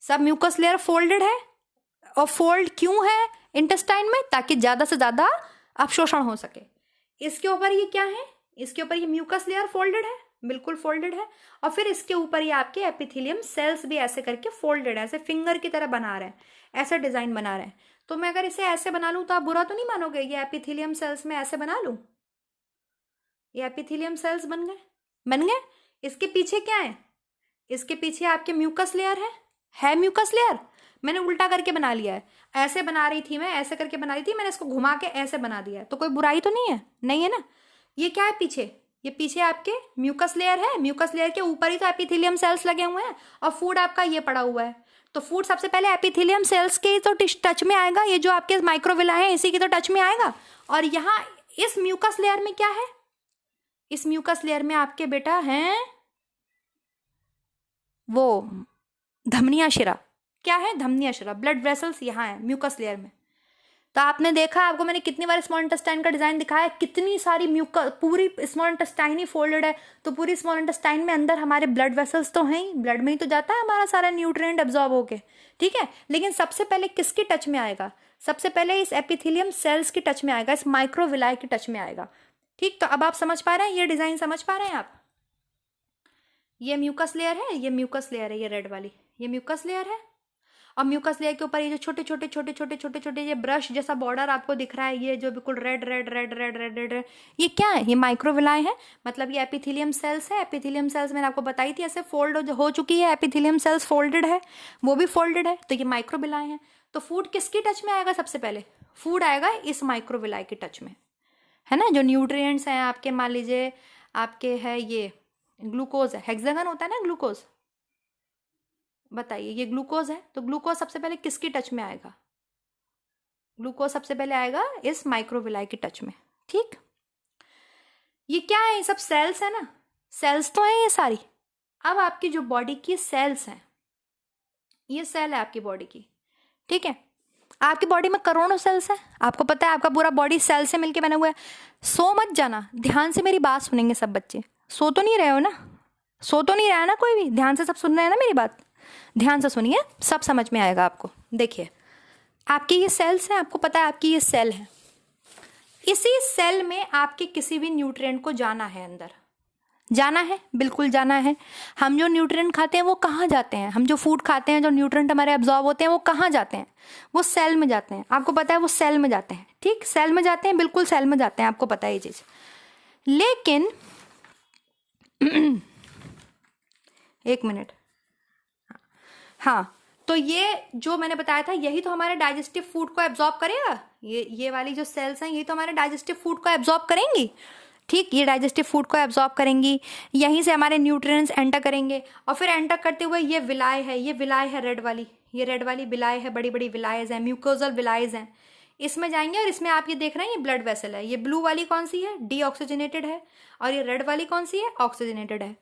सब म्यूकस लेयर फोल्डेड है। और फोल्ड क्यों है इंटेस्टाइन में, ताकि ज्यादा से ज्यादा अवशोषण हो सके। इसके ऊपर ये क्या है, इसके ऊपर ये म्यूकस लेयर फोल्डेड है, बिल्कुल फोल्डेड है। और फिर इसके ऊपर ये आपके एपिथेलियम सेल्स भी ऐसे करके फोल्डेड है, ऐसे फिंगर की तरह बना रहे हैं, ऐसा डिजाइन बना रहे हैं। तो मैं अगर इसे ऐसे बना लूं तो आप बुरा तो नहीं मानोगे, ये एपिथेलियम सेल्स में ऐसे बना लूं, ये एपिथेलियम सेल्स बन गए। इसके पीछे क्या है, इसके पीछे आपके म्यूकस लेयर है म्यूकस लेयर। मैंने उल्टा करके बना लिया है, ऐसे बना रही थी मैं, ऐसे करके बना रही थी, मैंने इसको घुमा के ऐसे बना दिया है। तो कोई बुराई तो नहीं है ना। ये क्या है पीछे, ये पीछे आपके म्यूकस लेयर है, म्यूकस लेयर के ऊपर ही तो एपिथेलियम सेल्स लगे हुए हैं, और फूड आपका ये पड़ा हुआ है। तो फूड सबसे पहले एपिथेलियम सेल्स के तो टच में आएगा, ये जो आपके माइक्रोविला है इसी की तो टच में आएगा। और यहाँ इस म्यूकस लेयर में क्या है, इस म्यूकस लेयर में आपके बेटा हैं वो धमनिया शिरा। क्या है, धमनिया शिरा, ब्लड वेसल्स यहाँ है म्यूकस लेयर में। तो आपने देखा, आपको मैंने कितनी बार स्मॉल इंटेस्टाइन का डिजाइन दिखाया, कितनी सारी म्यूकस, पूरी स्मॉल इंटेस्टाइन ही फोल्डेड है, तो पूरी स्मॉल इंटेस्टाइन में अंदर हमारे ब्लड वेसल्स तो हैं ही, ब्लड में ही तो जाता है हमारा सारा न्यूट्रिएंट एब्जॉर्ब होके, ठीक है। लेकिन सबसे पहले किसकी टच में आएगा? सबसे पहले इस एपिथेलियम सेल्स की टच में आएगा, इस माइक्रोविलाई की टच में आएगा, ठीक। तो अब आप समझ पा रहे हैं, ये डिजाइन समझ पा रहे हैं आप? ये म्यूकस लेयर है, ये म्यूकस लेयर है, ये रेड वाली, ये म्यूकस लेयर है। और म्यूकस लेयर के ऊपर ये जो छोटे छोटे छोटे छोटे छोटे छोटे ये ब्रश जैसा बॉर्डर आपको दिख रहा है, ये जो बिल्कुल red red red red red red, ये क्या है? ये माइक्रोविलाई है, मतलब ये एपिथेलियम सेल्स है। एपिथेलियम सेल्स मैंने आपको बताई थी ऐसे फोल्ड हो चुकी है, एपिथेलियम सेल्स फोल्डेड है, वो भी फोल्डेड है, तो ये माइक्रोविलाई है। तो फूड किसकी टच में आएगा? सबसे पहले फूड आएगा इस माइक्रोविलाई की टच में, है ना। जो न्यूट्रिएंट्स हैं आपके, मान लीजिए आपके है ये ग्लूकोज है, हेक्सागन होता है ना ग्लूकोज, बताइए ये ग्लूकोज है, तो ग्लूकोज सबसे पहले किसकी टच में आएगा? ग्लूकोज सबसे पहले आएगा इस माइक्रोविलाई की टच में, ठीक। ये क्या है? ये सब सेल्स है ना, सेल्स तो है ये सारी। अब आपकी जो बॉडी की सेल्स हैं, ये सेल है आपकी बॉडी की, ठीक है। आपकी बॉडी में करोड़ों सेल्स हैं, आपको पता है, आपका पूरा बॉडी सेल से मिलके बना हुआ है। सो मत जाना, ध्यान से मेरी बात सुनेंगे सब बच्चे। सो तो नहीं रहे हो ना? सो तो नहीं रहा है ना कोई भी? ध्यान से सब सुन रहे हैं ना मेरी बात? ध्यान से सुनिए, सब समझ में आएगा आपको। देखिए, आपकी ये सेल्स हैं, आपको पता है आपकी ये सेल है, इसी सेल में आपके किसी भी न्यूट्रिएंट को जाना है, अंदर जाना है, बिल्कुल जाना है। हम जो न्यूट्रिएंट खाते हैं वो कहाँ जाते हैं? हम जो फूड खाते हैं, जो न्यूट्रिएंट हमारे एब्जॉर्ब होते हैं, वो कहाँ जाते हैं? वो सेल में जाते हैं, आपको पता है वो सेल में जाते हैं, ठीक। सेल में जाते हैं, बिल्कुल सेल में जाते हैं, आपको पता है ये चीज। लेकिन एक मिनट, हाँ, तो ये जो मैंने बताया था, यही तो हमारे डाइजेस्टिव फूड को एब्जॉर्ब करेगा। ये वाली जो सेल्स हैं, यही तो हमारे डाइजेस्टिव फूड को एब्जॉर्ब करेंगी, ठीक। ये डाइजेस्टिव फूड को एब्जॉर्ब करेंगी, यहीं से हमारे न्यूट्रिएंट्स एंटर करेंगे, और फिर एंटर करते हुए ये विलाय है, ये विलाय है रेड वाली, ये रेड वाली विलाय है, बड़ी बड़ी विलायज हैं, म्यूकोजल विलायज हैं, इसमें जाएंगे। और इसमें आप ये देख रहे हैं, ये ब्लड वेसल है। ये ब्लू वाली कौन सी है? डीऑक्सीजनेटेड है। और ये रेड वाली कौन सी है? ऑक्सीजनेटेड है।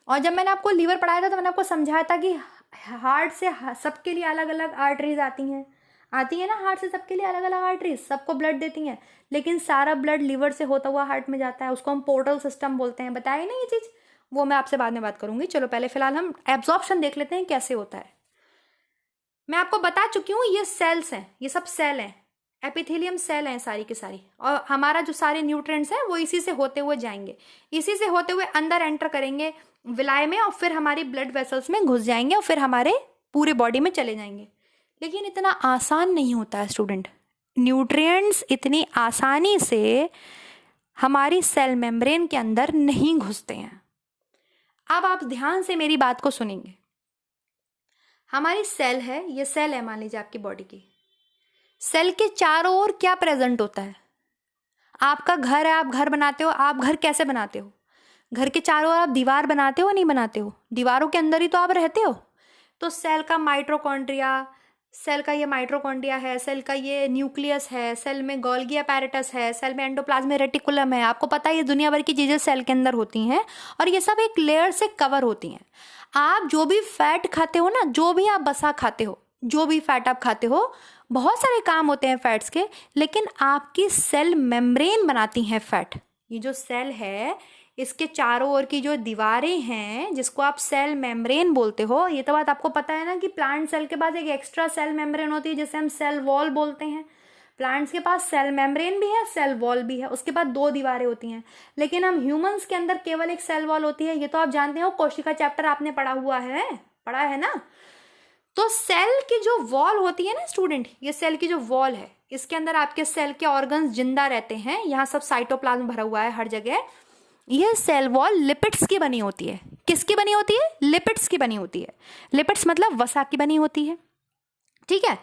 और जब मैंने आपको लीवर पढ़ाया था, तो मैंने आपको समझाया था कि हार्ट से सबके लिए अलग अलग आर्टरीज आती है ना, हार्ट से सबके लिए अलग अलग आर्टरीज, सबको ब्लड देती हैं, लेकिन सारा ब्लड लीवर से होता हुआ हार्ट में जाता है, उसको हम पोर्टल सिस्टम बोलते हैं। बताइए ना ये चीज, वो मैं आपसे बाद में बात करूंगी। चलो पहले फिलहाल हम एब्जॉर्प्शन देख लेते हैं कैसे होता है। मैं आपको बता चुकी हूँ, ये सेल्स हैं, ये सब सेल हैं, एपिथेलियम सेल हैं सारी की सारी, और हमारा जो सारे न्यूट्रिएंट्स हैं वो इसी से होते हुए जाएंगे, इसी से होते हुए अंदर एंटर करेंगे विलाय में, और फिर हमारी ब्लड वेसल्स में घुस जाएंगे, और फिर हमारे पूरे बॉडी में चले जाएंगे। लेकिन इतना आसान नहीं होता है स्टूडेंट, न्यूट्रिएंट्स इतनी आसानी से हमारी सेल मेम्ब्रेन के अंदर नहीं घुसते हैं। अब आप ध्यान से मेरी बात को सुनेंगे। हमारी सेल है, ये सेल है मान लीजिए आपकी बॉडी की, सेल के चारों ओर क्या प्रेजेंट होता है? आपका घर है, आप घर बनाते हो, आप घर कैसे बनाते हो? घर के चारों ओर आप दीवार बनाते हो, नहीं बनाते हो? दीवारों के अंदर ही तो आप रहते हो। तो सेल का माइटोकॉन्ड्रिया, सेल का ये माइटोकॉन्ड्रिया है, सेल का ये न्यूक्लियस है, सेल में गोल्गी अपैरेटस है, सेल में एंडोप्लाज्मिक रेटिकुलम है, आपको पता है ये दुनिया भर की चीजें सेल के अंदर होती हैं, और ये सब एक लेयर से कवर होती हैं। आप जो भी फैट खाते हो ना, जो भी आप बसा खाते हो, जो भी फैट आप खाते हो, बहुत सारे काम होते हैं फैट्स के, लेकिन आपकी सेल मेम्ब्रेन बनाती हैं फैट। ये जो सेल है, इसके चारों ओर की जो दीवारें हैं, जिसको आप सेल मेम्ब्रेन बोलते हो, ये तो बात आपको पता है ना कि प्लांट सेल के पास एक एक्स्ट्रा सेल मेम्ब्रेन होती है, जिसे हम सेल वॉल बोलते हैं। प्लांट्स के पास सेल मेम्ब्रेन भी है, सेल वॉल भी है, उसके बाद 2 दीवारें होती हैं। लेकिन हम ह्यूमंस के अंदर केवल एक सेल वॉल होती है, ये तो आप जानते हो, कोशिका चैप्टर आपने पढ़ा है ना। तो सेल की जो वॉल होती है ना स्टूडेंट, ये सेल की जो वॉल है, इसके अंदर आपके सेल के ऑर्गन्स जिंदा रहते हैं, यहाँ सब साइटोप्लाज्म भरा हुआ है हर जगह। यह सेल वॉल लिपिड्स की बनी होती है। किसकी बनी होती है? लिपिड्स की बनी होती है। लिपिड्स मतलब वसा की बनी होती है, ठीक है।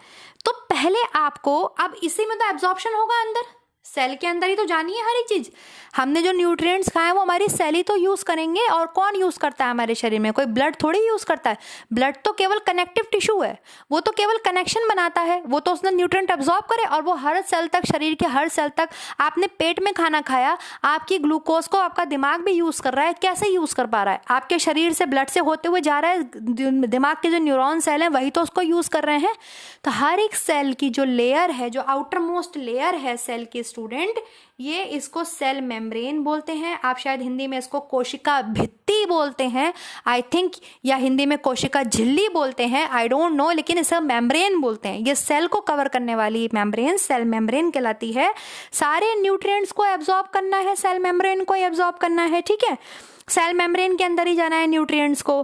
तो पहले आपको, अब इसी में तो एब्जॉर्प्शन होगा अंदर, सेल के अंदर ही तो जानी है हर एक चीज। हमने जो न्यूट्रिएंट्स खाए वो हमारी सेल ही तो यूज करेंगे। और कौन यूज करता है हमारे शरीर में? कोई ब्लड थोड़ी यूज करता है। ब्लड तो केवल कनेक्टिव टिश्यू है, वो तो केवल कनेक्शन बनाता है, वो तो उसने न्यूट्रिएंट अब्सॉर्ब करे और वो हर सेल तक, शरीर के हर सेल तक। आपने पेट में खाना खाया, आपकी ग्लूकोज को आपका दिमाग भी यूज कर रहा है। कैसे यूज कर पा रहा है? आपके शरीर से ब्लड से होते हुए जा रहा है, दिमाग के जो न्यूरॉन सेल हैं वही तो उसको यूज कर रहे हैं। तो हर एक सेल की जो लेयर है, जो आउटर मोस्ट लेयर है सेल की स्टूडेंट, ये इसको सेल मेम्ब्रेन बोलते हैं। आप शायद हिंदी में इसको कोशिका भित्ति बोलते हैं, आई थिंक, या हिंदी में कोशिका झिल्ली बोलते हैं, आई डोंट नो, लेकिन इसे मेम्ब्रेन बोलते हैं। ये सेल को कवर करने वाली मेम्ब्रेन सेल मेम्ब्रेन कहलाती है। सारे न्यूट्रिएंट्स को एब्जॉर्ब करना है, सेल मेम्ब्रेन को एब्जॉर्ब करना है, ठीक है। सेल मेम्ब्रेन के अंदर ही जाना है न्यूट्रिएंट्स को।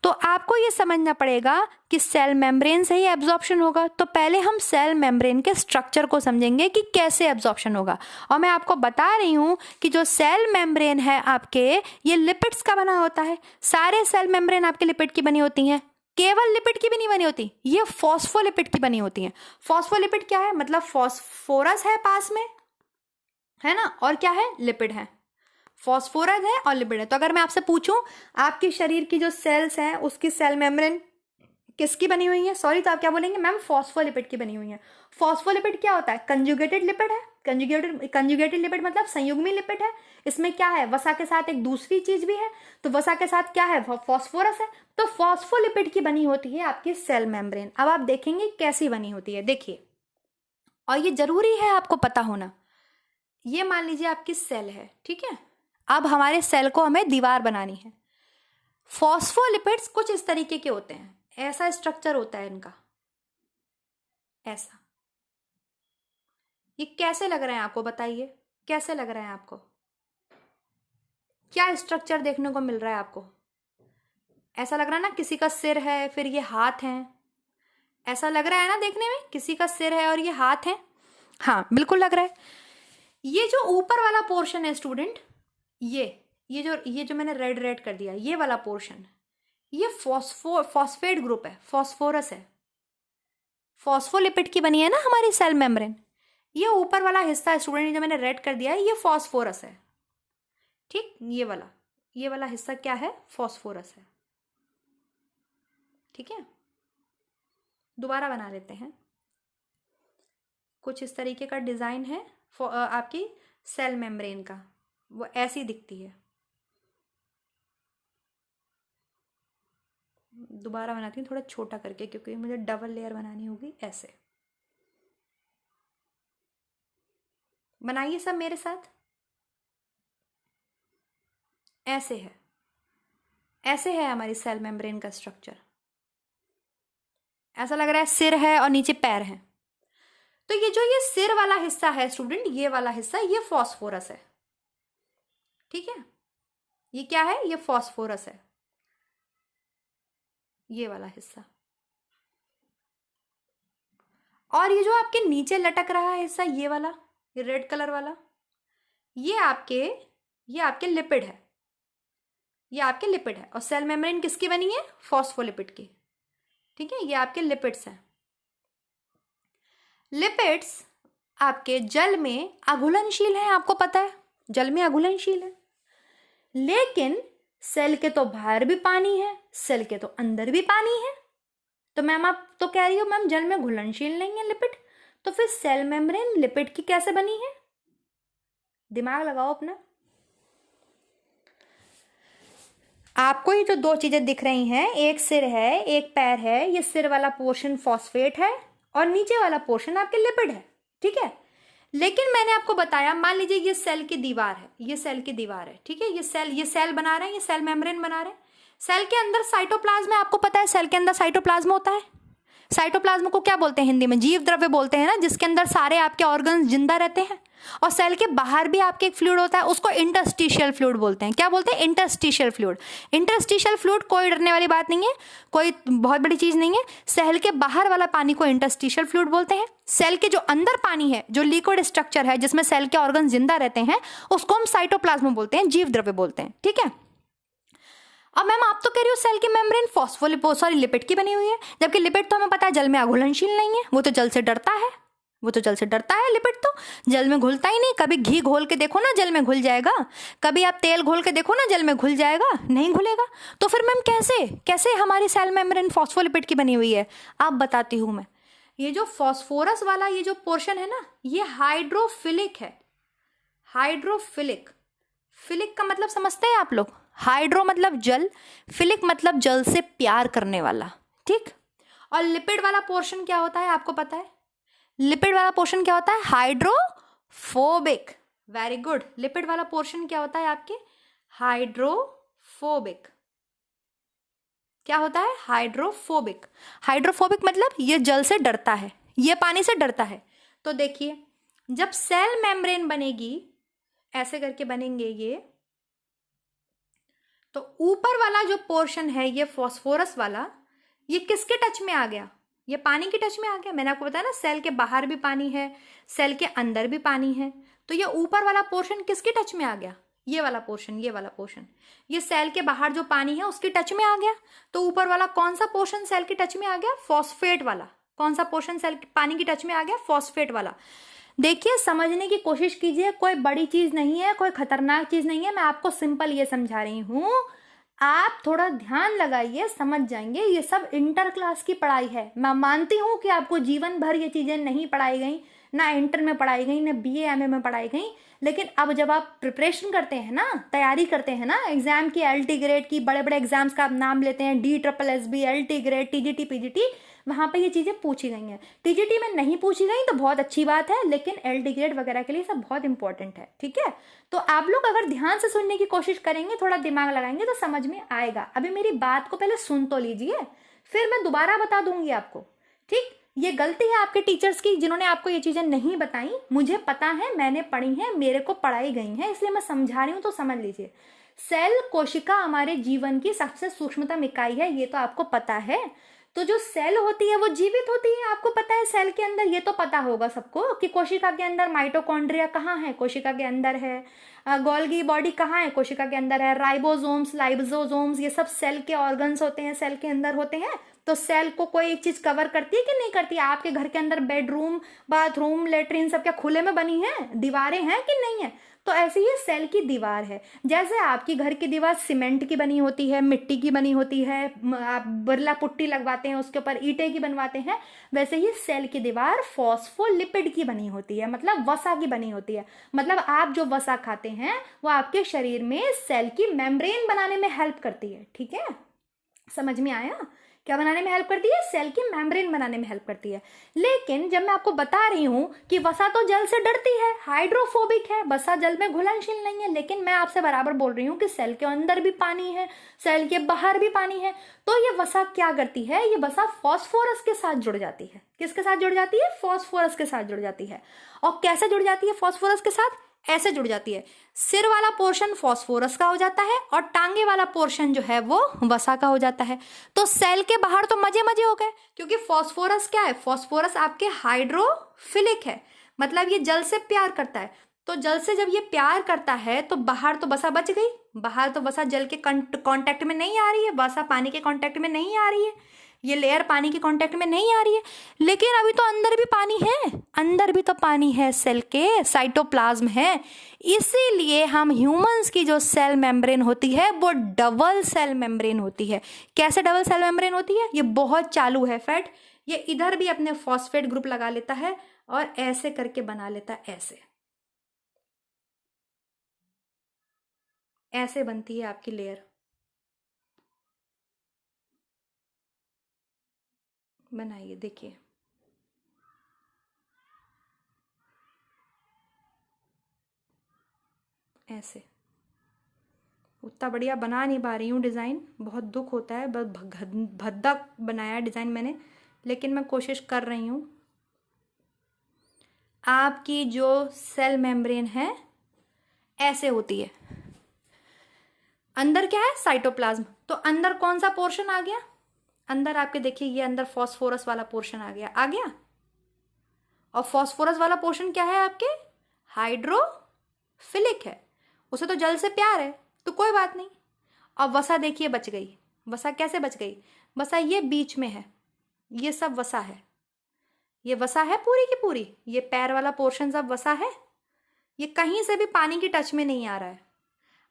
तो आपको ये समझना पड़ेगा कि सेल मेम्ब्रेन से ही एब्जॉर्प्शन होगा। तो पहले हम सेल मेम्ब्रेन के स्ट्रक्चर को समझेंगे कि कैसे एब्जॉर्प्शन होगा। और मैं आपको बता रही हूं कि जो सेल मेम्ब्रेन है आपके, ये लिपिड्स का बना होता है। सारे सेल मेम्ब्रेन आपके लिपिड की बनी होती हैं। केवल लिपिड की भी नहीं बनी होती, ये फॉस्फोलिपिड की बनी होती हैं। फॉस्फोलिपिड क्या है? मतलब फॉस्फोरस है पास में, है ना, और क्या है? लिपिड है। फॉस्फोरस है और लिपिड है। तो अगर मैं आपसे पूछूं आपके शरीर की जो सेल्स हैं उसकी सेल मेम्ब्रेन किसकी बनी हुई है, सॉरी, तो आप क्या बोलेंगे? मैम फॉस्फोलिपिड की बनी हुई है। फॉस्फोलिपिड क्या होता है? कंजुगेटेड लिपिड है। कंजुगेटेड लिपिड मतलब संयुग्मी लिपिड है। इसमें क्या है? वसा के साथ एक दूसरी चीज भी है, तो वसा के साथ क्या है? फॉस्फोरस है। तो फॉस्फोलिपिड की बनी होती है आपकी सेल मेम्ब्रेन। अब आप देखेंगे कैसी बनी होती है, देखिए, और ये जरूरी है आपको पता होना। ये मान लीजिए आपकी सेल है, ठीक है। अब हमारे सेल को हमें दीवार बनानी है। फॉस्फोलिपिड्स कुछ इस तरीके के होते हैं, ऐसा स्ट्रक्चर होता है इनका, ऐसा। ये कैसे लग रहे हैं आपको? बताइए, कैसे लग रहे हैं आपको? क्या स्ट्रक्चर देखने को मिल रहा है आपको? ऐसा लग रहा है ना किसी का सिर है, फिर ये हाथ हैं, ऐसा लग रहा है ना देखने में, किसी का सिर है और ये हाथ है। हाँ, बिल्कुल लग रहा है। ये जो ऊपर वाला पोर्शन है स्टूडेंट, ये जो मैंने रेड रेड कर दिया, ये वाला पोर्शन, ये फॉस्फेट ग्रुप है, फॉस्फोरस है। फॉस्फोलिपिड की बनी है ना हमारी सेल मेम्ब्रेन। ये ऊपर वाला हिस्सा स्टूडेंट जो मैंने रेड कर दिया है, ये फॉस्फोरस है, ठीक। ये वाला हिस्सा क्या है? फॉस्फोरस है, ठीक है। दोबारा बना लेते हैं। कुछ इस तरीके का डिजाइन है आपकी सेल मेम्ब्रेन का, वो ऐसी दिखती है। दोबारा बनाती हूँ थोड़ा छोटा करके, क्योंकि मुझे डबल लेयर बनानी होगी। ऐसे बनाइए सब मेरे साथ। ऐसे है, ऐसे है हमारी सेल मेम्ब्रेन का स्ट्रक्चर। ऐसा लग रहा है सिर है और नीचे पैर है। तो ये सिर वाला हिस्सा है स्टूडेंट, ये वाला हिस्सा, ये फॉस्फोरस है, ठीक है। ये क्या है? ये फॉस्फोरस है, ये वाला हिस्सा। और ये जो आपके नीचे लटक रहा है हिस्सा, ये वाला, ये रेड कलर वाला, ये आपके लिपिड है, ये आपके लिपिड है। और सेल मेम्ब्रेन किसकी बनी है? फॉस्फोलिपिड की, ठीक है। ये आपके लिपिड्स हैं। लिपिड्स आपके जल में अघुलनशील हैं, आपको पता है जल में अघुलनशील है। लेकिन सेल के तो बाहर भी पानी है, सेल के तो अंदर भी पानी है। तो मैम आप तो कह रही हो मैम जल में घुलनशील नहीं है लिपिड, तो फिर सेल मेम्ब्रेन लिपिड की कैसे बनी है? दिमाग लगाओ अपना। आपको ये जो दो चीजें दिख रही हैं, एक सिर है एक पैर है, ये सिर वाला पोर्शन फॉस्फेट है और नीचे वाला पोर्शन आपके लिपिड है, ठीक है। लेकिन मैंने आपको बताया, मान लीजिए ये सेल की दीवार है, ये सेल की दीवार है, ठीक है। ये सेल बना रहे हैं, ये सेल मेम्ब्रेन बना रहे हैं। सेल के अंदर साइटोप्लाज्म है, आपको पता है सेल के अंदर साइटोप्लाज्म होता है। साइटोप्लाज्म को क्या बोलते हैं हिंदी में? जीव द्रव्य बोलते हैं ना, जिसके अंदर सारे आपके ऑर्गन्स जिंदा रहते हैं। और सेल के बाहर भी आपके एक फ्लूइड होता है, उसको इंटरस्टिशियल फ्लूइड बोलते हैं। क्या बोलते हैं? Interstitial fluid. इंटरस्टिशियल फ्लूइड कोई डरने वाली बात नहीं है, कोई बहुत बड़ी चीज नहीं है। सेल के बाहर वाला पानी को इंटरस्टिशियल फ्लूइड बोलते हैं। सेल के जो अंदर पानी है, जो लिक्विड स्ट्रक्चर है जिसमें सेल के ऑर्गन जिंदा रहते हैं, उसको हम साइटोप्लाज्म बोलते हैं, जीव द्रव्य बोलते हैं, ठीक है। अब मैम आप तो कह रही हो सेल की मेम्ब्रेन लिपिड की बनी हुई है, जबकि लिपिड तो हमें पता है जल में अघुलनशील नहीं है, वो तो जल से डरता है। वो तो जल से डरता है। लिपिड तो जल में घुलता ही नहीं। कभी घी घोल के देखो ना, जल में घुल जाएगा। कभी आप तेल घोल के देखो ना, जल में घुल जाएगा, नहीं घुलेगा। तो फिर मैम कैसे कैसे हमारी सेल मेम्ब्रेन फॉस्फोलिपिड की बनी हुई है, आप बताती हूँ मैं। ये जो फॉस्फोरस वाला ये जो पोर्शन है ना, ये हाइड्रोफिलिक है। हाइड्रोफिलिक, फिलिक का मतलब समझते हैं आप लोग? हाइड्रो मतलब जल, फिलिक मतलब जल से प्यार करने वाला, ठीक। और लिपिड वाला पोर्शन क्या होता है आपको पता है? लिपिड वाला पोर्शन क्या होता है? हाइड्रोफोबिक। Very good. लिपिड वाला पोर्शन क्या होता है आपके? हाइड्रोफोबिक। क्या होता है? हाइड्रोफोबिक। हाइड्रोफोबिक मतलब ये जल से डरता है, ये पानी से डरता है। तो देखिए, जब सेल मेम्ब्रेन बनेगी, ऐसे करके बनेंगे ये, तो ऊपर वाला जो पोर्शन है ये फॉस्फोरस वाला, ये किसके टच में आ गया? ये पानी के टच में आ गया। मैंने आपको बताया ना, सेल के बाहर भी पानी है, सेल के अंदर भी पानी है। तो ये ऊपर वाला पोर्शन किसके टच में आ गया? ये वाला पोर्शन, ये वाला पोर्शन, ये सेल के बाहर जो पानी है उसके टच में आ गया। तो ऊपर वाला कौन सा पोर्शन सेल के टच में आ गया? फॉस्फेट वाला। कौन सा पोर्शन सेल पानी के टच में आ गया? फॉस्फेट वाला। देखिए, समझने की कोशिश कीजिए, कोई बड़ी चीज नहीं है, कोई खतरनाक चीज नहीं है, मैं आपको सिंपल ये समझा रही हूं। आप थोड़ा ध्यान लगाइए, समझ जाएंगे। ये सब इंटर क्लास की पढ़ाई है। मैं मानती हूं कि आपको जीवन भर ये चीजें नहीं पढ़ाई गई, ना इंटर में पढ़ाई गई, ना बीए एमए में पढ़ाई गई। लेकिन अब जब आप प्रिपरेशन करते हैं ना, तैयारी करते हैं ना एग्जाम की, एलटी ग्रेड की, बड़े बड़े एग्जाम्स का आप नाम लेते हैं, DSSB, LT grade, TGT, PGT, वहां पे ये चीजें पूछी गई हैं। टीजीटी में नहीं पूछी गई तो बहुत अच्छी बात है, लेकिन एलटी ग्रेड वगैरह के लिए सब बहुत इंपॉर्टेंट है, ठीक है। तो आप लोग अगर ध्यान से सुनने की कोशिश करेंगे, थोड़ा दिमाग लगाएंगे तो समझ में आएगा। अभी मेरी बात को पहले सुन तो लीजिए, फिर मैं दोबारा बता दूंगी आपको, ठीक। ये गलती है आपके टीचर्स की, जिन्होंने आपको ये चीजें नहीं बताई। मुझे पता है, मैंने पढ़ी है, मेरे को पढ़ाई गई है, इसलिए मैं समझा रही हूं, तो समझ लीजिए। सेल कोशिका हमारे जीवन की सबसे सूक्ष्मतम इकाई है, ये तो आपको पता है। तो जो सेल होती है वो जीवित होती है, आपको पता है। सेल के अंदर ये तो पता होगा सबको कि कोशिका के अंदर माइटोकॉन्ड्रिया कहाँ है? कोशिका के अंदर है। गोल्गी बॉडी कहाँ है? कोशिका के अंदर है। राइबोसोम्स, लाइबोसोम्स, ये सब सेल के ऑर्गन्स होते हैं, सेल के अंदर होते हैं। तो सेल को कोई एक चीज कवर करती है कि नहीं करती? आपके घर के अंदर बेडरूम, बाथरूम, लेटरिन सब क्या खुले में बनी है? दीवारें हैं कि नहीं है? तो ऐसे ही सेल की दीवार है। जैसे आपकी घर की दीवार सीमेंट की बनी होती है, मिट्टी की बनी होती है, आप बिरला पुट्टी लगवाते हैं, उसके ऊपर ईंटे की बनवाते हैं, वैसे ही सेल की दीवार फॉस्फोलिपिड की बनी होती है, मतलब वसा की बनी होती है। मतलब आप जो वसा खाते हैं वो आपके शरीर में सेल की मेम्ब्रेन बनाने में हेल्प करती है, ठीक है। समझ में आया? क्या बनाने में हेल्प करती है? सेल की मेम्ब्रेन बनाने में हेल्प करती है। लेकिन जब मैं आपको बता रही हूं कि वसा तो जल से डरती है, हाइड्रोफोबिक है, वसा जल में घुलनशील नहीं है, लेकिन मैं आपसे बराबर बोल रही हूं कि सेल के अंदर भी पानी है, सेल के बाहर भी पानी है। तो ये वसा क्या करती है? ये वसा फॉस्फोरस के साथ जुड़ जाती है। किसके साथ जुड़ जाती है? फॉस्फोरस के साथ जुड़ जाती है। और कैसे जुड़ जाती है फॉस्फोरस के साथ? ऐसे जुड़ जाती है। सिर वाला पोर्शन फॉस्फोरस का हो जाता है और टांगे वाला पोर्शन जो है वो वसा का हो जाता है। तो सेल के बाहर तो मजे मजे हो गए, क्योंकि फॉस्फोरस क्या है? फॉस्फोरस आपके हाइड्रोफिलिक है, मतलब ये जल से प्यार करता है। तो जल से जब ये प्यार करता है तो बाहर तो वसा बच गई। बाहर तो वसा जल के कांटेक्ट में नहीं आ रही है, वसा पानी के कांटेक्ट में नहीं आ रही है, ये लेयर पानी के कांटेक्ट में नहीं आ रही है। लेकिन अभी तो अंदर भी पानी है, अंदर भी तो पानी है, सेल के साइटोप्लाज्म है। इसीलिए हम ह्यूमंस की जो सेल मेम्ब्रेन होती है वो डबल सेल मेम्ब्रेन होती है। कैसे डबल सेल मेम्ब्रेन होती है? ये बहुत चालू है फैट, ये इधर भी अपने फॉस्फेट ग्रुप लगा लेता है और ऐसे करके बना लेता है, ऐसे ऐसे बनती है आपकी लेयर। बनाइए, देखिए, ऐसे। उतना बढ़िया बना नहीं पा रही हूँ डिज़ाइन, बहुत दुख होता है, बस भद्दा बनाया डिज़ाइन मैंने, लेकिन मैं कोशिश कर रही हूँ। आपकी जो सेल मेम्ब्रेन है ऐसे होती है। अंदर क्या है? साइटोप्लाज्म। तो अंदर कौन सा पोर्शन आ गया? अंदर आपके देखिए, ये अंदर फॉस्फोरस वाला पोर्शन आ गया, आ गया। और फॉस्फोरस वाला पोर्शन क्या है आपके? हाइड्रोफिलिक है, उसे तो जल से प्यार है, तो कोई बात नहीं। अब वसा देखिए बच गई। वसा कैसे बच गई? वसा ये बीच में है, ये सब वसा है, ये वसा है पूरी की पूरी, ये पैर वाला पोर्शन सब वसा है। ये कहीं से भी पानी की टच में नहीं आ रहा है।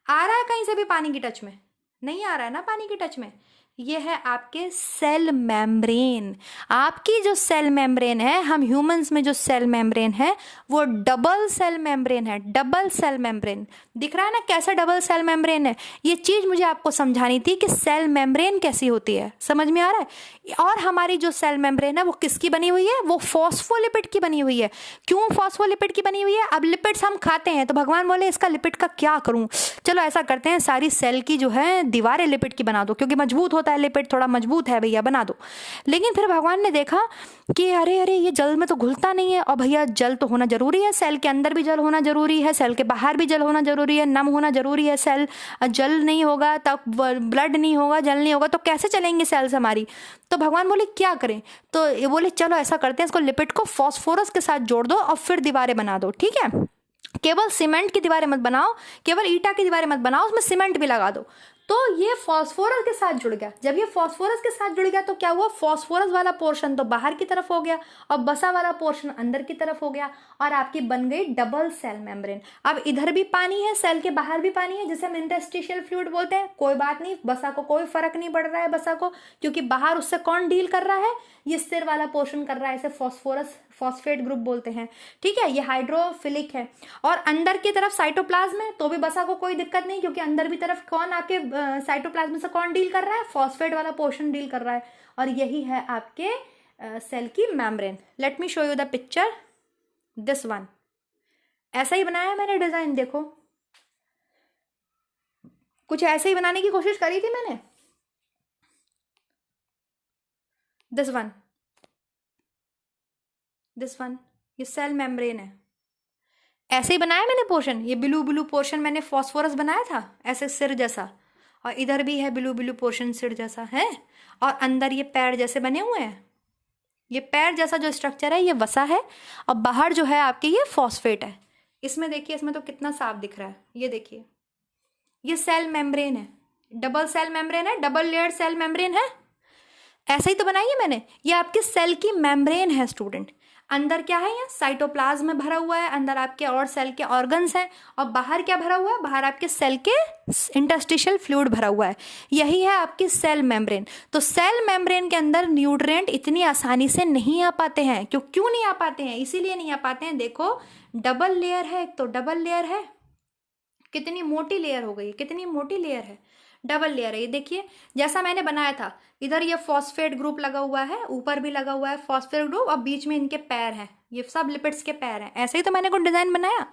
आ रहा है कहीं से भी पानी की टच में? नहीं आ रहा है ना पानी की टच में। ये है आपके सेल मेम्ब्रेन। आपकी जो सेल मेम्ब्रेन है, हम ह्यूमंस में जो सेल मेम्ब्रेन है वो डबल सेल मेम्ब्रेन है। डबल सेल मेम्ब्रेन दिख रहा है ना कैसा डबल सेल मेम्ब्रेन है। ये चीज मुझे आपको समझानी थी कि सेल मेम्ब्रेन कैसी होती है, समझ में आ रहा है। और हमारी जो सेल मेम्ब्रेन है वो किसकी बनी हुई है? वो फॉस्फोलिपिड की बनी हुई है। क्यों फॉस्फोलिपिड की बनी हुई है? अब लिपिड्स हम खाते हैं तो भगवान बोले इसका लिपिड का क्या करूं, चलो ऐसा करते हैं सारी सेल की जो है दीवारें लिपिड की बना दो, क्योंकि मजबूत होता है लिपिड, थोड़ा मजबूत है भैया बना दो। लेकिन फिर भगवान ने देखा कि अरे अरे ये जल में तो घुलता नहीं है। और भैया जल तो होना जरूरी है, सेल के अंदर भी जल होना जरूरी है, सेल के बाहर भी जल होना जरूरी है, नम होना जरूरी है सेल। जल नहीं होगा तब ब्लड नहीं होगा, जल नहीं होगा तो कैसे चलेंगे सेल्स हमारी। तो भगवान बोले क्या करें, तो ये बोले चलो ऐसा करते हैं इसको लिपिड को फॉस्फोरस के साथ जोड़ दो और फिर दीवारें बना दो। ठीक है, केवल सीमेंट की दीवारें मत बनाओ, केवल ईटा की दीवारें मत बनाओ, उसमें सीमेंट भी लगा दो। तो ये फॉस्फोरस के साथ जुड़ गया। जब ये फॉस्फोरस के साथ जुड़ गया तो क्या हुआ, फॉस्फोरस वाला पोर्शन तो बाहर की तरफ हो गया और बसा वाला पोर्शन अंदर की तरफ हो गया और आपकी बन गई डबल सेल मेम्ब्रेन। अब इधर भी पानी है, सेल के बाहर भी पानी है, जिसे हम इंटरस्टिशियल फ्लूइड बोलते हैं। कोई बात नहीं, बसा को कोई फर्क नहीं पड़ रहा है बसा को, क्योंकि बाहर उससे कौन डील कर रहा है, ये सिर वाला पोर्शन कर रहा है। इसे फॉस्फोरस फॉस्फेट ग्रुप बोलते हैं। ठीक है, ये हाइड्रोफिलिक है। और अंदर की तरफ साइटोप्लाज्म है तो भी बसा को कोई दिक्कत नहीं, क्योंकि अंदर भी तरफ कौन आपके साइटोप्लाज्म से कौन डील कर रहा है, फॉस्फेट वाला पोर्शन डील कर रहा है। और यही है आपके सेल की membrane. Let me show you the picture, this one. ऐसा ही बनाया है मैंने डिजाइन, देखो कुछ ऐसे ही बनाने की कोशिश करी थी मैंने। दिस वन, दिस वन, ये सेल मेम्ब्रेन है। ऐसे ही बनाया मैंने पोर्शन, ये ब्लू ब्लू पोर्शन मैंने फॉस्फोरस बनाया था ऐसे सिर जैसा, और इधर भी है ब्लू ब्लू पोर्शन सिर जैसा है, और अंदर ये पैर जैसे बने हुए हैं। ये पैर जैसा जो स्ट्रक्चर है ये वसा है, और बाहर जो है आपके ये फॉस्फेट है। इसमें देखिए, इसमें तो कितना साफ दिख रहा है, ये देखिए ये सेल मेम्ब्रेन है, डबल सेल मेम्ब्रेन है, डबल लेयर सेल मेम्ब्रेन है। ऐसा ही तो बनाई है मैंने। ये आपके सेल की मेम्ब्रेन है स्टूडेंट। अंदर क्या है, यहाँ साइटोप्लाज्म में भरा हुआ है, अंदर आपके और सेल के ऑर्गन्स हैं, और बाहर क्या भरा हुआ है, बाहर आपके सेल के इंटरस्टिशियल फ्लूइड भरा हुआ है। यही है आपकी सेल मेम्ब्रेन। तो सेल मेम्ब्रेन के अंदर न्यूट्रिएंट इतनी आसानी से नहीं आ पाते हैं। क्यों नहीं आ पाते हैं? इसीलिए नहीं आ पाते हैं, देखो डबल लेयर है, एक तो डबल लेयर है, कितनी मोटी लेयर हो गई, कितनी मोटी लेयर है, डबल लेयर है। ये देखिए जैसा मैंने बनाया था, इधर ये फॉस्फेट ग्रुप लगा हुआ है, ऊपर भी लगा हुआ है फॉस्फेट ग्रुप, और बीच में इनके पैर हैं, ये सब लिपिड्स के पैर हैं। ऐसे ही तो मैंने कुछ डिजाइन बनाया।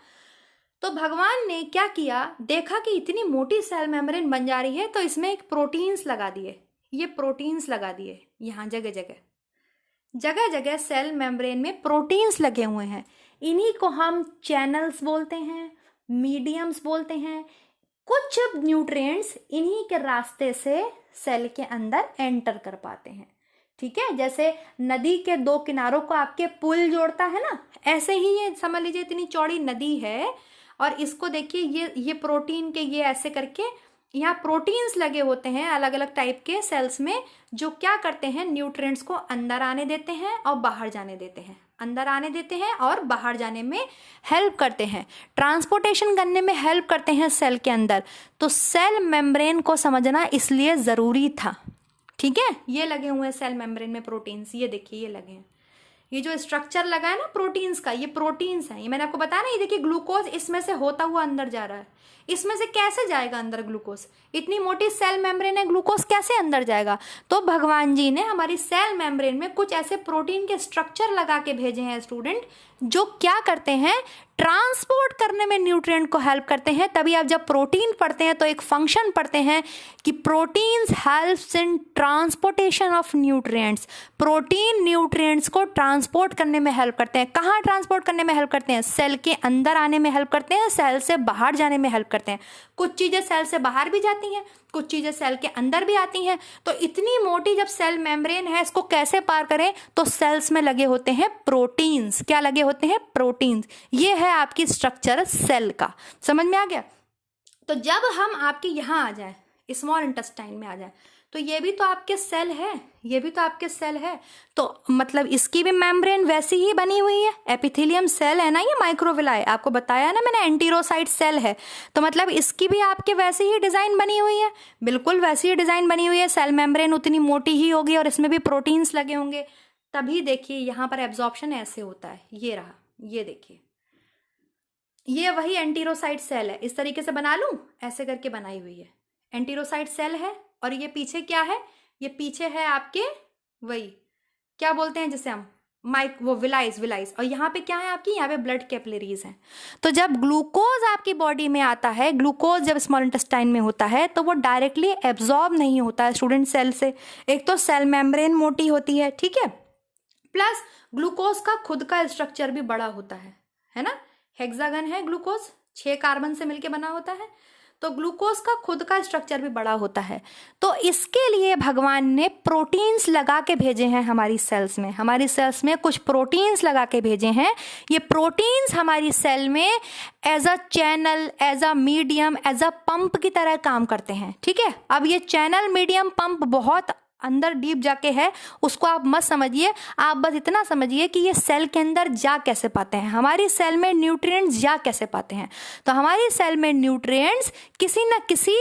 तो भगवान ने क्या किया, देखा कि इतनी मोटी सेल मेम्ब्रेन बन जा रही है, तो इसमें एक प्रोटीन्स लगा दिए। ये प्रोटीन्स लगा दिए यहाँ जगह जगह, जगह जगह सेल मेम्ब्रेन में प्रोटीन्स लगे हुए हैं। इन्हीं को हम चैनल्स बोलते हैं, मीडियम्स बोलते हैं। कुछ न्यूट्रिएंट्स इन्हीं के रास्ते से सेल के अंदर एंटर कर पाते हैं। ठीक है, जैसे नदी के दो किनारों को आपके पुल जोड़ता है ना, ऐसे ही ये समझ लीजिए इतनी चौड़ी नदी है, और इसको देखिए ये प्रोटीन के ये ऐसे करके यहाँ प्रोटीन्स लगे होते हैं अलग अलग टाइप के सेल्स में, जो क्या करते हैं, न्यूट्रिएंट्स को अंदर आने देते हैं और बाहर जाने देते हैं, अंदर आने देते हैं और बाहर जाने में हेल्प करते हैं, ट्रांसपोर्टेशन करने में हेल्प करते हैं सेल के अंदर। तो सेल मेम्ब्रेन को समझना इसलिए ज़रूरी था। ठीक है, ये लगे हुए हैं सेल मेम्ब्रेन में प्रोटीन्स, ये देखिए ये लगे हैं। ये जो स्ट्रक्चर लगा है ना प्रोटीन्स का, ये प्रोटीन्स है। ये मैंने आपको बताया ना, ये देखिए ग्लूकोज इसमें से होता हुआ अंदर जा रहा है। इसमें से कैसे जाएगा अंदर ग्लूकोज? इतनी मोटी सेल मेम्ब्रेन है, ग्लूकोज कैसे अंदर जाएगा? तो भगवान जी ने हमारी सेल मेम्ब्रेन में कुछ ऐसे प्रोटीन के स्ट्रक्चर लगा के भेजे हैं स्टूडेंट, जो क्या करते हैं, ट्रांसपोर्ट करने में न्यूट्रिएंट को हेल्प करते हैं। तभी आप जब प्रोटीन पढ़ते हैं तो एक फंक्शन पढ़ते हैं कि proteins helps in transportation of nutrients. Protein nutrients को ट्रांसपोर्ट करने में हेल्प करते हैं। कहाँ ट्रांसपोर्ट करने में हेल्प करते हैं? सेल के अंदर आने में हेल्प करते हैं, सेल से बाहर जाने में हेल्प करते हैं। कुछ चीजें सेल से बाहर भी जाती हैं, कुछ चीजें सेल के अंदर भी आती हैं। तो इतनी मोटी जब सेल मेम्ब्रेन है, इसको कैसे पार करें? तो सेल्स में लगे होते हैं प्रोटीन्स। क्या लगे होते हैं? प्रोटीन्स। ये है आपकी स्ट्रक्चर सेल का। समझ में आ गया? तो जब हम आपके यहाँ आ जाए, स्मॉल इंटेस्टाइन में आ जाए, तो ये भी तो आपके सेल है, ये भी तो आपके सेल है। तो मतलब इसकी भी मेम्ब्रेन वैसी ही बनी हुई है, एपिथेलियम सेल है ना ये माइक्रोविलाई, आपको बताया ना मैंने एंटीरोसाइट सेल है, तो मतलब इसकी भी आपके वैसी ही डिजाइन बनी हुई है, बिल्कुल वैसी ही डिजाइन बनी हुई है। सेल मेम्ब्रेन उतनी मोटी ही होगी और इसमें भी प्रोटीन्स लगे होंगे, तभी देखिए यहाँ पर एब्जॉर्प्शन ऐसे होता है। ये रहा, ये देखिए, ये वही एंटीरोसाइट सेल है। इस तरीके से बना लूं, ऐसे करके बनाई हुई है, एंटीरोसाइट सेल है। और ये पीछे क्या है, ये पीछे है आपके वही क्या बोलते हैं जिसे हम वो विलाइज। और यहाँ पे क्या है आपकी, यहाँ पे ब्लड कैपिलरीज हैं। तो जब ग्लूकोज आपकी बॉडी में आता है, ग्लूकोज जब स्मॉल इंटेस्टाइन में होता है तो वो डायरेक्टली एब्जॉर्ब नहीं होता है स्टूडेंट सेल से। एक तो सेल मेम्ब्रेन मोटी होती है, ठीक है, प्लस ग्लूकोज का खुद का स्ट्रक्चर भी बड़ा होता है ना। हेक्सागन है ग्लूकोज, 6 कार्बन से मिलके बना होता है, तो ग्लूकोज का खुद का स्ट्रक्चर भी बड़ा होता है। तो इसके लिए भगवान ने प्रोटीन्स लगा के भेजे हैं हमारी सेल्स में, हमारी सेल्स में कुछ प्रोटीन्स लगा के भेजे हैं। ये प्रोटीन्स हमारी सेल में as a channel, as a medium, as a pump की तरह काम करते हैं, ठीक है। अब ये चैनल, मीडियम, पंप बहुत अंदर डीप जाके है, उसको आप मत समझिए, आप बस इतना समझिए कि ये सेल के अंदर जा कैसे पाते हैं, हमारी सेल में न्यूट्रिएंट्स जा कैसे पाते हैं। तो हमारी सेल में न्यूट्रिएंट्स किसी न किसी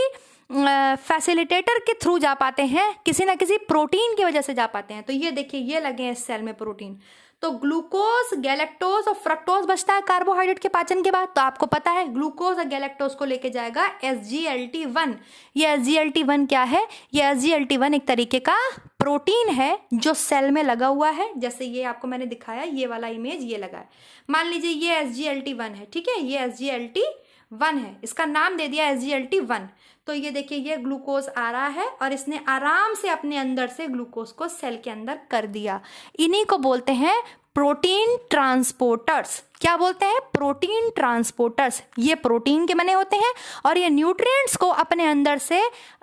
फैसिलिटेटर के थ्रू जा पाते हैं, किसी ना किसी प्रोटीन की वजह से जा पाते हैं। तो ये देखिए, ये लगे हैं इस सेल में प्रोटीन। तो ग्लूकोज, गैलेक्टोज और फ्रक्टोज बचता है कार्बोहाइड्रेट के पाचन के बाद। तो आपको पता है ग्लूकोज और गैलेक्टोज को लेके जाएगा SGLT1। ये SGLT1 क्या है, ये SGLT1 एक तरीके का प्रोटीन है जो सेल में लगा हुआ है। जैसे ये आपको मैंने दिखाया, ये वाला इमेज ये लगा है, मान लीजिए ये SGLT1 है, ठीक है, ये SGLT1 है, इसका नाम दे दिया SGLT1। तो ये देखिए, ये ग्लूकोज आ रहा है और इसने आराम से अपने अंदर से ग्लूकोज को सेल के अंदर कर दिया। इन्हीं को बोलते हैं प्रोटीन ट्रांसपोर्टर्स। क्या बोलते हैं, प्रोटीन ट्रांसपोर्टर्स। ये प्रोटीन के बने होते हैं और ये न्यूट्रिएंट्स को अपने अंदर से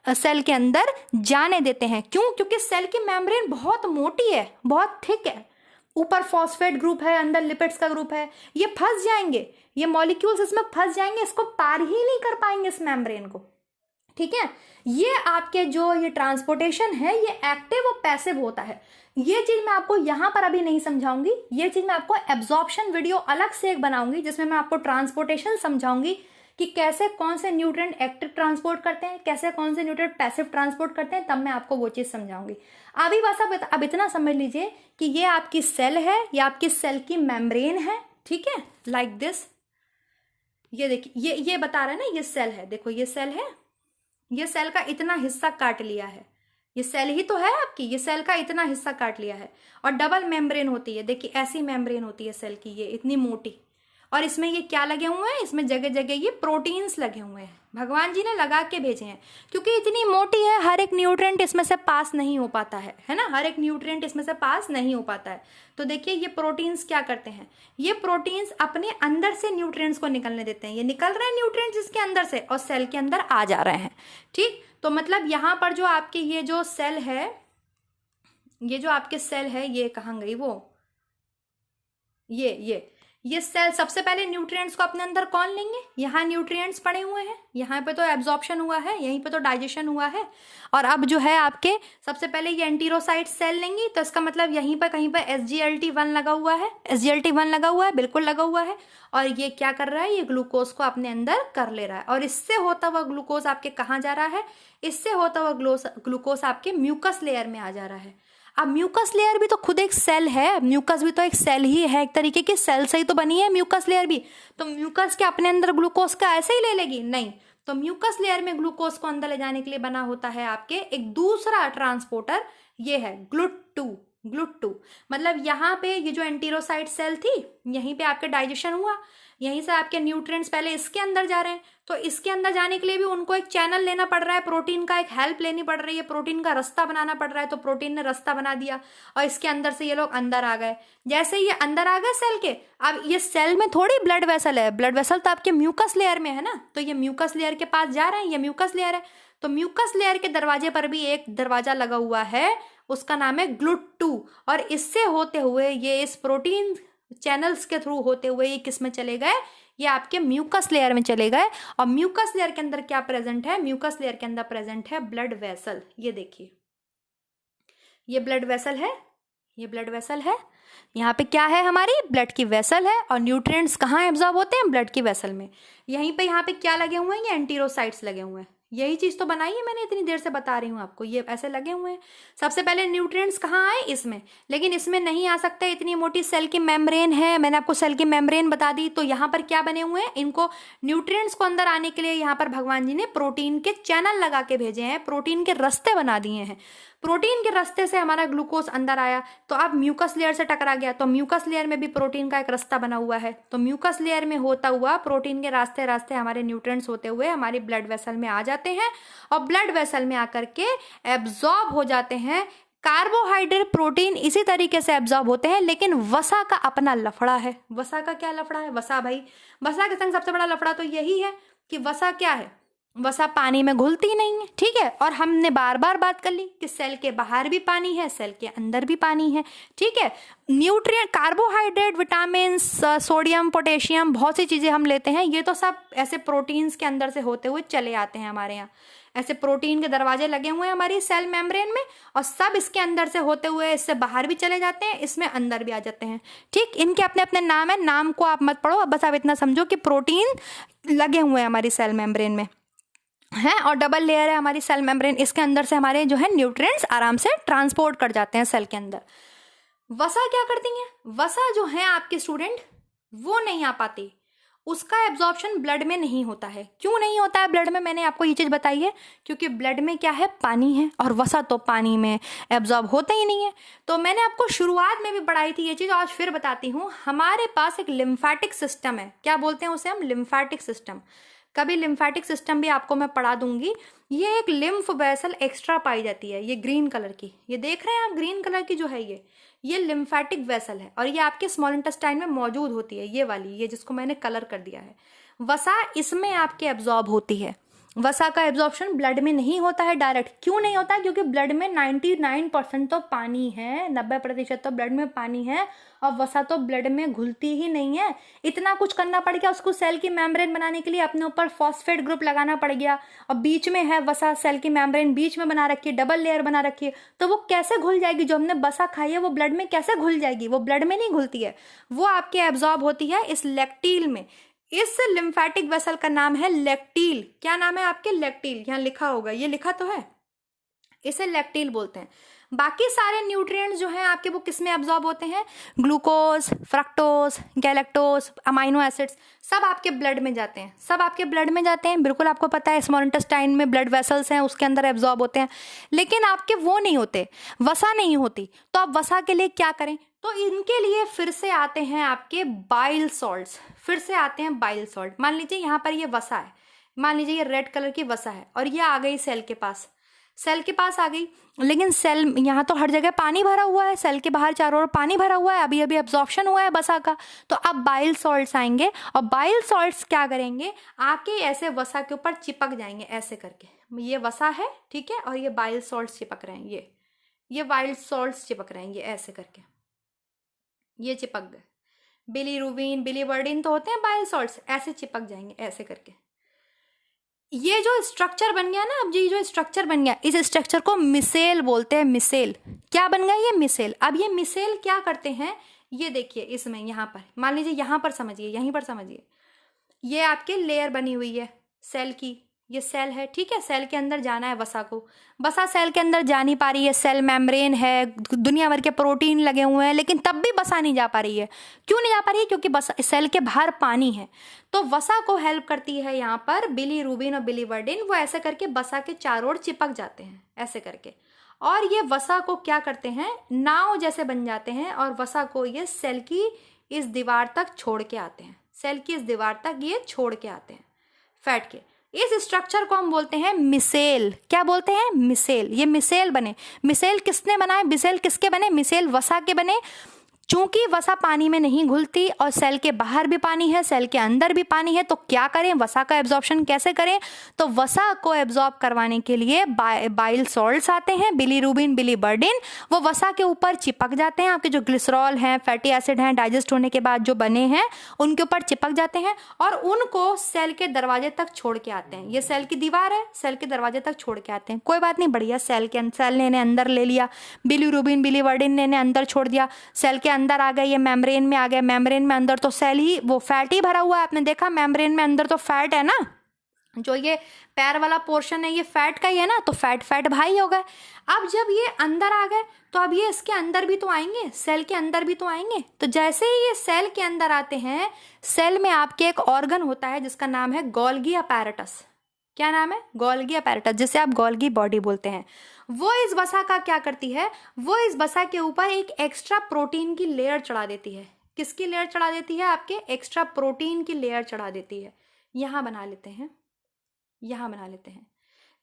सेल के अंदर जाने देते हैं। क्यों, क्योंकि सेल की मेम्ब्रेन बहुत मोटी है, बहुत थिक है, ऊपर फॉस्फेट ग्रुप है, अंदर लिपिड्स का ग्रुप है, ये फंस जाएंगे, ये मॉलिक्यूल्स इसमें फंस जाएंगे, इसको पार ही नहीं कर पाएंगे इस मेम्ब्रेन को, ठीक है। ये आपके जो ये ट्रांसपोर्टेशन है, ये एक्टिव और पैसिव होता है। ये चीज मैं आपको यहां पर अभी नहीं समझाऊंगी, ये चीज मैं आपको एब्जॉर्प्शन वीडियो अलग से एक बनाऊंगी जिसमें मैं आपको ट्रांसपोर्टेशन समझाऊंगी कि कैसे कौन से न्यूट्रिएंट एक्टिव ट्रांसपोर्ट करते हैं, कैसे कौन से न्यूट्रिएंट पैसिव ट्रांसपोर्ट करते हैं, तब मैं आपको वो चीज समझाऊंगी। अभी बस अब इतना समझ लीजिए कि ये आपकी सेल है, ये आपकी सेल की मेम्ब्रेन है, ठीक है, लाइक दिस। ये देखिए, ये बता रहा है ना, ये सेल है, देखो ये सेल है, ये सेल का इतना हिस्सा काट लिया है, ये सेल ही तो है आपकी, ये सेल का इतना हिस्सा काट लिया है। और डबल मेम्ब्रेन होती है, देखिए ऐसी मेम्ब्रेन होती है सेल की, ये इतनी मोटी, और इसमें ये क्या लगे हुए हैं, इसमें जगह जगह ये प्रोटीन्स लगे हुए हैं, भगवान जी ने लगा के भेजे हैं। क्योंकि इतनी मोटी है, हर एक न्यूट्रिएंट इसमें से पास नहीं हो पाता है ना, हर एक न्यूट्रिएंट इसमें से पास नहीं हो पाता है। तो देखिए ये प्रोटीन्स क्या करते हैं, ये प्रोटीन्स अपने अंदर से न्यूट्रिएंट्स को निकलने देते हैं, ये निकल रहे हैं न्यूट्रिएंट्स इसके अंदर से और सेल के अंदर आ जा रहे हैं, ठीक। तो मतलब यहाँ पर जो आपकी ये जो सेल है, ये जो आपके सेल है, ये कहाँ गई वो, ये सेल सबसे पहले न्यूट्रिएंट्स को अपने अंदर कौन लेंगे, यहाँ न्यूट्रिएंट्स पड़े हुए हैं, यहाँ पे तो एब्जॉर्प्शन हुआ है, यहीं पे तो डाइजेशन हुआ है। और अब जो है आपके सबसे पहले ये एंटीरोसाइट सेल लेंगी, तो इसका मतलब यहीं पर कहीं पर SGLT1 लगा हुआ है, SGLT1 लगा हुआ है, बिल्कुल लगा हुआ है। और ये क्या कर रहा है, ये ग्लूकोज को अपने अंदर कर ले रहा है। और इससे होता हुआ ग्लूकोज आपके कहाँ जा रहा है, इससे होता हुआ ग्लूकोज आपके म्यूकस लेयर में आ जा रहा है। अब म्यूकस लेयर भी तो खुद एक सेल है, म्यूकस भी तो एक सेल ही है, एक तरीके की सेल से ही तो बनी है म्यूकस लेयर भी। तो म्यूकस के अपने अंदर ग्लूकोज का ऐसे ही ले लेगी, नहीं। तो म्यूकस लेयर में ग्लूकोज को अंदर ले जाने के लिए बना होता है आपके एक दूसरा ट्रांसपोर्टर, ये है GLUT2। मतलब यहाँ पे ये जो एंटीरोसाइट सेल थी, यहीं पे आपके डाइजेशन हुआ, यहीं से आपके न्यूट्रिएंट्स पहले इसके अंदर जा रहे हैं। तो इसके अंदर जाने के लिए भी उनको एक चैनल लेना पड़ रहा है, प्रोटीन का एक हेल्प लेनी पड़ रही है, प्रोटीन का रास्ता बनाना पड़ रहा है। तो प्रोटीन ने रास्ता बना दिया और इसके अंदर से ये लोग अंदर आ गए। जैसे ये अंदर आ गए सेल के, अब ये सेल में थोड़ी ब्लड वेसल है, ब्लड वेसल तो आपके म्यूकस लेयर में है ना, तो ये म्यूकस लेयर के पास जा रहे हैं, ये म्यूकस लेयर है। तो म्यूकस लेयर के दरवाजे पर भी एक दरवाजा लगा हुआ है, उसका नाम है GLUT2। और इससे होते हुए ये इस प्रोटीन चैनल्स के थ्रू होते हुए ये किस में चले गए, ये आपके म्यूकस लेयर में चले गए। और म्यूकस लेयर के अंदर क्या प्रेजेंट है, म्यूकस लेयर के अंदर प्रेजेंट है ब्लड वेसल। ये देखिए, ये ब्लड वेसल है, ये ब्लड वेसल है, यहाँ पे क्या है, हमारी ब्लड की वेसल है। और न्यूट्रिएंट्स कहाँ एब्जॉर्ब होते हैं, ब्लड की वेसल में। यहीं पे यहाँ पे क्या लगे हुए हैं, ये एंटीरोसाइट्स लगे हुए हैं। यही चीज तो बनाई है मैंने, इतनी देर से बता रही हूँ आपको, ये ऐसे लगे हुए हैं। सबसे पहले न्यूट्रिएंट्स कहाँ आए, इसमें, लेकिन इसमें नहीं आ सकते, इतनी मोटी सेल की मेम्ब्रेन है। मैंने आपको सेल की मेम्ब्रेन बता दी। तो यहाँ पर क्या बने हुए हैं, इनको न्यूट्रिएंट्स को अंदर आने के लिए यहाँ पर भगवान जी ने प्रोटीन के चैनल लगा के भेजे हैं, प्रोटीन के रास्ते बना दिए हैं। प्रोटीन के रास्ते से हमारा ग्लूकोज अंदर आया, तो अब म्यूकस लेयर से टकरा गया, तो म्यूकस लेयर में भी प्रोटीन का एक रास्ता बना हुआ है। तो म्यूकस लेयर में होता हुआ प्रोटीन के रास्ते रास्ते हमारे न्यूट्रिएंट्स होते हुए हमारी ब्लड वेसल में आ जाते हैं, और ब्लड वेसल में आकर के एब्जॉर्ब हो जाते हैं। कार्बोहाइड्रेट, प्रोटीन इसी तरीके से एब्जॉर्ब होते हैं। लेकिन वसा का अपना लफड़ा है। वसा का क्या लफड़ा है, वसा भाई, वसा के संग सबसे बड़ा लफड़ा तो यही है कि वसा क्या है, वसा पानी में घुलती नहीं है, ठीक है। और हमने बार बार बात कर ली कि सेल के बाहर भी पानी है, सेल के अंदर भी पानी है, ठीक है। Nutrient, carbohydrate, vitamin, sodium, potassium, बहुत सी चीजें हम लेते हैं, ये तो सब ऐसे प्रोटीन्स के अंदर से होते हुए चले आते हैं हमारे यहाँ। ऐसे प्रोटीन के दरवाजे लगे हुए हैं हमारी सेल मेम्ब्रेन में, और सब इसके अंदर से होते हुए इससे बाहर भी चले जाते हैं, इसमें अंदर भी आ जाते हैं, ठीक। इनके अपने अपने नाम है, नाम को आप मत पढ़ो, बस आप इतना समझो कि प्रोटीन लगे हुए हैं हमारी सेल मेम्ब्रेन में है। और डबल लेयर है हमारी सेल मेम्ब्रेन, इसके अंदर से हमारे जो है न्यूट्रिएंट्स आराम से ट्रांसपोर्ट कर जाते हैं सेल के अंदर। वसा क्या करती है, वसा जो है आपके स्टूडेंट वो नहीं आ पाती, उसका एब्जॉर्प्शन ब्लड में नहीं होता है। क्यों नहीं होता है ब्लड में, मैंने आपको ये चीज बताई है, क्योंकि ब्लड में क्या है, पानी है, और वसा तो पानी में एब्जॉर्ब होता ही नहीं है। तो मैंने आपको शुरुआत में भी पढ़ाई थी ये चीज, आज फिर बताती हूँ। हमारे पास एक लिम्फेटिक सिस्टम है, क्या बोलते हैं उसे हम, लिम्फेटिक सिस्टम। कभी लिम्फेटिक सिस्टम भी आपको मैं पढ़ा दूंगी। ये एक लिम्फ वेसल एक्स्ट्रा पाई जाती है, ये ग्रीन कलर की, ये देख रहे हैं आप, ग्रीन कलर की जो है ये लिम्फेटिक वेसल है, और ये आपके स्मॉल इंटेस्टाइन में मौजूद होती है, ये वाली, ये जिसको मैंने कलर कर दिया है। वसा इसमें आपके एब्जॉर्ब होती है। वसा का एब्जॉर्प्शन ब्लड में नहीं होता है डायरेक्ट। क्यों नहीं होता है, क्योंकि ब्लड में 99% तो पानी है, 90% तो ब्लड में पानी है, और वसा तो ब्लड में घुलती ही नहीं है। इतना कुछ करना पड़ गया उसको सेल की मेम्ब्रेन बनाने के लिए, अपने ऊपर फॉस्फेट ग्रुप लगाना पड़ गया, और बीच में है वसा, सेल की मेम्ब्रेन बीच में बना रखी है, डबल लेयर बना रखी है, तो वो कैसे घुल जाएगी, जो हमने वसा खाई है वो ब्लड में कैसे घुल जाएगी, वो ब्लड में नहीं घुलती है, वो आपके एब्जॉर्ब होती है इस लेक्टील में। इस लिम्फेटिक वेसल का नाम है लेक्टील। क्या नाम है आपके, लेक्टील, यहाँ लिखा होगा, ये लिखा तो है, इसे लेक्टील बोलते हैं। बाकी सारे न्यूट्रिएंट्स जो हैं आपके वो किस में एब्जॉर्ब होते हैं, glucose, fructose, galactose, amino acids, सब आपके ब्लड में जाते हैं, सब आपके ब्लड में जाते हैं, बिल्कुल आपको पता है। स्मॉल इंटेस्टाइन में ब्लड वेसल्स हैं, उसके अंदर एब्जॉर्ब होते हैं, लेकिन आपके वो नहीं होते, वसा नहीं होती। तो आप वसा के लिए क्या करें, तो इनके लिए फिर से आते हैं आपके बाइल सॉल्ट्स, फिर से आते हैं बाइल सॉल्ट। मान लीजिए यहाँ पर ये वसा है, मान लीजिए ये रेड कलर की वसा है, और ये आ गई सेल के पास, सेल के पास आ गई, लेकिन सेल, यहाँ तो हर जगह पानी भरा हुआ है, सेल के बाहर चारों ओर पानी भरा हुआ है, अभी अभी एब्जॉर्प्शन हुआ है वसा का। तो अब बाइल सॉल्ट्स आएंगे, और बाइल सॉल्ट्स क्या करेंगे, आके ऐसे वसा के ऊपर चिपक जाएंगे ऐसे करके। ये वसा है, ठीक है, और ये बाइल सॉल्ट्स चिपक रहे हैं, ये बाइल सॉल्ट्स चिपक रहे हैं, ये ऐसे करके ये चिपक गए। बिलीरुबिन, बिलीवर्डिन तो होते हैं बाइल सॉल्ट्स, ऐसे चिपक जाएंगे ऐसे करके। ये जो स्ट्रक्चर बन गया ना, अब ये जो स्ट्रक्चर बन गया, इस स्ट्रक्चर को मिसेल बोलते हैं, मिसेल। क्या बन गया, ये मिसेल। अब ये मिसेल क्या करते हैं, ये देखिए इसमें, यहाँ पर मान लीजिए, यहाँ पर समझिए, यहीं पर समझिए, ये आपके लेयर बनी हुई है सेल की, ये सेल है, ठीक है, सेल के अंदर जाना है वसा को, वसा सेल के अंदर जा नहीं पा रही है, सेल मेम्ब्रेन है, दुनिया भर के प्रोटीन लगे हुए हैं, लेकिन तब भी वसा नहीं जा पा रही है। क्यों नहीं जा पा रही है, क्योंकि वसा, सेल के बाहर पानी है। तो वसा को हेल्प करती है यहाँ पर बिलीरुबिन और बिलीवर्डिन, वो ऐसे करके वसा के चारों ओर चिपक जाते हैं ऐसे करके, और ये वसा को क्या करते हैं, नाव जैसे बन जाते हैं, और वसा को ये सेल की इस दीवार तक छोड़ के आते हैं, सेल की इस दीवार तक ये छोड़ के आते हैं फैट के। इस स्ट्रक्चर को हम बोलते हैं मिसेल। क्या बोलते हैं, मिसेल। ये मिसेल बने, मिसेल किसने बनाए, मिसेल किसके बने, मिसेल वसा के बने। चूंकि वसा पानी में नहीं घुलती और सेल के बाहर भी पानी है, सेल के अंदर भी पानी है, तो क्या करें, वसा का एब्जॉर्प्शन कैसे करें? तो वसा को एब्जॉर्ब करवाने के लिए बाइल सॉल्ट्स आते हैं, बिलीरुबिन, बिलीबर्डिन, वो वसा के ऊपर चिपक जाते हैं। आपके जो ग्लिसरॉल हैं, फैटी एसिड हैं, डाइजेस्ट होने के बाद जो बने हैं उनके ऊपर चिपक जाते हैं और उनको सेल के दरवाजे तक छोड़ के आते हैं। ये सेल की दीवार है, सेल के दरवाजे तक छोड़ के आते हैं। कोई बात नहीं, बढ़िया, सेल ने अंदर ले लिया, बिलीरुबिन, बिलीवर्डिन ने अंदर छोड़ दिया, सेल के अंदर आ गए, ये मेम्ब्रेन में आ गए। मेम्ब्रेन में अंदर तो सेल ही वो फैट ही भरा हुआ है, आपने देखा मेम्ब्रेन में अंदर तो फैट है ना, जो ये पैर वाला पोर्शन है ये फैट का ही है ना, तो फैट भाई हो गए। अब जब ये अंदर आ गए तो अब ये इसके अंदर भी तो आएंगे, सेल के अंदर भी तो आएंगे। तो जैसे ही ये सेल के अंदर आते हैं, सेल में आपके एक ऑर्गन होता है जिसका नाम है गोल्गी अपैरेटस। क्या नाम है? गोल्गी अपैरेटस, जिसे आप गोल्गी बॉडी बोलते हैं। वो इस वसा का क्या करती है, वो इस वसा के ऊपर एक एक्स्ट्रा प्रोटीन की लेयर चढ़ा देती है। किसकी लेयर चढ़ा देती है? आपके एक्स्ट्रा प्रोटीन की लेयर चढ़ा देती है। यहाँ बना लेते हैं, यहाँ बना लेते हैं।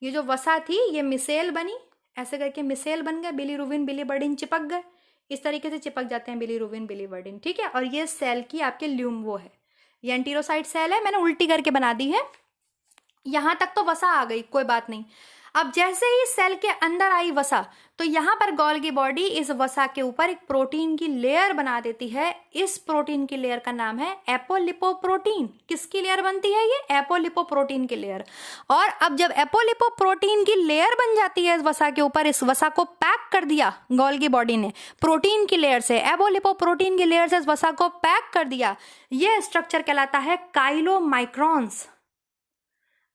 ये जो वसा थी ये मिसेल बनी, ऐसे करके मिसेल बन गए, बिलीरुबिन, बिलीबर्डिन चिपक गए, इस तरीके से चिपक जाते हैं बिलीरुबिन, बिलीबर्डिन, ठीक है। और ये सेल की आपके ल्यूम वो है, ये एंटीरोसाइट सेल है, मैंने उल्टी करके बना दी है। यहाँ तक तो वसा आ गई, कोई बात नहीं। अब जैसे ही सेल के अंदर आई वसा, तो यहाँ पर गोल्गी बॉडी इस वसा के ऊपर एक प्रोटीन की लेयर बना देती है। इस प्रोटीन की लेयर का नाम है एपोलिपोप्रोटीन। किसकी लेयर बनती है? ये एपोलिपोप्रोटीन की लेयर। और अब जब एपोलिपोप्रोटीन की लेयर बन जाती है इस वसा के ऊपर, इस वसा को पैक कर दिया गोल्गी बॉडी ने प्रोटीन की लेयर से, एपोलिपोप्रोटीन की लेयर से इस वसा को पैक कर दिया। यह स्ट्रक्चर कहलाता है काइलोमाइक्रॉन्स।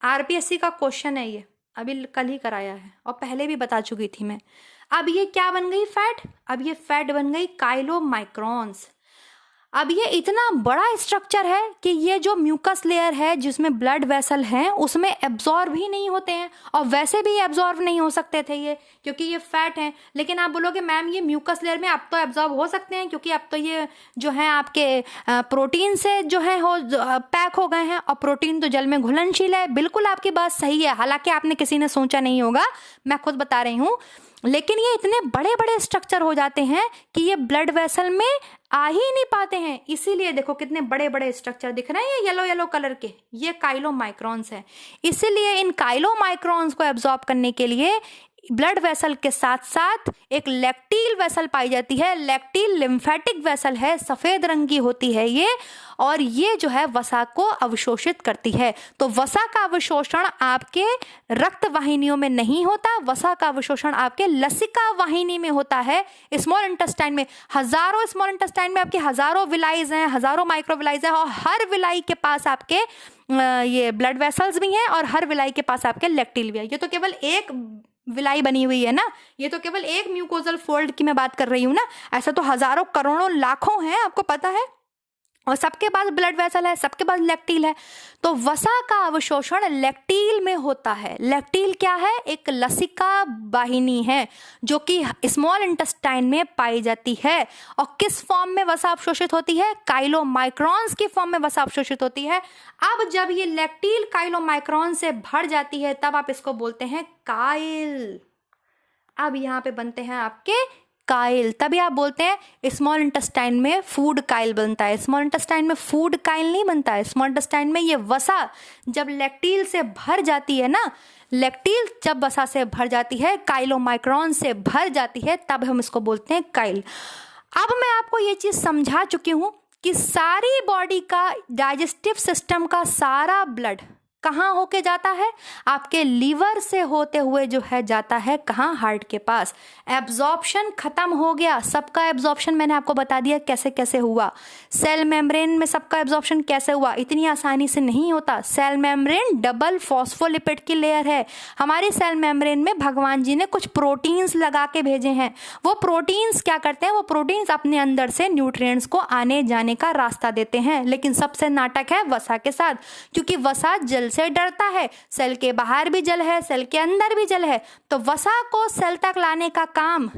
आरपीएससी का क्वेश्चन है ये, अभी कल ही कराया है और पहले भी बता चुकी थी मैं। अब ये क्या बन गई? फैट। अब ये फैट बन गई काइलोमाइक्रॉन्स। अब ये इतना बड़ा स्ट्रक्चर है कि ये जो म्यूकस लेयर है जिसमें ब्लड वेसल हैं उसमें एब्जॉर्ब ही नहीं होते हैं, और वैसे भी एब्जॉर्ब नहीं हो सकते थे ये, क्योंकि ये फैट हैं। लेकिन आप बोलोगे मैम ये म्यूकस लेयर में अब तो एब्जॉर्ब हो सकते हैं, क्योंकि अब तो ये जो है आपके प्रोटीन से जो है हो पैक हो गए हैं, और प्रोटीन तो जल में घुलनशील है। बिल्कुल आपकी बात सही है, हालांकि आपने किसी ने सोचा नहीं होगा, मैं खुद बता रही हूँ। लेकिन ये इतने बड़े बड़े स्ट्रक्चर हो जाते हैं कि ये ब्लड वेसल में आ ही नहीं पाते हैं। इसीलिए देखो कितने बड़े बड़े स्ट्रक्चर दिख रहे हैं ये येलो येलो कलर के, ये काइलोमाइक्रॉन्स हैं। इसीलिए इन काइलोमाइक्रॉन्स को एब्जॉर्ब करने के लिए ब्लड वेसल के साथ साथ एक लैक्टील वेसल पाई जाती है। लैक्टील लिम्फेटिक वेसल है, सफेद रंग की होती है ये, और ये जो है वसा को अवशोषित करती है। तो वसा का अवशोषण आपके रक्त वाहिनियों में नहीं होता, वसा का अवशोषण आपके लसिका वाहिनी में होता है, स्मॉल इंटेस्टाइन में। हजारों स्मॉल इंटेस्टाइन में आपके हजारों विलाइज हैं, हजारों माइक्रोविलाइज हैं, और हर विलाई के पास आपके ये ब्लड वेसल्स भी हैं, और हर विलाई के पास आपके लैक्टील भी है। ये तो केवल एक विलाई बनी हुई है ना, ये तो केवल एक म्यूकोजल फोल्ड की मैं बात कर रही हूँ ना, ऐसा तो हजारों करोड़ों लाखों हैं, आपको पता है, और सबके पास ब्लड वेसल है, सबके पास लैक्टील है। तो वसा का अवशोषण लैक्टील में होता है। लैक्टील क्या है? एक लसिका वाहिनी है जो कि स्मॉल इंटेस्टाइन में पाई जाती है। और किस फॉर्म में वसा अवशोषित होती है? काइलोमाइक्रॉन्स की फॉर्म में वसा अवशोषित होती है। अब जब ये लैक्टील काइलोमाइक्रॉन से भर जाती है तब आप इसको बोलते हैं काइल। अब यहाँ पे बनते हैं आपके काइल, तभी आप बोलते हैं स्मॉल इंटेस्टाइन में फूड काइल बनता है। स्मॉल इंटेस्टाइन में फूड काइल नहीं बनता है, स्मॉल इंटेस्टाइन में ये वसा जब लैक्टील से भर जाती है ना, लैक्टील जब वसा से भर जाती है, काइलोमाइक्रॉन से भर जाती है, तब हम इसको बोलते हैं काइल। अब मैं आपको ये चीज समझा चुकी हूं कि सारी बॉडी का डाइजेस्टिव सिस्टम का सारा ब्लड कहाँ होके जाता है? आपके लीवर से होते हुए जो है जाता है कहाँ? हार्ट के पास। एब्जॉर्प्शन खत्म हो गया, सबका एब्जॉर्प्शन मैंने आपको बता दिया कैसे कैसे हुआ। सेल मेम्ब्रेन में सबका एब्जॉर्प्शन कैसे हुआ? इतनी आसानी से नहीं होता। सेल मेम्ब्रेन डबल फॉस्फोलिपिड की लेयर है। हमारी सेल मेम्ब्रेन में भगवान जी ने कुछ प्रोटीन्स लगा के भेजे हैं। वो प्रोटीन्स क्या करते हैं? वो प्रोटीन्स अपने अंदर से न्यूट्रिएंट्स को आने जाने का रास्ता देते हैं। लेकिन सबसे नाटक है वसा के साथ, क्योंकि वसा जल से डरता है। सेल के बाहर भी जल है, सेल के अंदर भी जल है, तो वसा को सेल तक लाने का काम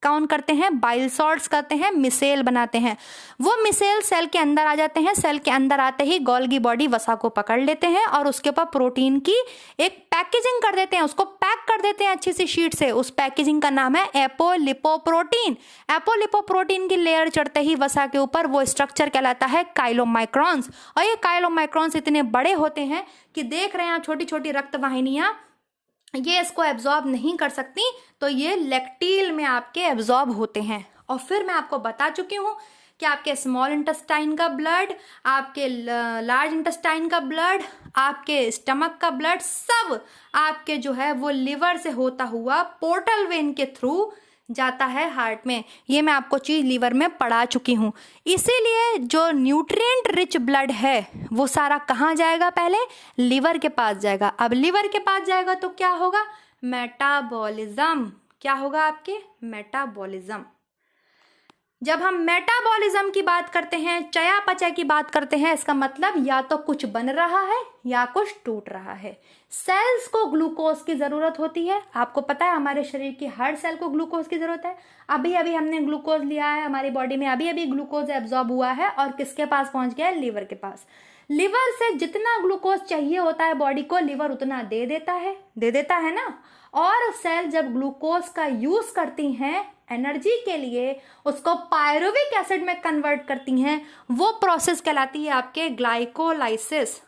कौन करते हैं, बाइल सॉल्ट्स करते हैं, मिसेल बनाते हैं। वो मिसेल सेल के अंदर आ जाते हैं, सेल के अंदर आते ही गोल्गी बॉडी वसा को पकड़ लेते हैं और उसके ऊपर प्रोटीन की एक पैकेजिंग कर देते हैं, उसको पैक कर देते हैं अच्छी सी शीट से। उस पैकेजिंग का नाम है एपोलिपोप्रोटीन। एपोलिपोप्रोटीन की लेयर चढ़ते ही वसा के ऊपर वो स्ट्रक्चर कहलाता है काइलोमाइक्रॉन्स। और ये काइलोमाइक्रॉन्स इतने बड़े होते हैं कि देख रहे हैं आप छोटी छोटी रक्त वाहिनियां, ये इसको एब्जॉर्ब नहीं कर सकती, तो ये लेक्टील में आपके एब्जॉर्ब होते हैं। और फिर मैं आपको बता चुकी हूँ कि आपके स्मॉल इंटेस्टाइन का ब्लड, आपके लार्ज इंटेस्टाइन का ब्लड, आपके स्टमक का ब्लड, सब आपके जो है वो लिवर से होता हुआ पोर्टल वेन के थ्रू जाता है हार्ट में। ये मैं आपको चीज लीवर में पढ़ा चुकी हूँ। इसीलिए जो न्यूट्रिएंट रिच ब्लड है वो सारा कहाँ जाएगा, पहले लीवर के पास जाएगा। अब लीवर के पास जाएगा तो क्या होगा, मेटाबॉलिज्म। क्या होगा आपके, मेटाबॉलिज्म। जब हम मेटाबॉलिज्म की बात करते हैं, चयापचय की बात करते हैं, इसका मतलब या तो कुछ बन रहा है या कुछ टूट रहा है। सेल्स को ग्लूकोज की जरूरत होती है। आपको पता है हमारे शरीर की हर सेल को ग्लूकोज की जरूरत है। अभी अभी हमने ग्लूकोज लिया है हमारी बॉडी में, अभी अभी ग्लूकोज एब्जॉर्ब हुआ है और किसके पास पहुंच गया है, लीवर के पास। लिवर से जितना ग्लूकोज चाहिए होता है बॉडी को, लिवर उतना दे देता है ना। और सेल जब ग्लूकोज का यूज करती हैं एनर्जी के लिए, उसको पायरुविक एसिड में कन्वर्ट करती हैं, वो प्रोसेस कहलाती है आपके ग्लाइकोलाइसिस।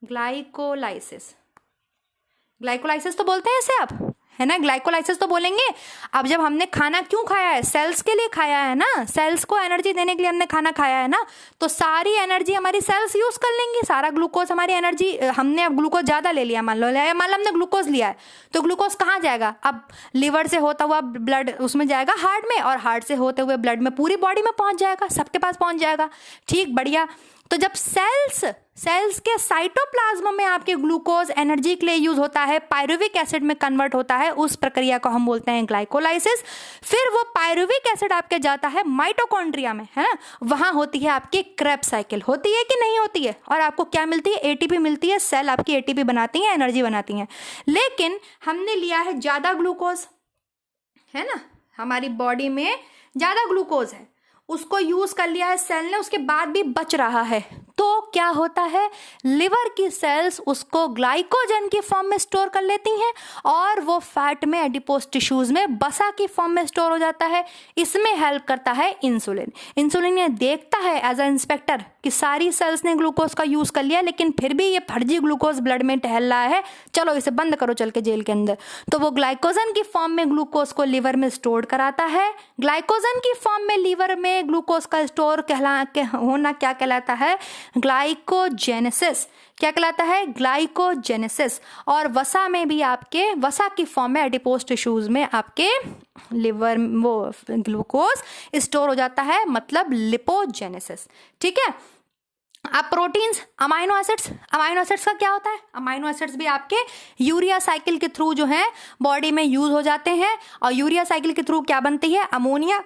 ग्लाइकोलाइसिस तो बोलते हैं इसे आप, है ना, ग्लाइकोलाइसिस तो बोलेंगे। अब जब हमने खाना क्यों खाया है, सेल्स के लिए खाया है ना, सेल्स को एनर्जी देने के लिए हमने खाना खाया है ना, तो सारी एनर्जी हमारी सेल्स यूज कर लेंगी, सारा ग्लूकोज हमारी एनर्जी। हमने अब ग्लूकोज ज्यादा ले लिया, मान लो हमने ग्लूकोज लिया है, तो ग्लूकोज कहाँ जाएगा, अब लीवर से होता हुआ ब्लड उसमें जाएगा हार्ट में, और हार्ट से होते हुए ब्लड में पूरी बॉडी में पहुंच जाएगा, सबके पास पहुंच जाएगा। ठीक, बढ़िया। तो जब सेल्स के साइटोप्लाज्म में आपके ग्लूकोज एनर्जी के लिए यूज होता है, पायरुविक एसिड में कन्वर्ट होता है, उस प्रक्रिया को हम बोलते हैं ग्लाइकोलाइसिस। फिर वो पायरुविक एसिड आपके जाता है माइटोकॉन्ड्रिया में, है ना, वहां होती है आपकी क्रेब्स साइकिल। होती है कि नहीं होती है, और आपको क्या मिलती है, एटीपी मिलती है। सेल आपकी एटीपी बनाती है, एनर्जी बनाती है। लेकिन हमने लिया है ज्यादा ग्लूकोज, है ना, हमारी बॉडी में ज्यादा ग्लूकोज है, उसको यूज कर लिया है सेल ने, उसके बाद भी बच रहा है, तो क्या होता है, लिवर की सेल्स उसको ग्लाइकोजन की फॉर्म में स्टोर कर लेती हैं और वो फैट में एडिपोज टिश्यूज में बसा की फॉर्म में स्टोर हो जाता है। इसमें हेल्प करता है इंसुलिन। इंसुलिन ये देखता है एज अ इंस्पेक्टर कि सारी सेल्स ने ग्लूकोज का यूज कर लिया, लेकिन फिर भी ये फर्जी ग्लूकोज ब्लड में टहल रहा है, चलो इसे बंद करो चल के जेल के अंदर। तो वो ग्लाइकोजन की फॉर्म में ग्लूकोज को लिवर में स्टोर कराता है। ग्लाइकोजन की फॉर्म में लिवर में ग्लूकोज का स्टोर होना क्या कहलाता है, ग्लाइकोजेनेसिस। क्या कहलाता है, ग्लाइकोजेनेसिस। और वसा में भी आपके वसा की फॉर्म में एडिपोज टिश्यूज में आपके लिवर वो ग्लूकोज स्टोर हो जाता है, मतलब लिपोजेनेसिस। ठीक है। अब प्रोटीन्स, अमाइनो एसिड्स का क्या होता है, अमाइनो एसिड्स भी आपके यूरिया साइकिल के थ्रू जो है बॉडी में यूज हो जाते हैं। और यूरिया साइकिल के थ्रू क्या बनती है, अमोनिया।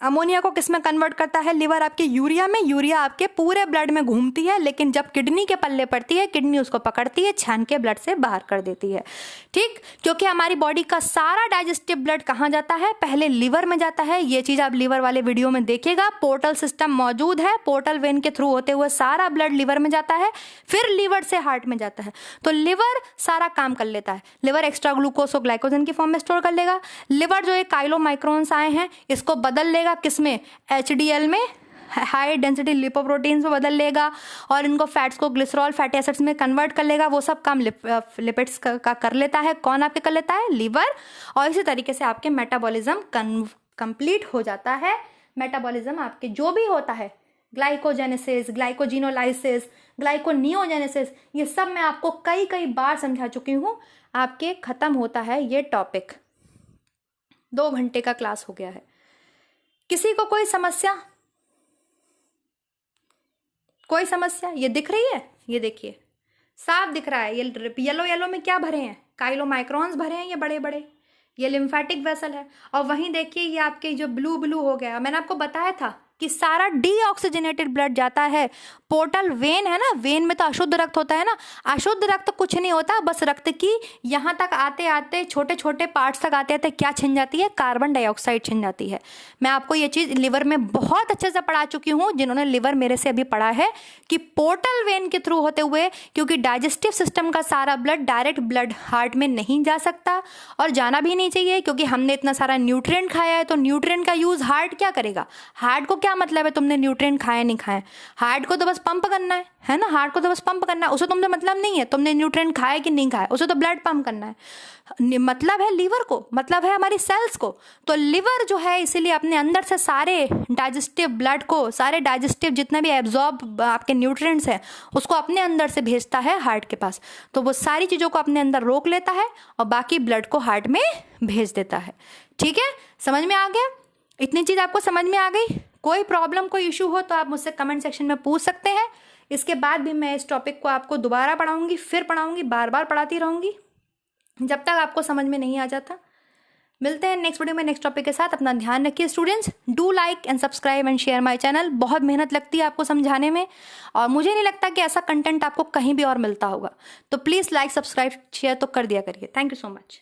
अमोनिया को किस में कन्वर्ट करता है लिवर, आपके यूरिया में। यूरिया आपके पूरे ब्लड में घूमती है, लेकिन जब किडनी के पल्ले पड़ती है, किडनी उसको पकड़ती है, छान के ब्लड से बाहर कर देती है। ठीक, क्योंकि हमारी बॉडी का सारा डाइजेस्टिव ब्लड कहाँ जाता है, पहले लिवर में जाता है। ये चीज आप लिवर वाले वीडियो में देखिएगा, पोर्टल सिस्टम मौजूद है, पोर्टल वेन के थ्रू होते हुए सारा ब्लड लिवर में जाता है, फिर लिवर से हार्ट में जाता है। तो लिवर सारा काम कर लेता है। लिवर एक्स्ट्रा ग्लूकोज को ग्लाइकोजन की फॉर्म में स्टोर कर लेगा। लिवर जो ये काइलोमाइक्रोन्स आए हैं इसको बदल लेगा किसमें, HDL में, हाई डेंसिटी लिपोप्रोटीन्स में बदल लेगा, और इनको फैट्स को ग्लिसरॉल फैटी एसिड्स में कन्वर्ट कर लेगा। वो सब काम लिपिड्स का कर लेता है। कौन आपके कर लेता है, लिवर। और इसी तरीके से आपके मेटाबॉलिज्म कंप्लीट हो जाता है। मेटाबॉलिज्म आपके जो भी होता है, ग्लाइकोजेनेसिस, ग्लाइकोजिनोलाइसिस, ग्लाइकोनियोजेनेसिस, ये सब मैं आपको कई बार समझा चुकी हूँ। आपके खत्म होता है ये टॉपिक। 2 घंटे का क्लास हो गया है। किसी को कोई समस्या, कोई समस्या, ये दिख रही है, ये देखिए साफ दिख रहा है। ये येलो में क्या भरे हैं, काइलोमाइक्रॉन्स भरे हैं, ये बड़े बड़े, ये लिम्फेटिक वेसल है। और वहीं देखिए ये आपके जो ब्लू हो गया, मैंने आपको बताया था कि सारा डीऑक्सीजनेटेड ब्लड जाता है पोर्टल वेन है ना, वेन में तो अशुद्ध रक्त होता है ना, अशुद्ध रक्त कुछ नहीं होता, बस रक्त की यहाँ तक आते आते छोटे छोटे पार्ट्स तक आते आते क्या छिन जाती है, कार्बन डाइऑक्साइड छिन जाती है। मैं आपको ये चीज़ लिवर में बहुत अच्छे से पढ़ा चुकी हूँ, जिन्होंने लिवर मेरे से अभी पढ़ा है, कि पोर्टल वेन के थ्रू होते हुए, क्योंकि डाइजेस्टिव सिस्टम का सारा ब्लड डायरेक्ट ब्लड हार्ट में नहीं जा सकता और जाना भी नहीं चाहिए, क्योंकि हमने इतना सारा न्यूट्रिएंट खाया है, तो न्यूट्रिएंट का यूज़ हार्ट क्या करेगा। हार्ट को क्या मतलब है तुमने न्यूट्रिएंट खाए नहीं खाए, हार्ट को तो बस पंप करना है ना, हार्ट को तो बस पंप करना है, उसे तुमसे मतलब नहीं है तुमने न्यूट्रिएंट खाए कि नहीं खाए, उसे तो ब्लड पंप करना है। मतलब है लीवर को, मतलब है हमारी सेल्स को। तो लिवर जो है इसीलिए अपने अंदर से सारे डाइजेस्टिव ब्लड को, सारे डाइजेस्टिव जितने भी एब्जॉर्ब आपके न्यूट्रिएंट्स हैं उसको अपने अंदर से भेजता है हार्ट के पास, तो वो सारी चीज़ों को अपने अंदर रोक लेता है और बाकी ब्लड को हार्ट में भेज देता है। ठीक है, समझ में आ गया, इतनी चीज़ आपको समझ में आ गई। कोई प्रॉब्लम कोई इशू हो तो आप मुझसे कमेंट सेक्शन में पूछ सकते हैं। इसके बाद भी मैं इस टॉपिक को आपको दोबारा पढ़ाऊंगी, फिर पढ़ाऊंगी, बार बार पढ़ाती रहूंगी जब तक आपको समझ में नहीं आ जाता। मिलते हैं नेक्स्ट वीडियो में नेक्स्ट टॉपिक के साथ। अपना ध्यान रखिए students, do like and subscribe and share my channel. बहुत मेहनत लगती है आपको समझाने में और मुझे नहीं लगता कि ऐसा कंटेंट आपको कहीं भी और मिलता होगा, तो प्लीज़ लाइक सब्सक्राइब शेयर तो कर दिया करिए। Thank you so much.